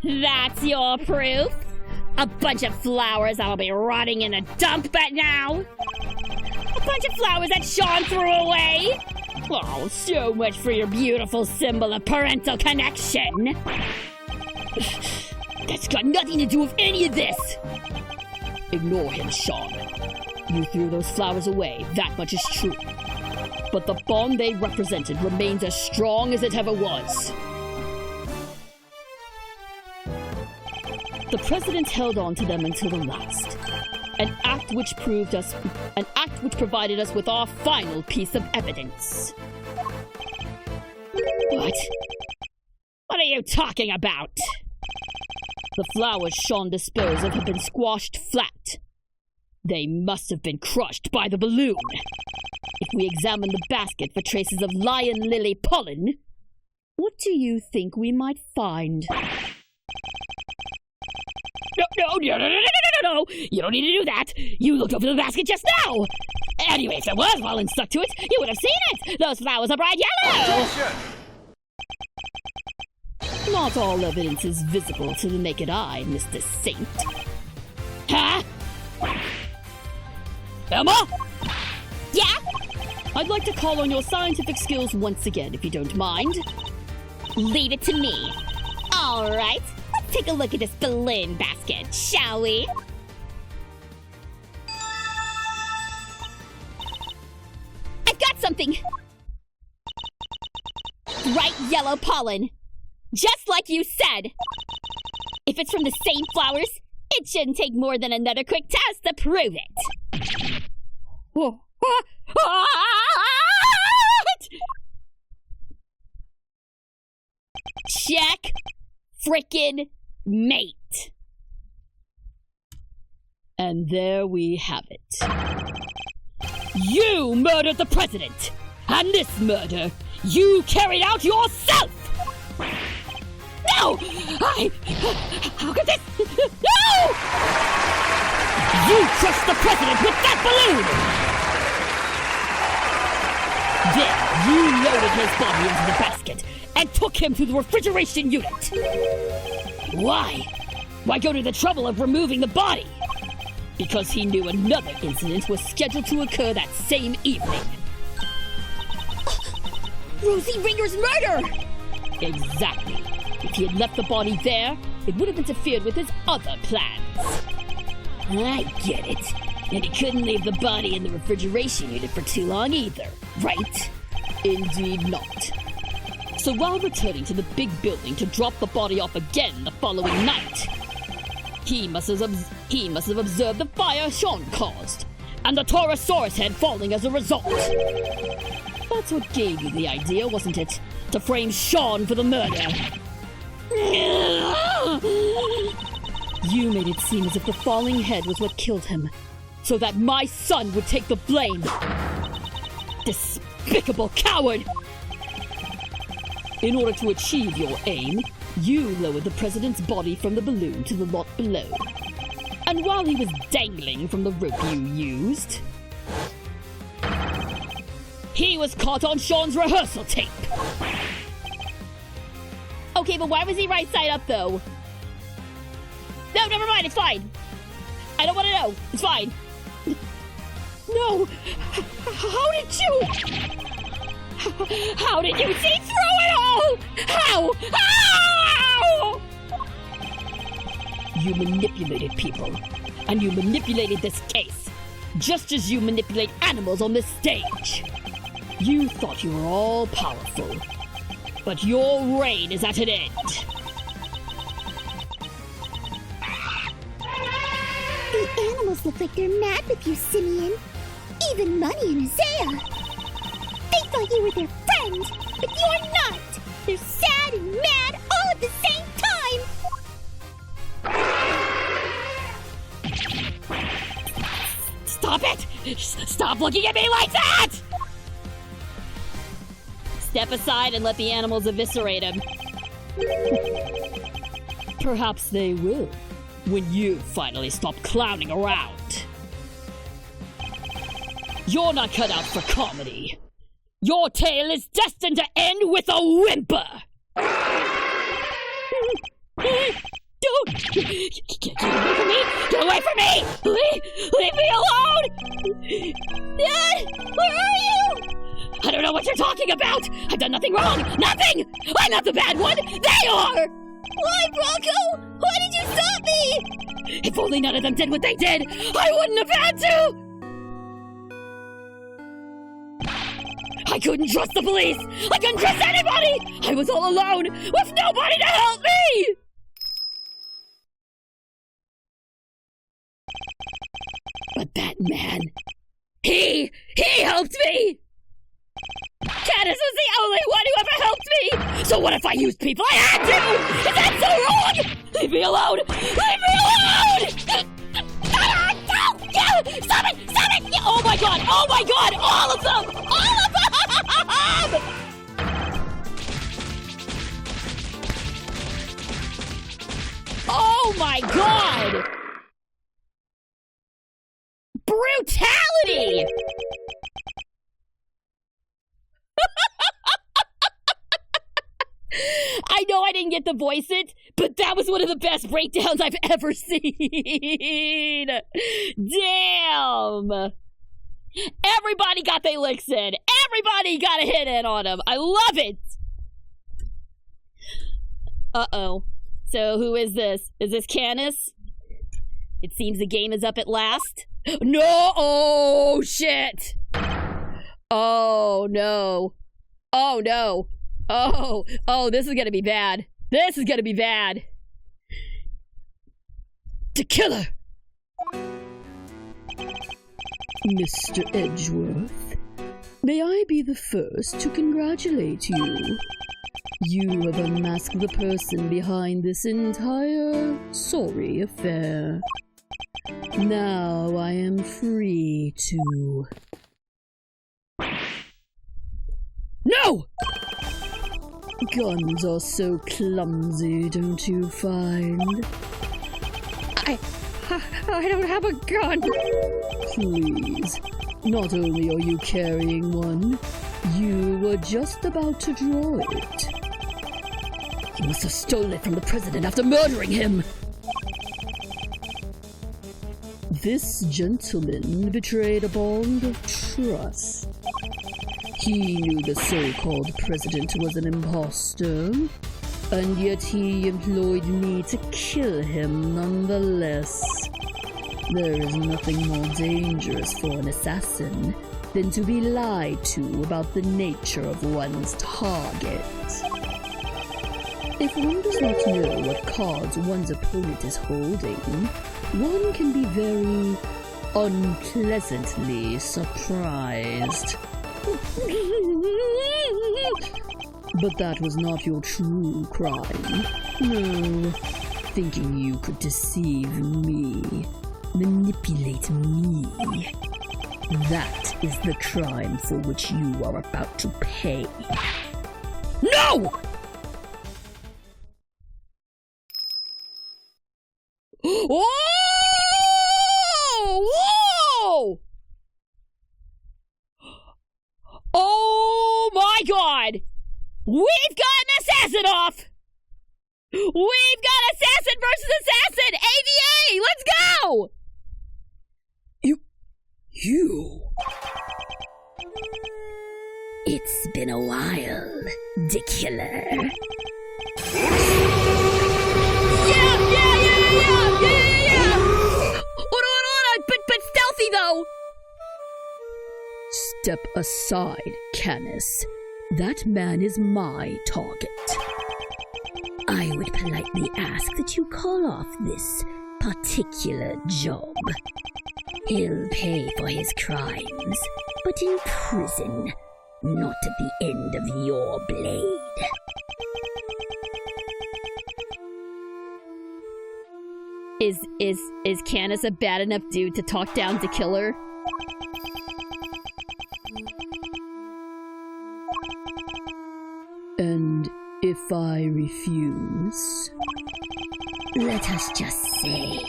That's your proof? A bunch of flowers that'll be rotting in a dump but now? A bunch of flowers that Sean threw away? Oh, so much for your beautiful symbol of parental connection. That's got nothing to do with any of this. Ignore him, Sean. You threw those flowers away, that much is true. But the bond they represented remains as strong as it ever was. The president held on to them until the last. An act which provided us with our final piece of evidence. What? What are you talking about? The flowers Sean disposed of have been squashed flat. They must have been crushed by the balloon. If we examine the basket for traces of lion lily pollen, what do you think we might find? No. You don't need to do that. You looked over the basket just now. Anyway, if there was pollen stuck to it, you would have seen it. Those flowers are bright yellow. Not all evidence is visible to the naked eye, Mr. Saint. Huh? Emma? Yeah? I'd like to call on your scientific skills once again, if you don't mind. Leave it to me. All right. Let's take a look at this balloon basket, shall we? I've got something! Bright yellow pollen. Just like you said. If it's from the same flowers, it shouldn't take more than another quick test to prove it. What? Check frickin' mate. And there we have it. You murdered the president! And this murder, you carried out yourself! No! How could this... No! You crushed the president with that balloon! Then you loaded his body into the basket and took him to the refrigeration unit. Why? Why go to the trouble of removing the body? Because he knew another incident was scheduled to occur that same evening. Rosie Ringer's murder! Exactly. If he had left the body there, it would have interfered with his other plans. I get it. And he couldn't leave the body in the refrigeration unit for too long either, right? Indeed not. So while returning to the big building to drop the body off again the following night, he must have He must have observed the fire Sean caused, and the Taurosaurus head falling as a result. That's what gave you the idea, wasn't it? To frame Sean for the murder. You made it seem as if the falling head was what killed him, so that my son would take the blame. Despicable coward! In order to achieve your aim, you lowered the president's body from the balloon to the lot below. And while he was dangling from the rope you used, he was caught on Sean's rehearsal tape. Okay, but why was he right side up, though? No, never mind, it's fine. I don't want to know. It's fine. No! How did you... How did you see through it all? How? How? You manipulated people. And you manipulated this case. Just as you manipulate animals on this stage. You thought you were all powerful. But your reign is at an end. The animals look like they're mad with you, Simeon. Even Money and Isaiah. They thought you were their friend, but you're not. They're sad and mad all at the same time. Stop it! Stop looking at me like that! Step aside and let the animals eviscerate him. Perhaps they will, when you finally stop clowning around. You're not cut out for comedy. Your tale is destined to end with a whimper! Don't! Get away from me! Get away from me! Leave me alone! Dad, where are you? I don't know what you're talking about! I've done nothing wrong! Nothing! I'm not the bad one! They are! Why, Bronco? Why did you stop me? If only none of them did what they did, I wouldn't have had to! I couldn't trust the police! I couldn't trust anybody! I was all alone, with nobody to help me! But that man, he helped me! Candace was the only one who ever helped me! So what if I used people I had to? Is that so wrong? Leave me alone! Leave me alone! Stop it! Stop it! Oh my god! Oh my god! All of them! All of them! Oh my god! Brutality! I know I didn't get to voice it, but that was one of the best breakdowns I've ever seen! Damn! Everybody got their licks in! Everybody got a hit in on him! I love it! Uh-oh. So who is this? Is this Canis? It seems the game is up at last. No! Oh, shit! Oh, no. Oh, no. Oh, this is gonna be bad. This is gonna be bad. To kill her! Mr. Edgeworth, may I be the first to congratulate you? You have unmasked the person behind this entire sorry affair. Now I am free to... No! Guns are so clumsy, don't you find? I don't have a gun. Please, not only are you carrying one, you were just about to draw it. You must have stolen it from the president after murdering him. This gentleman betrayed a bond of trust. He knew the so-called president was an imposter, and yet he employed me to kill him nonetheless. There is nothing more dangerous for an assassin than to be lied to about the nature of one's target. If one does not know what cards one's opponent is holding, one can be very unpleasantly surprised. But that was not your true crime. No, thinking you could deceive me, manipulate me. That is the crime for which you are about to pay. No! Oh! Whoa! Oh my God! We've got an assassin off! We've got assassin versus assassin! AVA! Let's go! You... It's been a while, Dickula. Yeah! Hold on, but stealthy though! Step aside, Canis. That man is my target. I would politely ask that you call off this particular job. He'll pay for his crimes, but in prison, not at the end of your blade. Is Canis a bad enough dude to talk down to Killer? And if I refuse? Let us just say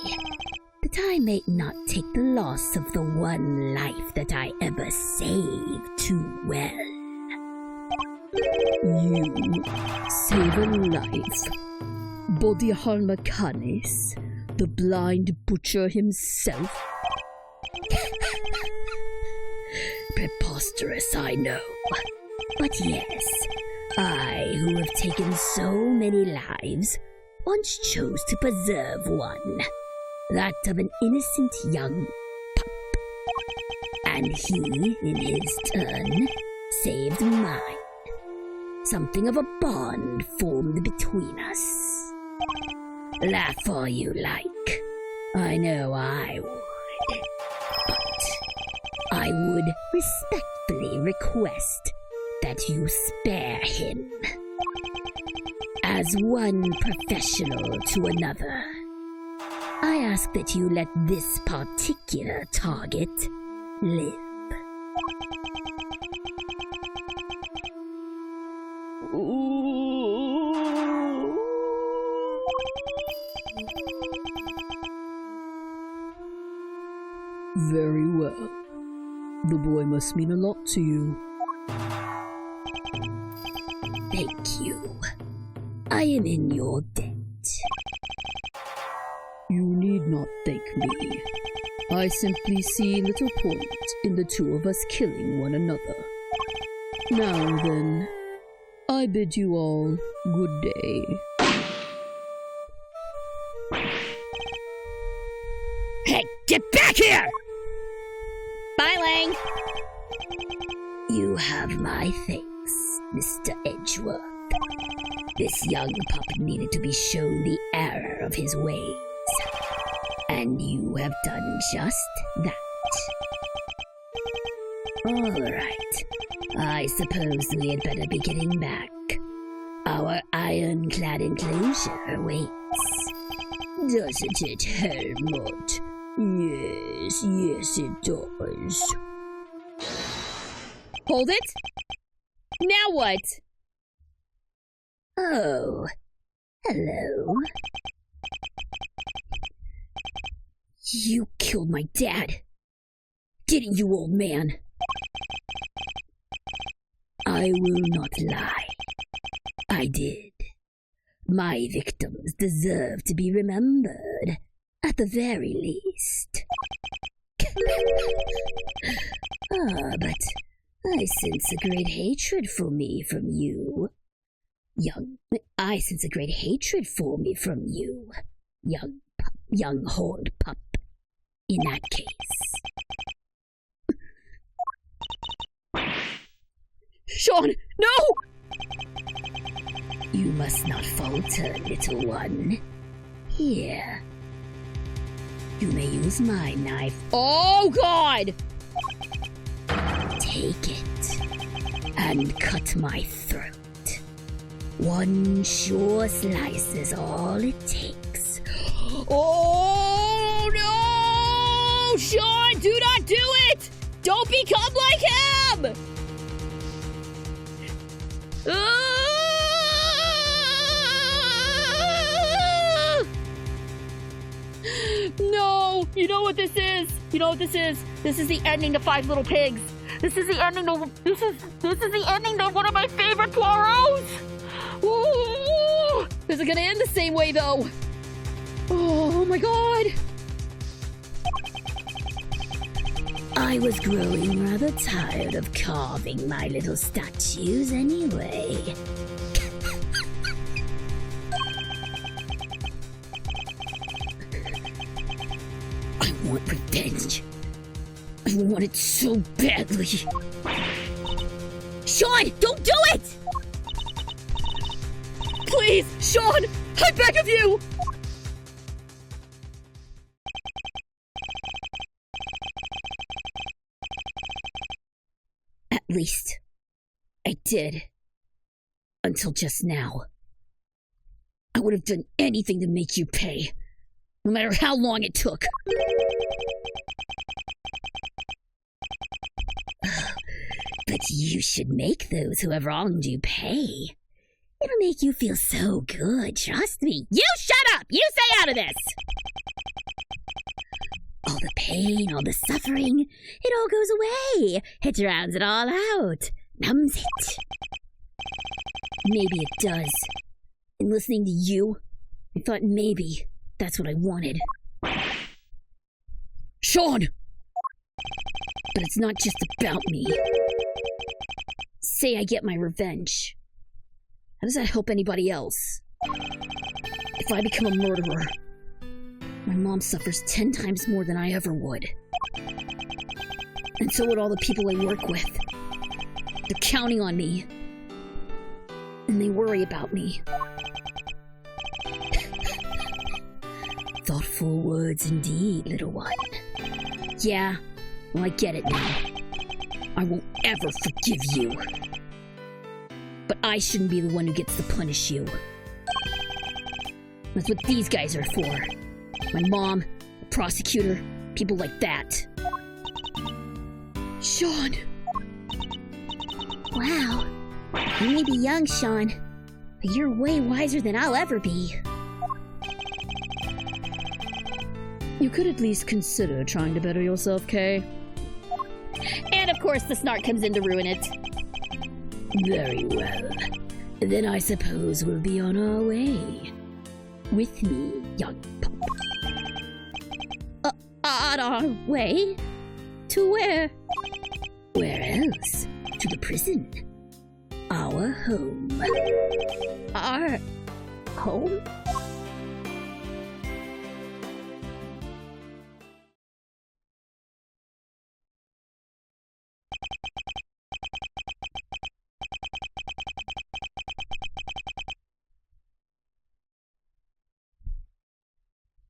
that I may not take the loss of the one life that I ever saved too well. You save a life. Bodhiharma Canis, the blind butcher himself? Preposterous, I know. But yes, I, who have taken so many lives, once chose to preserve one. That of an innocent young pup. And he, in his turn, saved mine. Something of a bond formed between us. Laugh all you like. I know I would. But I would respectfully request that you spare him. As one professional to another, I ask that you let this particular target live. Very well. The boy must mean a lot to you. Thank you. I am in your debt. You need not thank me. I simply see little point in the two of us killing one another. Now then, I bid you all good day. Hey, get back here! Bye, Lang. You have my thanks, Mr. Edgeworth. This young pup needed to be shown the error of his ways. And you have done just that. All right. I suppose we had better be getting back. Our ironclad enclosure waits. Doesn't it, Helmut? Yes, it does. Hold it? Now what? Oh, hello. You killed my dad. Didn't you, old man? I will not lie. I did. My victims deserve to be remembered, at the very least. But I sense a great hatred for me from you. I sense a great hatred for me from you, young horned pup. In that case. Sean, no! You must not falter, little one. Here. You may use my knife. Oh, God! Take it and cut my throat. One sure slice is all it takes. Oh, no! Sean, do not do it! Don't become like him! No! You know what this is? You know what this is? This is the ending to Five Little Pigs. This is the ending to the ending to one of my favorite Poirots! Ooh! Is it gonna end the same way though? Oh my god! I was growing rather tired of carving my little statues anyway. I want revenge. I want it so badly. Sean, don't do it! Please, Sean, I beg of you! At least, I did. Until just now. I would have done anything to make you pay. No matter how long it took. But you should make those who have wronged you pay. It'll make you feel so good, trust me. You shut up! You stay out of this! All the pain, all the suffering, it all goes away. It drowns it all out. Numbs it. Maybe it does. And listening to you, I thought maybe that's what I wanted. Sean! But it's not just about me. Say I get my revenge. How does that help anybody else? If I become a murderer, my mom suffers 10 times more than I ever would. And so would all the people I work with. They're counting on me. And they worry about me. Thoughtful words indeed, little one. Yeah, well, I get it now. I won't ever forgive you. But I shouldn't be the one who gets to punish you. That's what these guys are for. My mom, the prosecutor, people like that. Sean! Wow. You may be young, Sean, but you're way wiser than I'll ever be. You could at least consider trying to better yourself, Kay. And of course the snark comes in to ruin it. Very well. Then I suppose we'll be on our way. With me, young pup. On our way? To where? Where else? To the prison. Our home. Our home?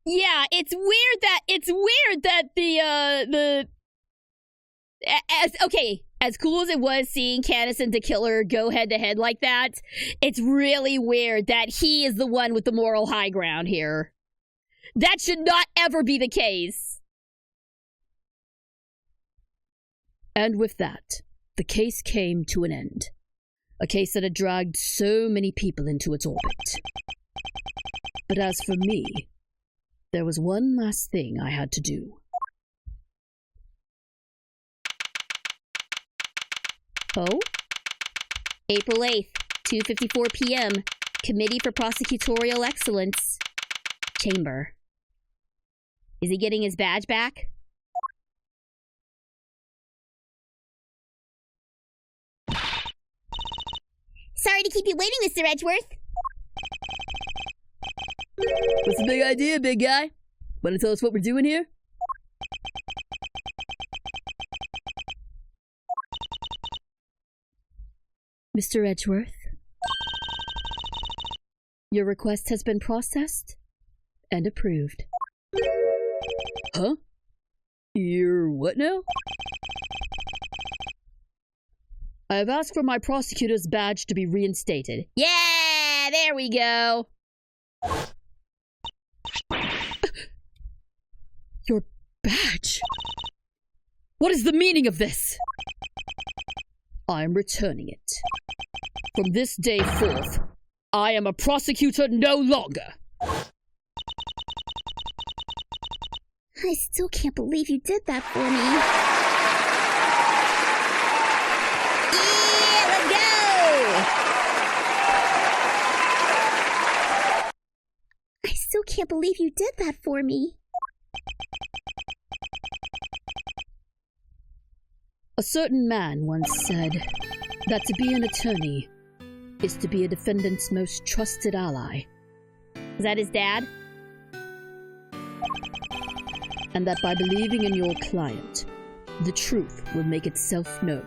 Yeah, it's weird that as cool as it was seeing Candace and the killer go head to head like that, it's really weird that he is the one with the moral high ground here. That should not ever be the case. And with that, the case came to an end. A case that had dragged so many people into its orbit. But as for me, there was one last thing I had to do. Oh? April 8th, 2:54 p.m. Committee for Prosecutorial Excellence. Chamber. Is he getting his badge back? Sorry to keep you waiting, Mr. Edgeworth. What's the big idea, big guy? Want to tell us what we're doing here? Mr. Edgeworth, your request has been processed and approved. Huh? You're what now? I have asked for my prosecutor's badge to be reinstated. Yeah, there we go. Your badge? What is the meaning of this? I am returning it. From this day forth, I am a prosecutor no longer. I still can't believe you did that for me. Yeah, let's go! I still can't believe you did that for me. A certain man once said that to be an attorney is to be a defendant's most trusted ally. Is that his dad? And that by believing in your client, the truth will make itself known.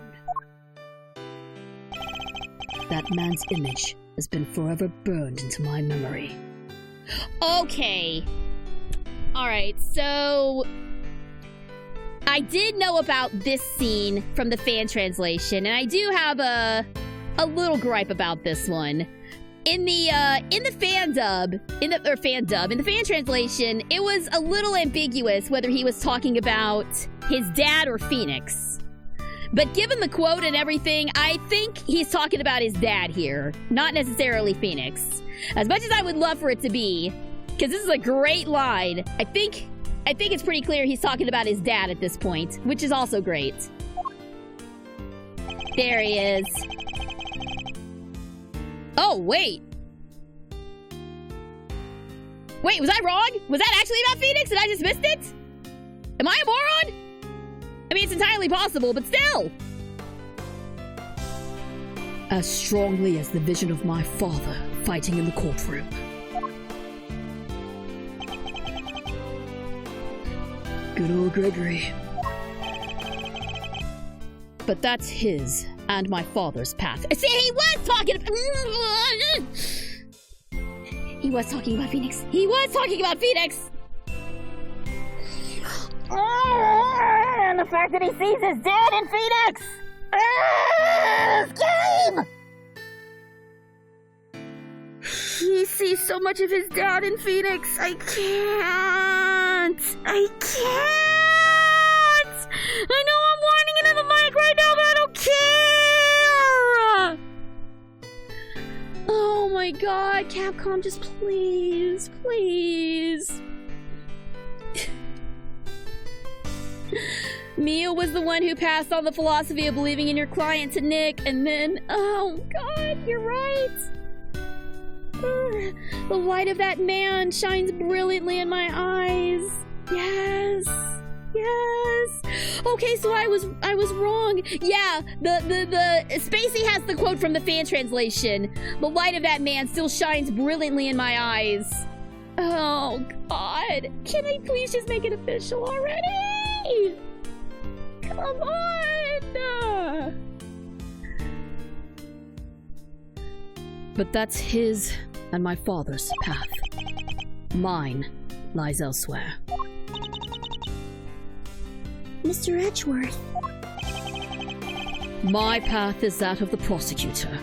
That man's image has been forever burned into my memory. Okay. Alright, so... I did know about this scene from the fan translation, and I do have a little gripe about this one. In the fan translation, it was a little ambiguous whether he was talking about his dad or Phoenix. But given the quote and everything, I think he's talking about his dad here, not necessarily Phoenix. As much as I would love for it to be, because this is a great line, I think it's pretty clear he's talking about his dad at this point, which is also great. There he is. Oh, wait. Wait, was I wrong? Was that actually about Phoenix and I just missed it? Am I a moron? I mean, it's entirely possible, but still. As strongly as the vision of my father fighting in the courtroom. Good old Gregory. But that's his and my father's path. See, he was talking about Phoenix. He was talking about Phoenix. And the fact that he sees his dad in Phoenix. This game. He sees so much of his dad in Phoenix. I can't. I know I'm whining into the mic right now, but I don't care. Oh my god, Capcom, just please. Mia was the one who passed on the philosophy of believing in your client to Nick, and then, oh god, you're right. The light of that man shines brilliantly in my eyes. Yes. Okay, so I was wrong. Yeah, the Spacey has the quote from the fan translation. The light of that man still shines brilliantly in my eyes. Oh god. Can I please just make it official already? Come on. But that's his and my father's path. Mine lies elsewhere. Mr. Edgeworth. My path is that of the prosecutor.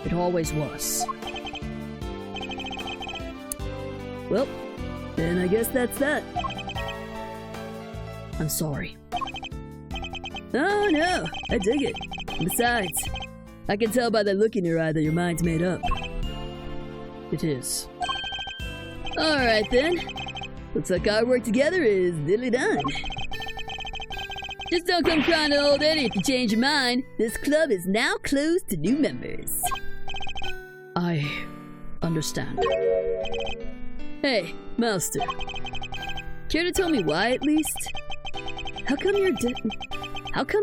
It always was. Well, then I guess that's that. I'm sorry. Oh no, I dig it. Besides, I can tell by the look in your eye that your mind's made up. It is. Alright then. Looks like our work together is nearly done. Just don't come crying to old Eddie if you change your mind. This club is now closed to new members. I understand. Hey, Master. Care to tell me why, at least? How come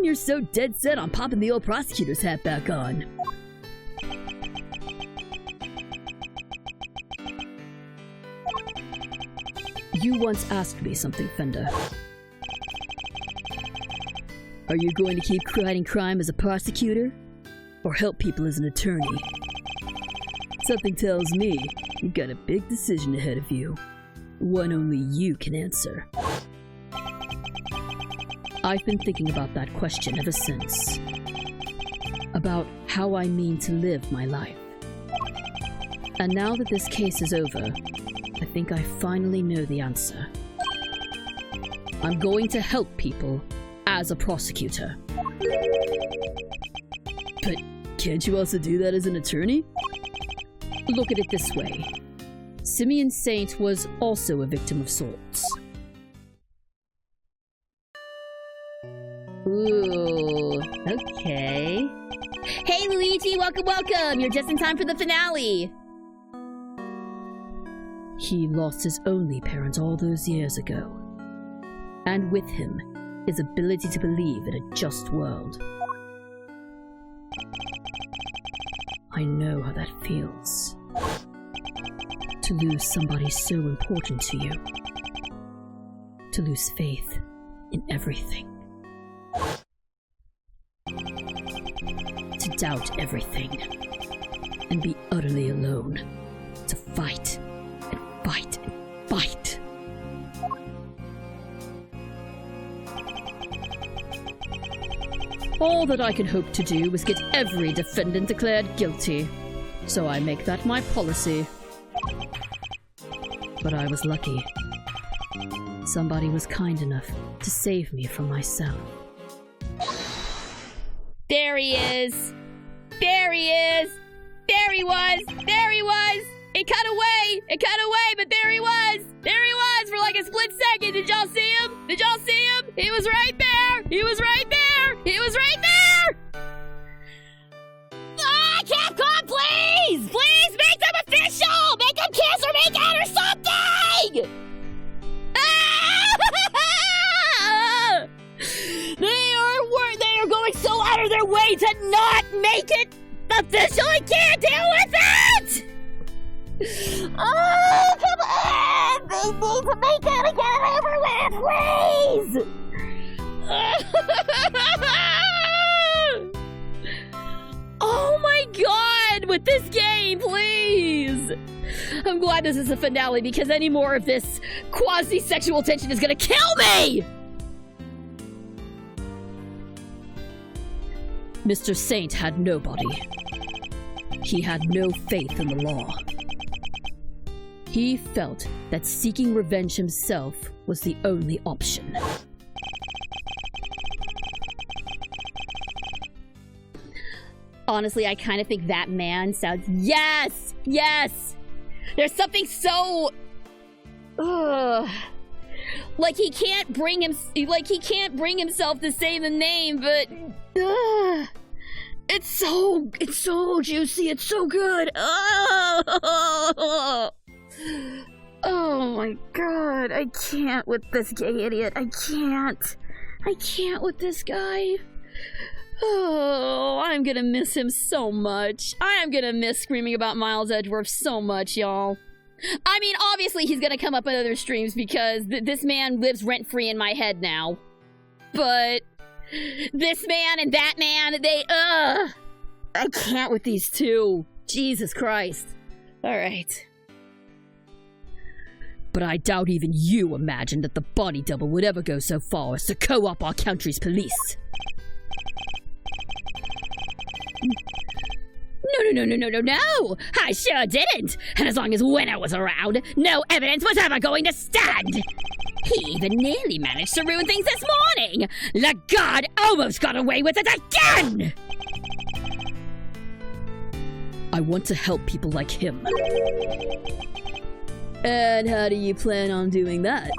you're so dead set on popping the old prosecutor's hat back on? You once asked me something, Fender. Are you going to keep fighting crime as a prosecutor? Or help people as an attorney? Something tells me you've got a big decision ahead of you. One only you can answer. I've been thinking about that question ever since. About how I mean to live my life. And now that this case is over, I think I finally know the answer. I'm going to help people as a prosecutor. But can't you also do that as an attorney? Look at it this way. Simeon Saint was also a victim of sorts. Ooh, okay. Hey Luigi, welcome, welcome! You're just in time for the finale! He lost his only parent all those years ago. And with him, his ability to believe in a just world. I know how that feels. To lose somebody so important to you. To lose faith in everything. To doubt everything. And be utterly alone. To fight and fight and fight. All that I can hope to do is get every defendant declared guilty. So I make that my policy. But I was lucky. Somebody was kind enough to save me from myself. There he is! There he is! There he was! There he was! It cut away! It cut away, but there he was! There he was for like a split second! Did y'all see him? Did y'all see him? He was right there! He was right there! He was right there! Ah, Capcom, please! Please make them official! Make them kiss or make out or something! Ah! They are going so out of their way to not make it official. I can't deal with it! Oh, come on! They need to make it again over with, please! Oh my god! With this game, please! I'm glad this is a finale because any more of this quasi-sexual tension is gonna kill me! Mr. Saint had nobody. He had no faith in the law. He felt that seeking revenge himself was the only option. Honestly, I kind of think that man sounds... Yes! Yes! There's something so... Like he can't bring himself to say the name, but... It's so juicy. It's so good. Oh my god. I can't with this gay idiot. I can't with this guy. Oh, I'm gonna miss him so much. I am gonna miss screaming about Miles Edgeworth so much, y'all. I mean, obviously he's gonna come up in other streams because this man lives rent-free in my head now. But this man and that man, I can't with these two. Jesus Christ. Alright. But I doubt even you imagined that the body double would ever go so far as to co-op our country's police. No! I sure didn't! And as long as Winner was around, no evidence was ever going to stand! He even nearly managed to ruin things this morning! Lagarde almost got away with it again! I want to help people like him. And how do you plan on doing that?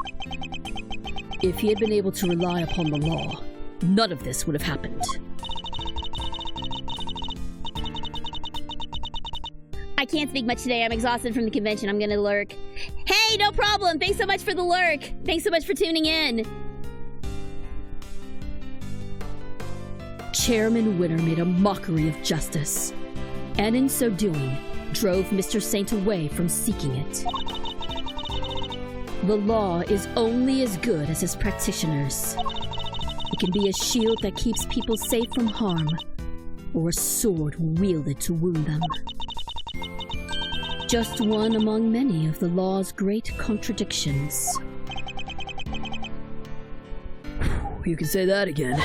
If he had been able to rely upon the law, none of this would have happened. I can't speak much today. I'm exhausted from the convention. I'm gonna lurk. Hey, no problem! Thanks so much for the lurk! Thanks so much for tuning in! Chairman Winner made a mockery of justice, and in so doing, drove Mr. Saint away from seeking it. The law is only as good as its practitioners. It can be a shield that keeps people safe from harm, or a sword wielded to wound them. Just one among many of the law's great contradictions. you can say that again.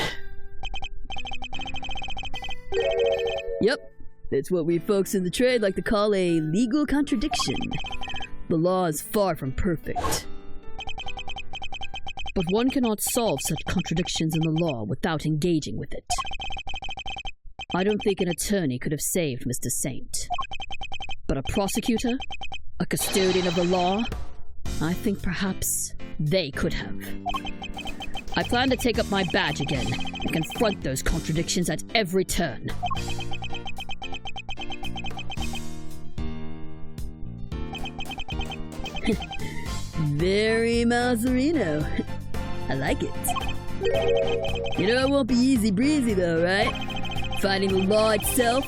Yep, it's what we folks in the trade like to call a legal contradiction. The law is far from perfect. But one cannot solve such contradictions in the law without engaging with it. I don't think an attorney could have saved Mr. Saint. But a prosecutor? A custodian of the law? I think perhaps they could have. I plan to take up my badge again and confront those contradictions at every turn. Very Mazzarino. I like it. You know it won't be easy breezy though, right? Finding the law itself,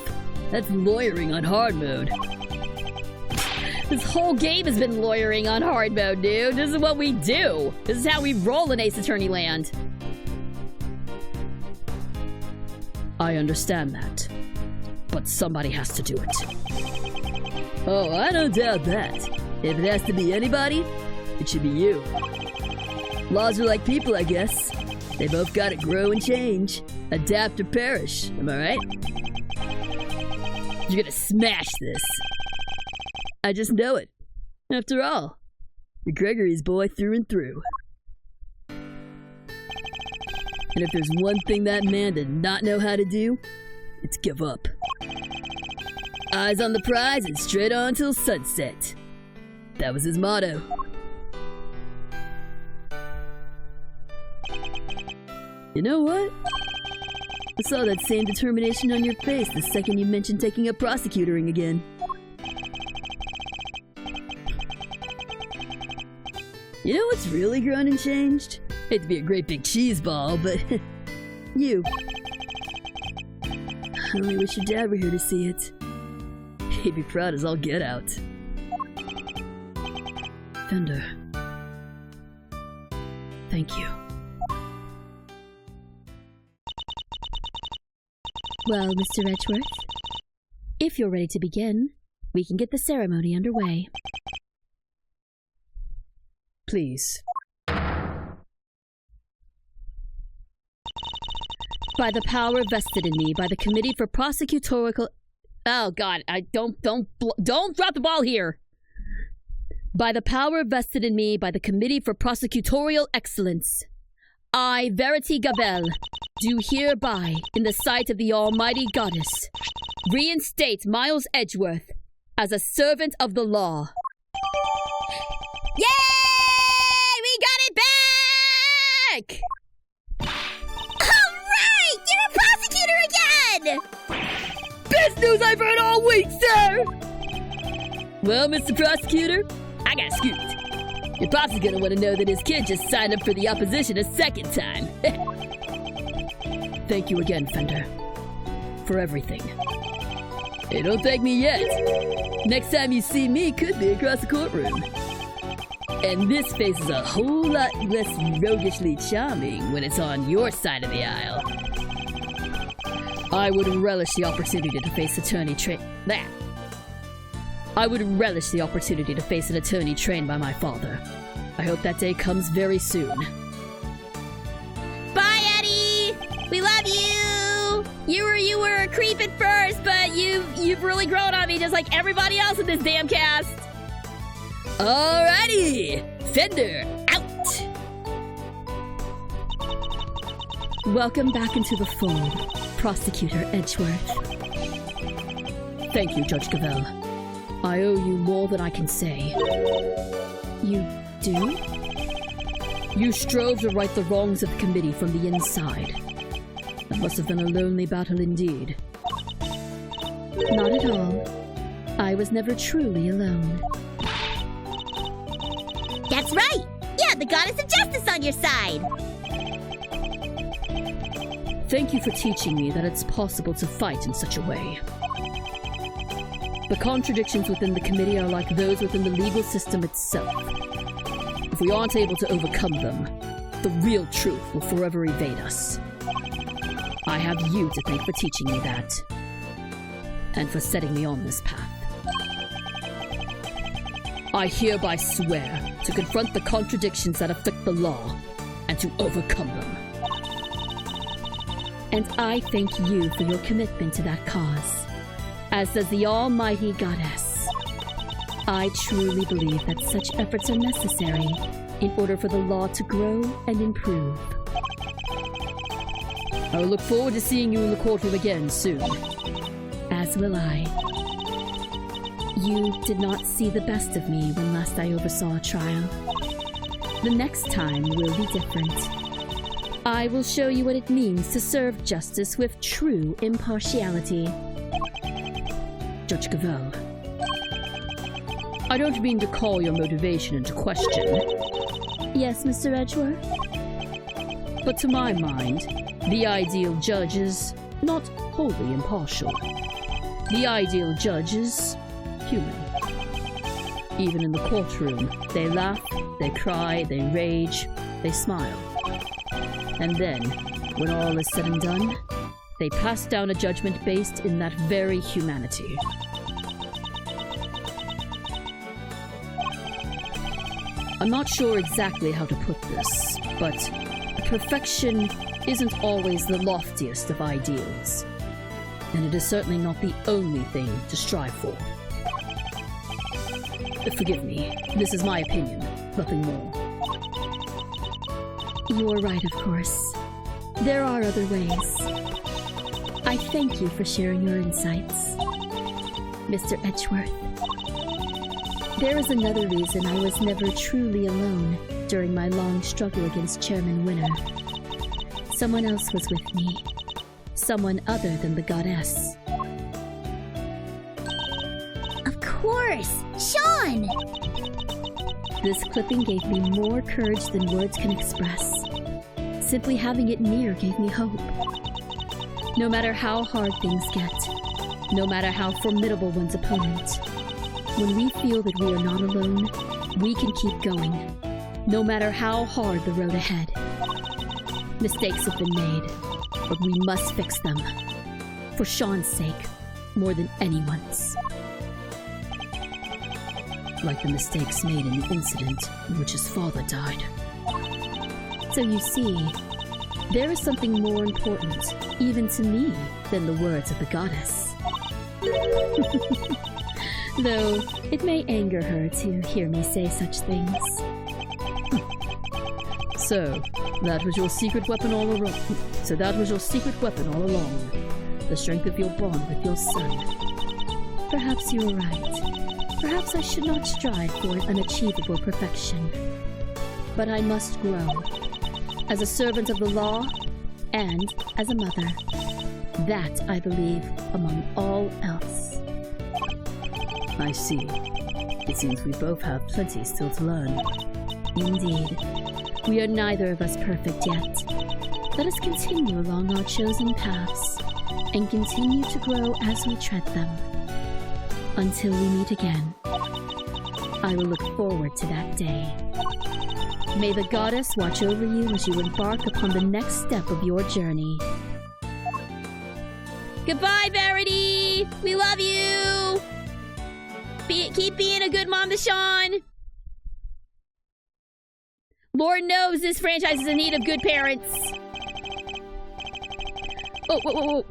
that's lawyering on hard mode. This whole game has been lawyering on hard mode, dude. This is what we do. This is how we roll in Ace Attorney land. I understand that. But somebody has to do it. Oh, I don't doubt that. If it has to be anybody, it should be you. Laws are like people, I guess. They both gotta grow and change. Adapt or perish, am I right? You're gonna smash this. I just know it. After all, you're Gregory's boy through and through. And if there's one thing that man did not know how to do, it's give up. Eyes on the prize and straight on till sunset. That was his motto. You know what? I saw that same determination on your face the second you mentioned taking up prosecutoring again. You know what's really grown and changed? Hate to be a great big cheese ball, but you. I only wish your dad were here to see it. He'd be proud as all get out. Fender. Thank you. Well, Mr. Edgeworth, if you're ready to begin, we can get the ceremony underway. Please. By the power vested in me by the Committee for Prosecutorial... Oh, God, don't drop the ball here. By the power vested in me by the Committee for Prosecutorial Excellence, I, Verity Gabelle, do hereby, in the sight of the Almighty Goddess, reinstate Miles Edgeworth as a servant of the law. Yay! We got it back! Alright! You're a prosecutor again! Best news I've heard all week, sir! Well, Mr. Prosecutor, I got scooped. Your pops is gonna want to know that his kid just signed up for the opposition a second time. Thank you again, Fender. For everything. Hey, don't thank me yet. Next time you see me could be across the courtroom. And this face is a whole lot less roguishly charming when it's on your side of the aisle. I would relish the opportunity to face I would relish the opportunity to face an attorney trained by my father. I hope that day comes very soon. Bye, Eddie! We love you! You were a creep at first, but you've really grown on me just like everybody else in this damn cast. Alrighty! Fender, out! Welcome back into the fold, Prosecutor Edgeworth. Thank you, Judge Gavelle. I owe you more than I can say. You do? You strove to right the wrongs of the committee from the inside. It must have been a lonely battle indeed. Not at all. I was never truly alone. That's right! You have the goddess of justice on your side! Thank you for teaching me that it's possible to fight in such a way. The contradictions within the committee are like those within the legal system itself. If we aren't able to overcome them, the real truth will forever evade us. I have you to thank for teaching me that, and for setting me on this path. I hereby swear to confront the contradictions that afflict the law, and to overcome them. And I thank you for your commitment to that cause, as does the almighty goddess. I truly believe that such efforts are necessary in order for the law to grow and improve. I will look forward to seeing you in the courtroom again soon. As will I. You did not see the best of me when last I oversaw a trial. The next time will be different. I will show you what it means to serve justice with true impartiality. Judge Cavell, I don't mean to call your motivation into question. Yes, Mr. Edgeworth? But to my mind, the ideal judge is not wholly impartial. The ideal judge is human. Even in the courtroom, they laugh, they cry, they rage, they smile. And then, when all is said and done, they pass down a judgment based in that very humanity. I'm not sure exactly how to put this, but perfection isn't always the loftiest of ideals. And it is certainly not the only thing to strive for. Forgive me, this is my opinion, nothing more. You are right, of course. There are other ways. I thank you for sharing your insights. Mr. Edgeworth, there is another reason I was never truly alone during my long struggle against Chairman Winner. Someone else was with me. Someone other than the goddess. Of course! Sean! This clipping gave me more courage than words can express. Simply having it near gave me hope. No matter how hard things get, no matter how formidable one's opponent, when we feel that we are not alone, we can keep going, no matter how hard the road ahead. Mistakes have been made, but we must fix them. For Sean's sake, more than anyone's. Like the mistakes made in the incident in which his father died. So you see, there is something more important, even to me, than the words of the goddess. Though it may anger her to hear me say such things. So, that was your secret weapon all along. The strength of your bond with your son. Perhaps you are right. Perhaps I should not strive for an unachievable perfection. But I must grow. As a servant of the law, and as a mother. That, I believe, among all else. I see. It seems we both have plenty still to learn. Indeed. We are neither of us perfect yet. Let us continue along our chosen paths, and continue to grow as we tread them. Until we meet again. I will look forward to that day. May the goddess watch over you as you embark upon the next step of your journey. Goodbye, Verity! We love you! Keep being a good mom to Sean! Lord knows this franchise is in need of good parents. Oh, whoa.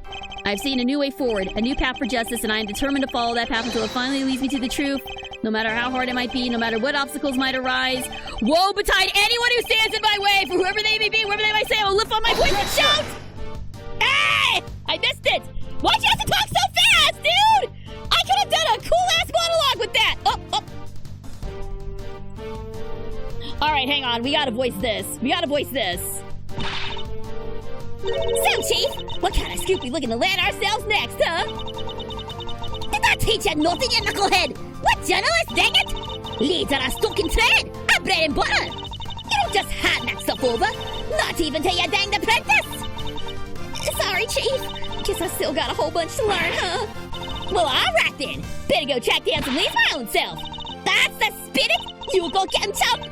I've seen a new way forward, a new path for justice, and I am determined to follow that path until it finally leads me to the truth. No matter how hard it might be, no matter what obstacles might arise. Woe betide anyone who stands in my way, for whoever they may be, whoever they might say, I will lift up my voice and shout! Hey! I missed it! Why'd you have to talk so fast, dude? I could have done a cool-ass monologue with that! Oh. Alright, hang on. We gotta voice this. So, Chief, what kind of scoop we looking to land ourselves next, huh? Did I teach you nothing, you knucklehead? What journalist, dang it? Leads are a stock in trade, our bread and butter. You don't just hand that stuff over, not even to your danged apprentice. Sorry, Chief. Guess I still got a whole bunch to learn, huh? Well, alright then. Better go track down some leads my own self. That's the spirit. You go get 'em, chump.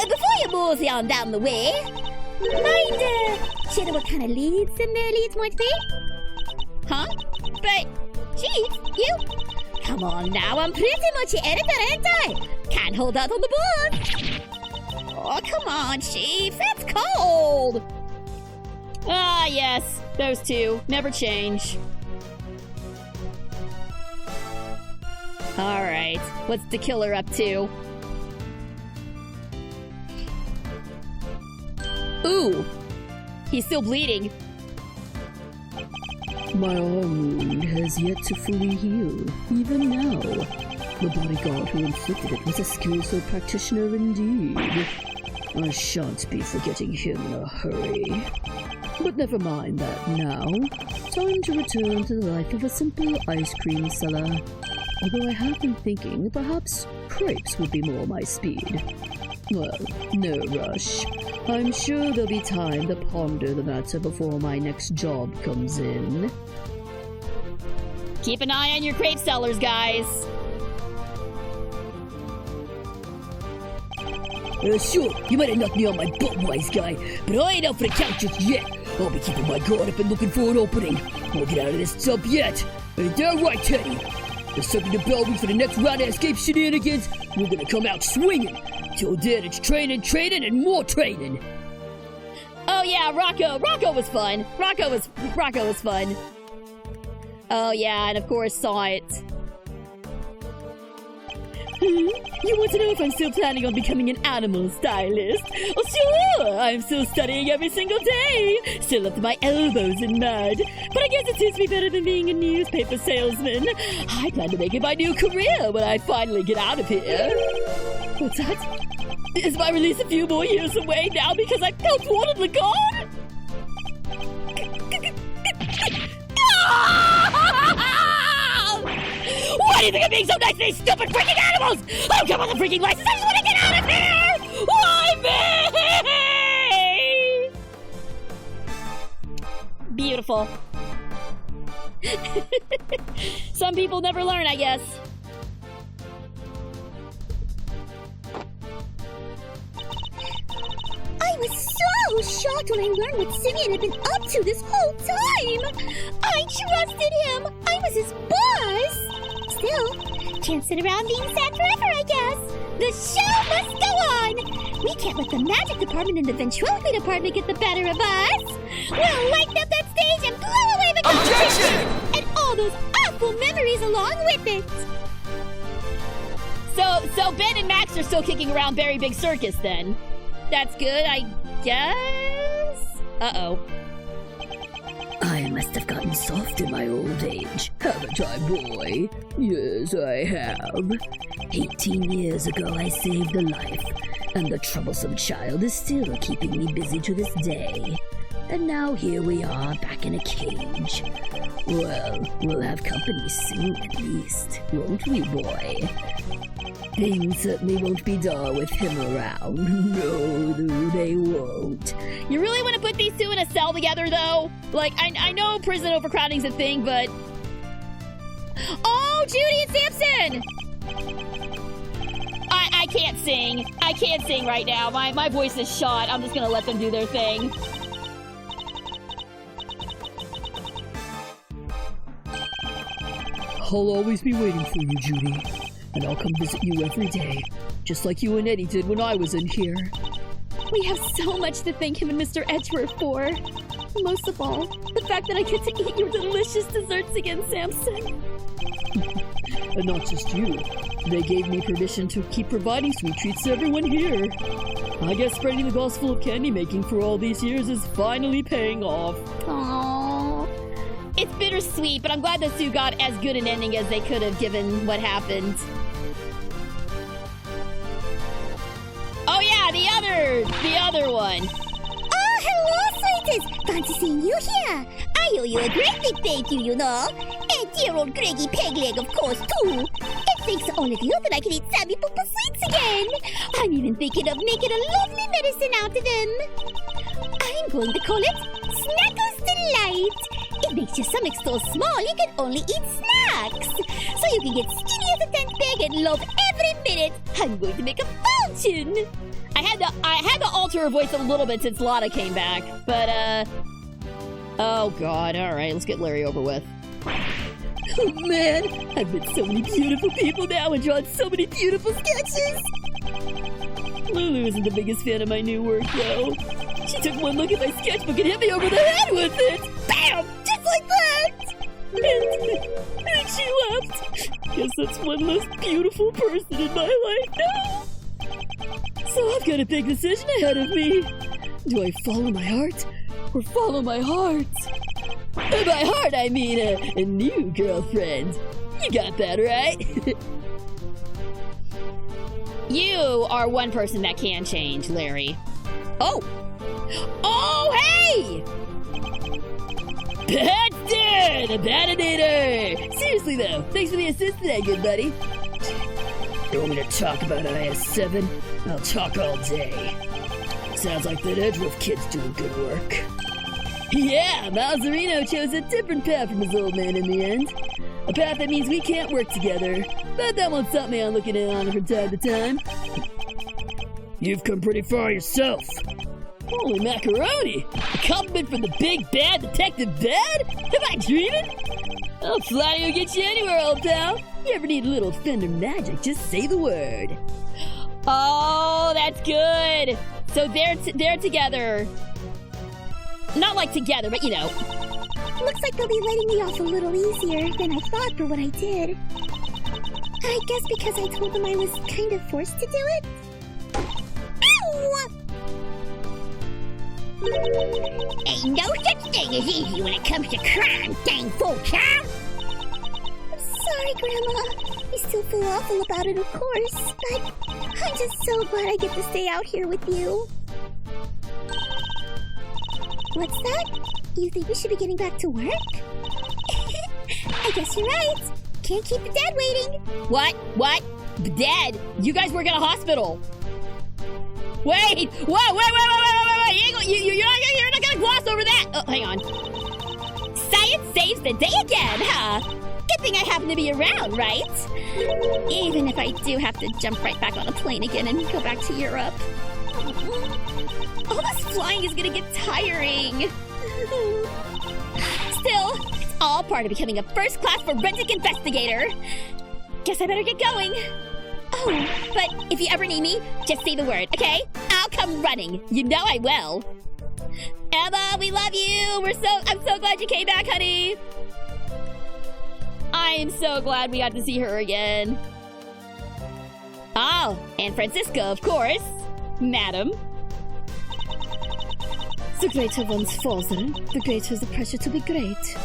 Before you mosey on down the way, mind sharing what kind of leads some leads might be? Huh? But, Chief, you... Come on now, I'm pretty much your editor, ain't I? Can't hold out on the board. Oh, come on, Chief, that's cold. Ah, yes. Those two. Never change. Alright. What's the killer up to? Ooh! He's still bleeding. My arm wound has yet to fully heal, even now. The bodyguard who inflicted it was a skillful practitioner indeed. I shan't be forgetting him in a hurry. But never mind that now. Time to return to the life of a simple ice cream seller. Although I have been thinking perhaps crepes would be more my speed. Well, no rush. I'm sure there'll be time to ponder the matter before my next job comes in. Keep an eye on your crepe sellers, guys. Sure, you might have knocked me on my butt, wise guy, but I ain't out for the count just yet. I'll be keeping my guard up and looking for an opening. I'll get out of this tub yet. Ain't that right, Teddy? There's something to bell me for the next round of escape shenanigans. We're gonna come out swinging. Till then, it's training, and more training. Oh yeah, Rocco was fun. Rocco was fun. Oh yeah, and of course saw it. You want to know if I'm still planning on becoming an animal stylist? Oh, sure! I'm still studying every single day! Still up to my elbows in mud. But I guess it suits me better than being a newspaper salesman. I plan to make it my new career when I finally get out of here. What's that? Is my release a few more years away now because I felt wanted and gone? Why do you think I'm being so nice to these stupid freaking animals? Oh, come on the freaking license! I just want to get out of here! Why me? Beautiful. Some people never learn, I guess. I was so shocked when I learned what Simeon had been up to this whole time! I trusted him! I was his boss! Still, can't sit around being sad forever, I guess! The show must go on! We can't let the magic department and the ventriloquy department get the better of us! We'll light up that stage and blow away the competition! And all those awful memories along with it! So Ben and Max are still kicking around Very Big Circus then. That's good, I guess? Uh-oh. I must have gotten soft in my old age, haven't I, boy? Yes, I have. 18 years ago, I saved a life, and the troublesome child is still keeping me busy to this day. And now here we are, back in a cage. Well, we'll have company soon at least, won't we, boy? Things certainly won't be dull with him around. No, they won't. You really want to put these two in a cell together, though? Like, I know prison overcrowding's a thing, but... Oh, Judy and Samson! I can't sing. I can't sing right now. My voice is shot. I'm just gonna let them do their thing. I'll always be waiting for you, Judy. And I'll come visit you every day, just like you and Eddie did when I was in here. We have so much to thank him and Mr. Edgeworth for. Most of all, the fact that I get to eat your delicious desserts again, Samson. And not just you. They gave me permission to keep providing sweet treats to everyone here. I guess spreading the gospel of candy making for all these years is finally paying off. Aww. It's bittersweet, but I'm glad those two got as good an ending as they could have given what happened. Oh yeah, the other one. Oh, hello, sweeties! Fancy seeing you here. I owe you a great big thank you, you know. And dear old Greggy Pegleg, of course, too. And thanks to all of you that I can eat Sammy Poopa sweets again. I'm even thinking of making a lovely medicine out of them. I'm going to call it Snackles Delight. It makes your stomach so small you can only eat snacks. So you can get skinny as a tent peg and love every minute. I'm going to make a fortune. I had to alter her voice a little bit since Lotta came back, but oh god, alright, let's get Larry over with. Oh man, I've met so many beautiful people now and drawn so many beautiful sketches. Lulu isn't the biggest fan of my new work though. She took one look at my sketchbook and hit me over the head with it! Bam! Just like that! And she left. Guess that's one less beautiful person in my life now. So I've got a big decision ahead of me. Do I follow my heart or follow my heart? And by heart, I mean a new girlfriend. You got that, right? You are one person that can change, Larry. Oh! Oh, hey! Baxter, the Bananator! Seriously though, thanks for the assist today, good buddy. You want me to talk about IS-7? I'll talk all day. Sounds like that Edgeworth kid's doing good work. Yeah, Malzarino chose a different path from his old man in the end. A path that means we can't work together, but that won't stop me on looking in on it from time to time. You've come pretty far yourself. Holy macaroni! A compliment from the big bad Detective Bad? Am I dreaming? I'll fly you get you anywhere, old pal. You ever need a little Fender magic, just say the word. Oh, that's good. So they're together. Not like together, but you know. Looks like they'll be letting me off a little easier than I thought for what I did. I guess because I told them I was kind of forced to do it? Ow! Ain't no such thing as easy when it comes to crime, dang fool child! I'm sorry, Grandma. I still feel awful about it, of course, but I'm just so glad I get to stay out here with you. What's that? You think we should be getting back to work? I guess you're right. Can't keep the dead waiting. What? What? The dead? You guys work at a hospital. Wait! Whoa! You're not gonna gloss over that! Oh, hang on. Science saves the day again, huh? Good thing I happen to be around, right? Even if I do have to jump right back on a plane again and go back to Europe. All this flying is gonna get tiring. Still, it's all part of becoming a first-class forensic investigator. Guess I better get going. Oh, but if you ever need me, just say the word, okay? I'll come running. You know I will. Emma, we love you. I'm so glad you came back, honey. I am so glad we got to see her again. Oh, and Francisca, of course. Madam. The greater one's fallen, the greater is the pressure to be great.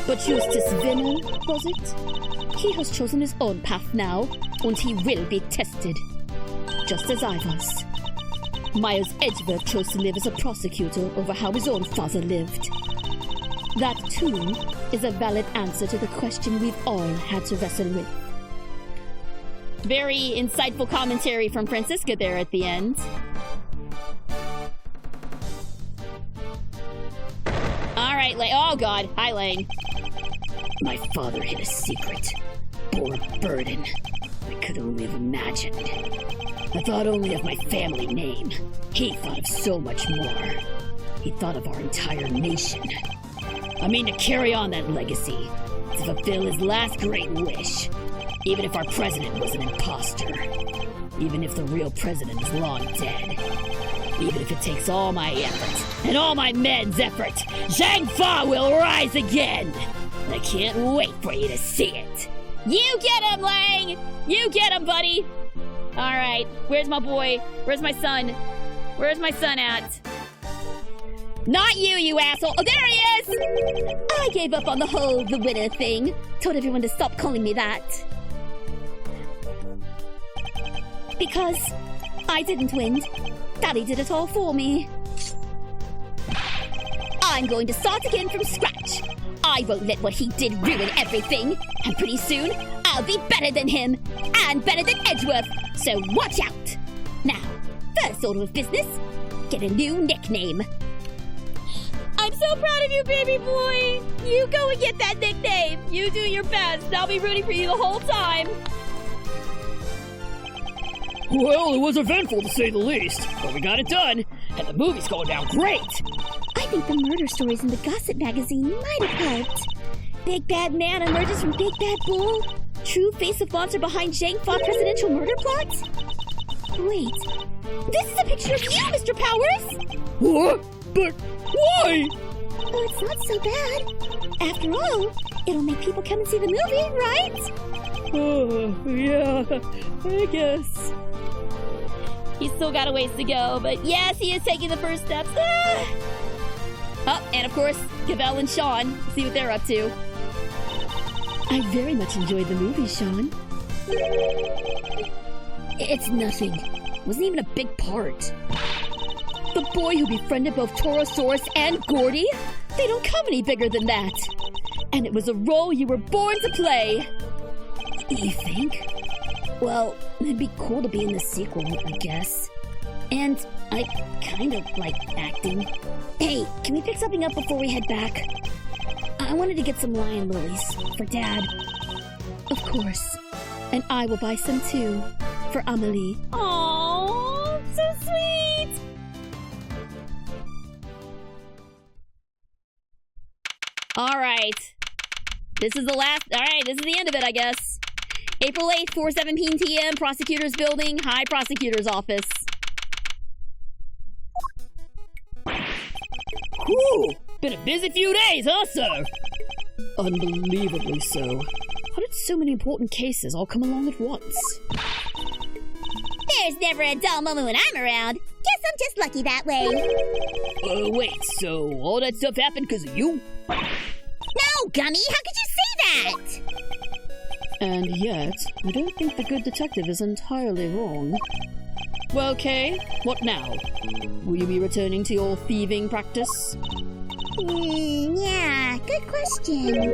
But Justus Venner, was it? He has chosen his own path now, and he will be tested. Just as I was. Miles Edgeworth chose to live as a prosecutor over how his own father lived. That, too, is a valid answer to the question we've all had to wrestle with. Very insightful commentary from Francisca there at the end. Alright, oh god, hi Lang. My father hid a secret, bore a burden I could only have imagined. I thought only of my family name. He thought of so much more. He thought of our entire nation. I mean to carry on that legacy, to fulfill his last great wish. Even if our president was an imposter. Even if the real president is long dead. Even if it takes all my effort, and all my men's effort, Zhang Fa will rise again! I can't wait for you to see it! You get him, Lang! You get him, buddy! Alright, where's my boy? Where's my son? Where's my son at? Not you, you asshole! Oh, there he is! I gave up on the whole the winner thing. Told everyone to stop calling me that. Because I didn't win. Daddy did it all for me. I'm going to start again from scratch. I won't let what he did ruin everything. And pretty soon, I'll be better than him. And better than Edgeworth. So watch out. Now, first order of business, get a new nickname. I'm so proud of you, baby boy. You go and get that nickname. You do your best. I'll be rooting for you the whole time. Well, it was eventful to say the least, but we got it done, and the movie's going down great! I think the murder stories in the gossip magazine might have helped. Big Bad Man emerges from Big Bad Bull? True face of monster behind Zhang Fa presidential murder plot? Wait, this is a picture of you, Mr. Powers! What? But why? Well, it's not so bad. After all, it'll make people come and see the movie, right? Oh, yeah, I guess. He's still got a ways to go, but yes, he is taking the first steps. Ah! Oh, and of course, Cavell and Sean. See what they're up to. I very much enjoyed the movie, Sean. It's nothing. Wasn't even a big part. The boy who befriended both Torosaurus and Gordy? They don't come any bigger than that. And it was a role you were born to play. You think? Well, it'd be cool to be in the sequel, I guess. And I kind of like acting. Hey, can we pick something up before we head back? I wanted to get some lion lilies for Dad. Of course. And I will buy some too. For Amelie. Aww, so sweet! Alright. This is the end of it, I guess. April 8th, 4:17 p.m., Prosecutor's Building, High Prosecutor's Office. Whew! Been a busy few days, huh, sir? Unbelievably so. How did so many important cases all come along at once? There's never a dull moment when I'm around. Guess I'm just lucky that way. Wait, so all that stuff happened because of you? No, Gummy, how could you say that? And yet, I don't think the good detective is entirely wrong. Well, Kay, what now? Will you be returning to your thieving practice? Yeah, good question.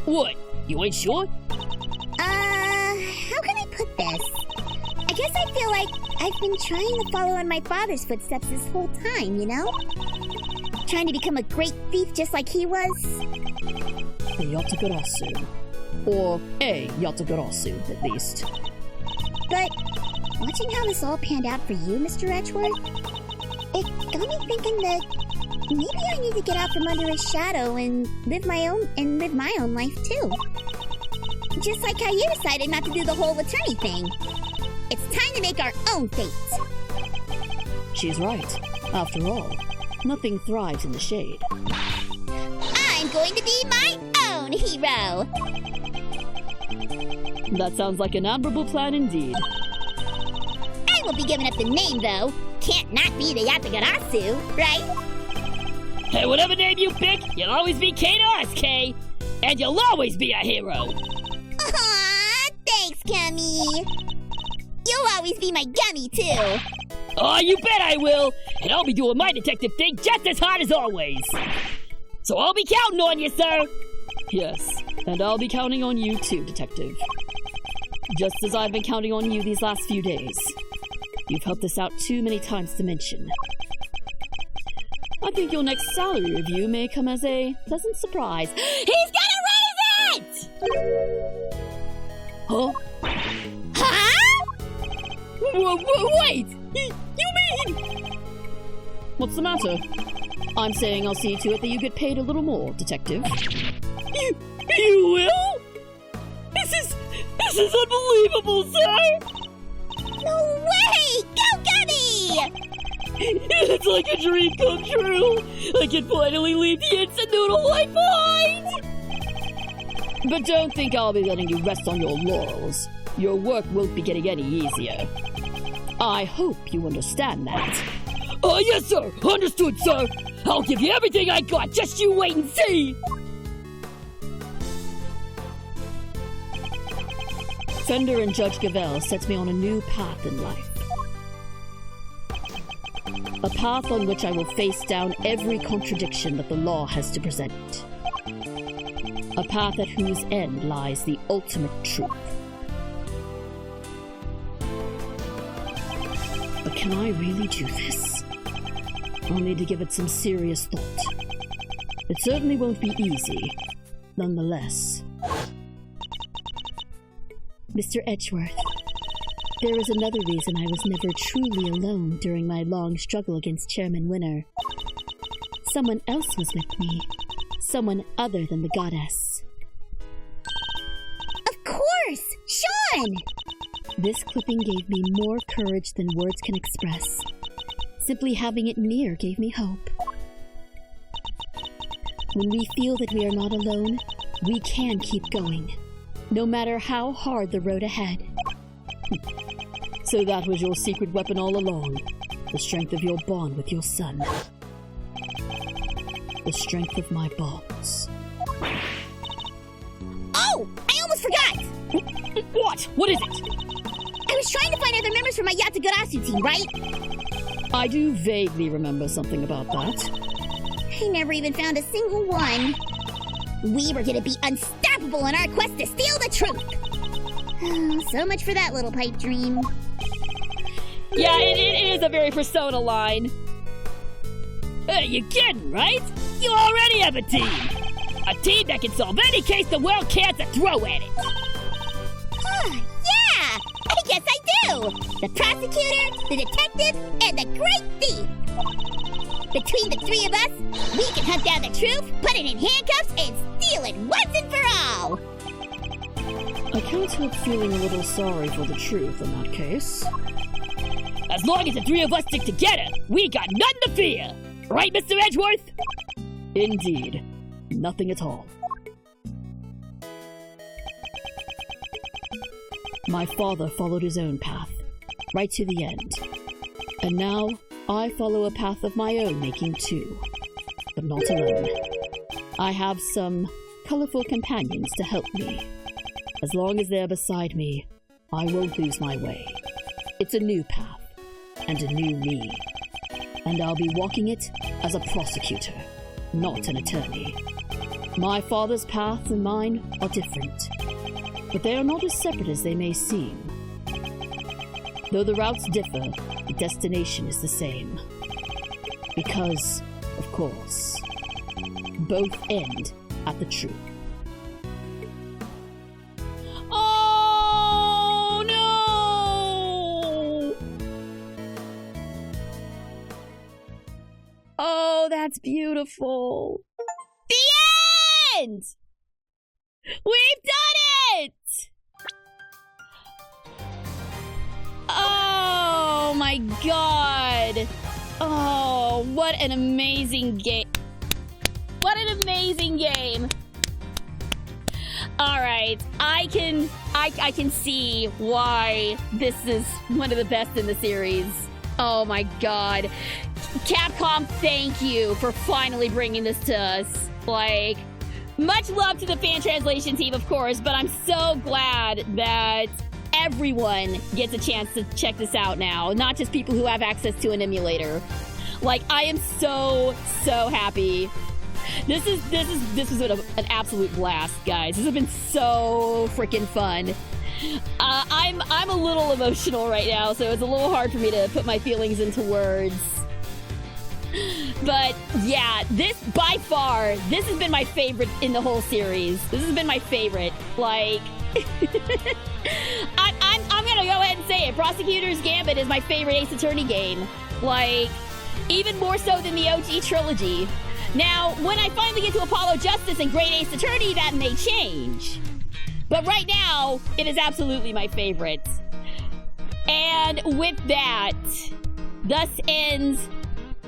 What? You ain't sure? How can I put this? I guess I feel like I've been trying to follow in my father's footsteps this whole time, you know? Trying to become a great thief just like he was. Yatagarasu. Or a Yatagarasu, at least. But watching how this all panned out for you, Mr. Edgeworth, it got me thinking that maybe I need to get out from under his shadow and live my own life too. Just like how you decided not to do the whole attorney thing. It's time to make our own fate. She's right. After all, nothing thrives in the shade. I'm going to be my own hero. That sounds like an admirable plan indeed. I won't be giving up the name, though. Can't not be the Yatagarasu, right? Hey, whatever name you pick, you'll always be Kay to us, Kay. And you'll always be a hero. Aw, thanks, Gummy. You'll always be my Gummy, too. Oh, you bet I will. And I'll be doing my detective thing just as hard as always. So I'll be counting on you, sir. Yes, and I'll be counting on you too, Detective. Just as I've been counting on you these last few days. You've helped us out too many times to mention. I think your next salary review may come as a pleasant surprise. He's gonna raise it! Huh? Huh? Wait! You mean... What's the matter? I'm saying I'll see to it that you get paid a little more, Detective. You will? This is unbelievable, sir! No way! Go, Gummy! It's like a dream come true! I can finally leave the instant noodle life behind! But don't think I'll be letting you rest on your laurels. Your work won't be getting any easier. I hope you understand that. Yes, sir! Understood, sir! I'll give you everything I got! Just you wait and see! Fender and Judge Gavell sets me on a new path in life. A path on which I will face down every contradiction that the law has to present. A path at whose end lies the ultimate truth. But can I really do this? I'll need to give it some serious thought. It certainly won't be easy, nonetheless. Mr. Edgeworth, there is another reason I was never truly alone during my long struggle against Chairman Winner. Someone else was with me. Someone other than the goddess. Of course! Sean! This clipping gave me more courage than words can express. Simply having it near gave me hope. When we feel that we are not alone, we can keep going, no matter how hard the road ahead. So that was your secret weapon all along. The strength of your bond with your son. The strength of my bonds. Oh! I almost forgot! What? What is it? I was trying to find other members for my Yatagarasu team, right? I do vaguely remember something about that. I never even found a single one. We were gonna be unstoppable in our quest to steal the truth. So much for that little pipe dream. Yeah, it is a very Persona line. Hey, you kidding, right? You already have a team! A team that can solve any case the world cares to throw at it! Yeah! I guess I do! The prosecutor, the detective, and the great thief! Between the three of us, we can hunt down the truth, put it in handcuffs, and steal it once and for all! I can't help feeling a little sorry for the truth in that case. As long as the three of us stick together, we got nothing to fear! Right, Mr. Edgeworth? Indeed. Nothing at all. My father followed his own path, right to the end. And now, I follow a path of my own making too. But not alone. I have some colorful companions to help me. As long as they're beside me, I won't lose my way. It's a new path, and a new me. And I'll be walking it as a prosecutor, not an attorney. My father's path and mine are different, but they are not as separate as they may seem. Though the routes differ, the destination is the same. Because, of course, both end at the truth. Oh no! Oh, that's beautiful. The end! We've done it! Oh my god. Oh, what an amazing game. What an amazing game. Alright, I can see why this is one of the best in the series. Oh my god. Capcom, thank you for finally bringing this to us. Like, much love to the fan translation team, of course, but I'm so glad that everyone gets a chance to check this out now, not just people who have access to an emulator. Like, I am so happy. This was an absolute blast, guys. This has been so freaking fun. I'm a little emotional right now, so it's a little hard for me to put my feelings into words. But yeah, this by far, this has been my favorite in the whole series. This has been my favorite. Like, I'm gonna go ahead and say it. Prosecutor's Gambit is my favorite Ace Attorney game. Like, even more so than the OG trilogy. Now, when I finally get to Apollo Justice and Great Ace Attorney, that may change. But right now, it is absolutely my favorite. And with that, thus ends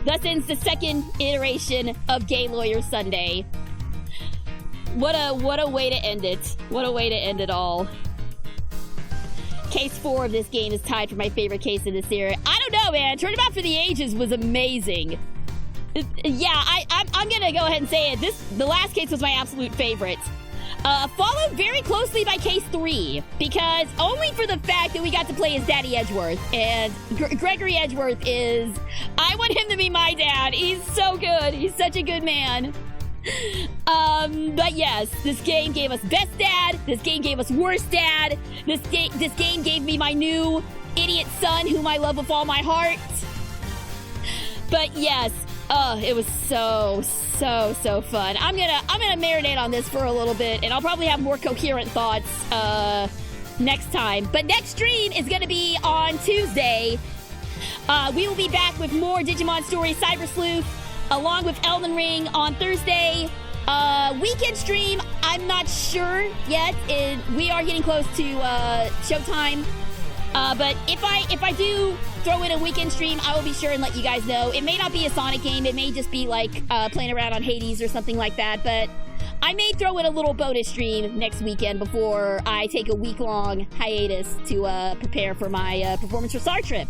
the second iteration of Gay Lawyer Sunday. What a way to end it. What a way to end it all. Case 4 of this game is tied for my favorite case in the series. I don't know, man. Turnabout for the Ages was amazing. Yeah, I'm gonna go ahead and say it. The last case was my absolute favorite. Followed very closely by Case 3, because only for the fact that we got to play as Daddy Edgeworth, and Gregory Edgeworth is... I want him to be my dad. He's so good. He's such a good man. But yes, this game gave us Best Dad. This game gave us Worst Dad. This game gave me my new idiot son, whom I love with all my heart. But yes, it was so fun. I'm gonna marinate on this for a little bit, and I'll probably have more coherent thoughts next time. But next stream is gonna be on Tuesday. We will be back with more Digimon Story Cyber Sleuth, along with Elden Ring on Thursday. Weekend stream, I'm not sure yet. We are getting close to showtime. But if I do throw in a weekend stream, I will be sure and let you guys know. It may not be a Sonic game. It may just be like playing around on Hades or something like that. But I may throw in a little bonus stream next weekend before I take a week-long hiatus to prepare for my performance for Star Trip.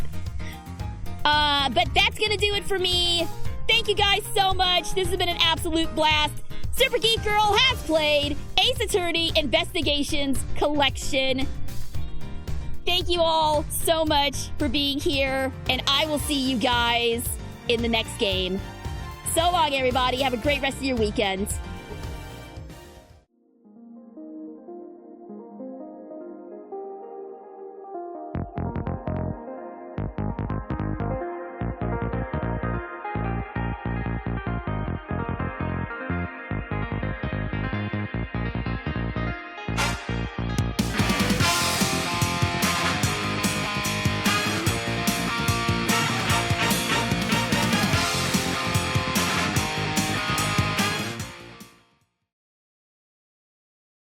But that's gonna do it for me. Thank you guys so much. This has been an absolute blast. Super Geek Girl has played Ace Attorney Investigations Collection. Thank you all so much for being here, and I will see you guys in the next game. So long, everybody. Have a great rest of your weekend.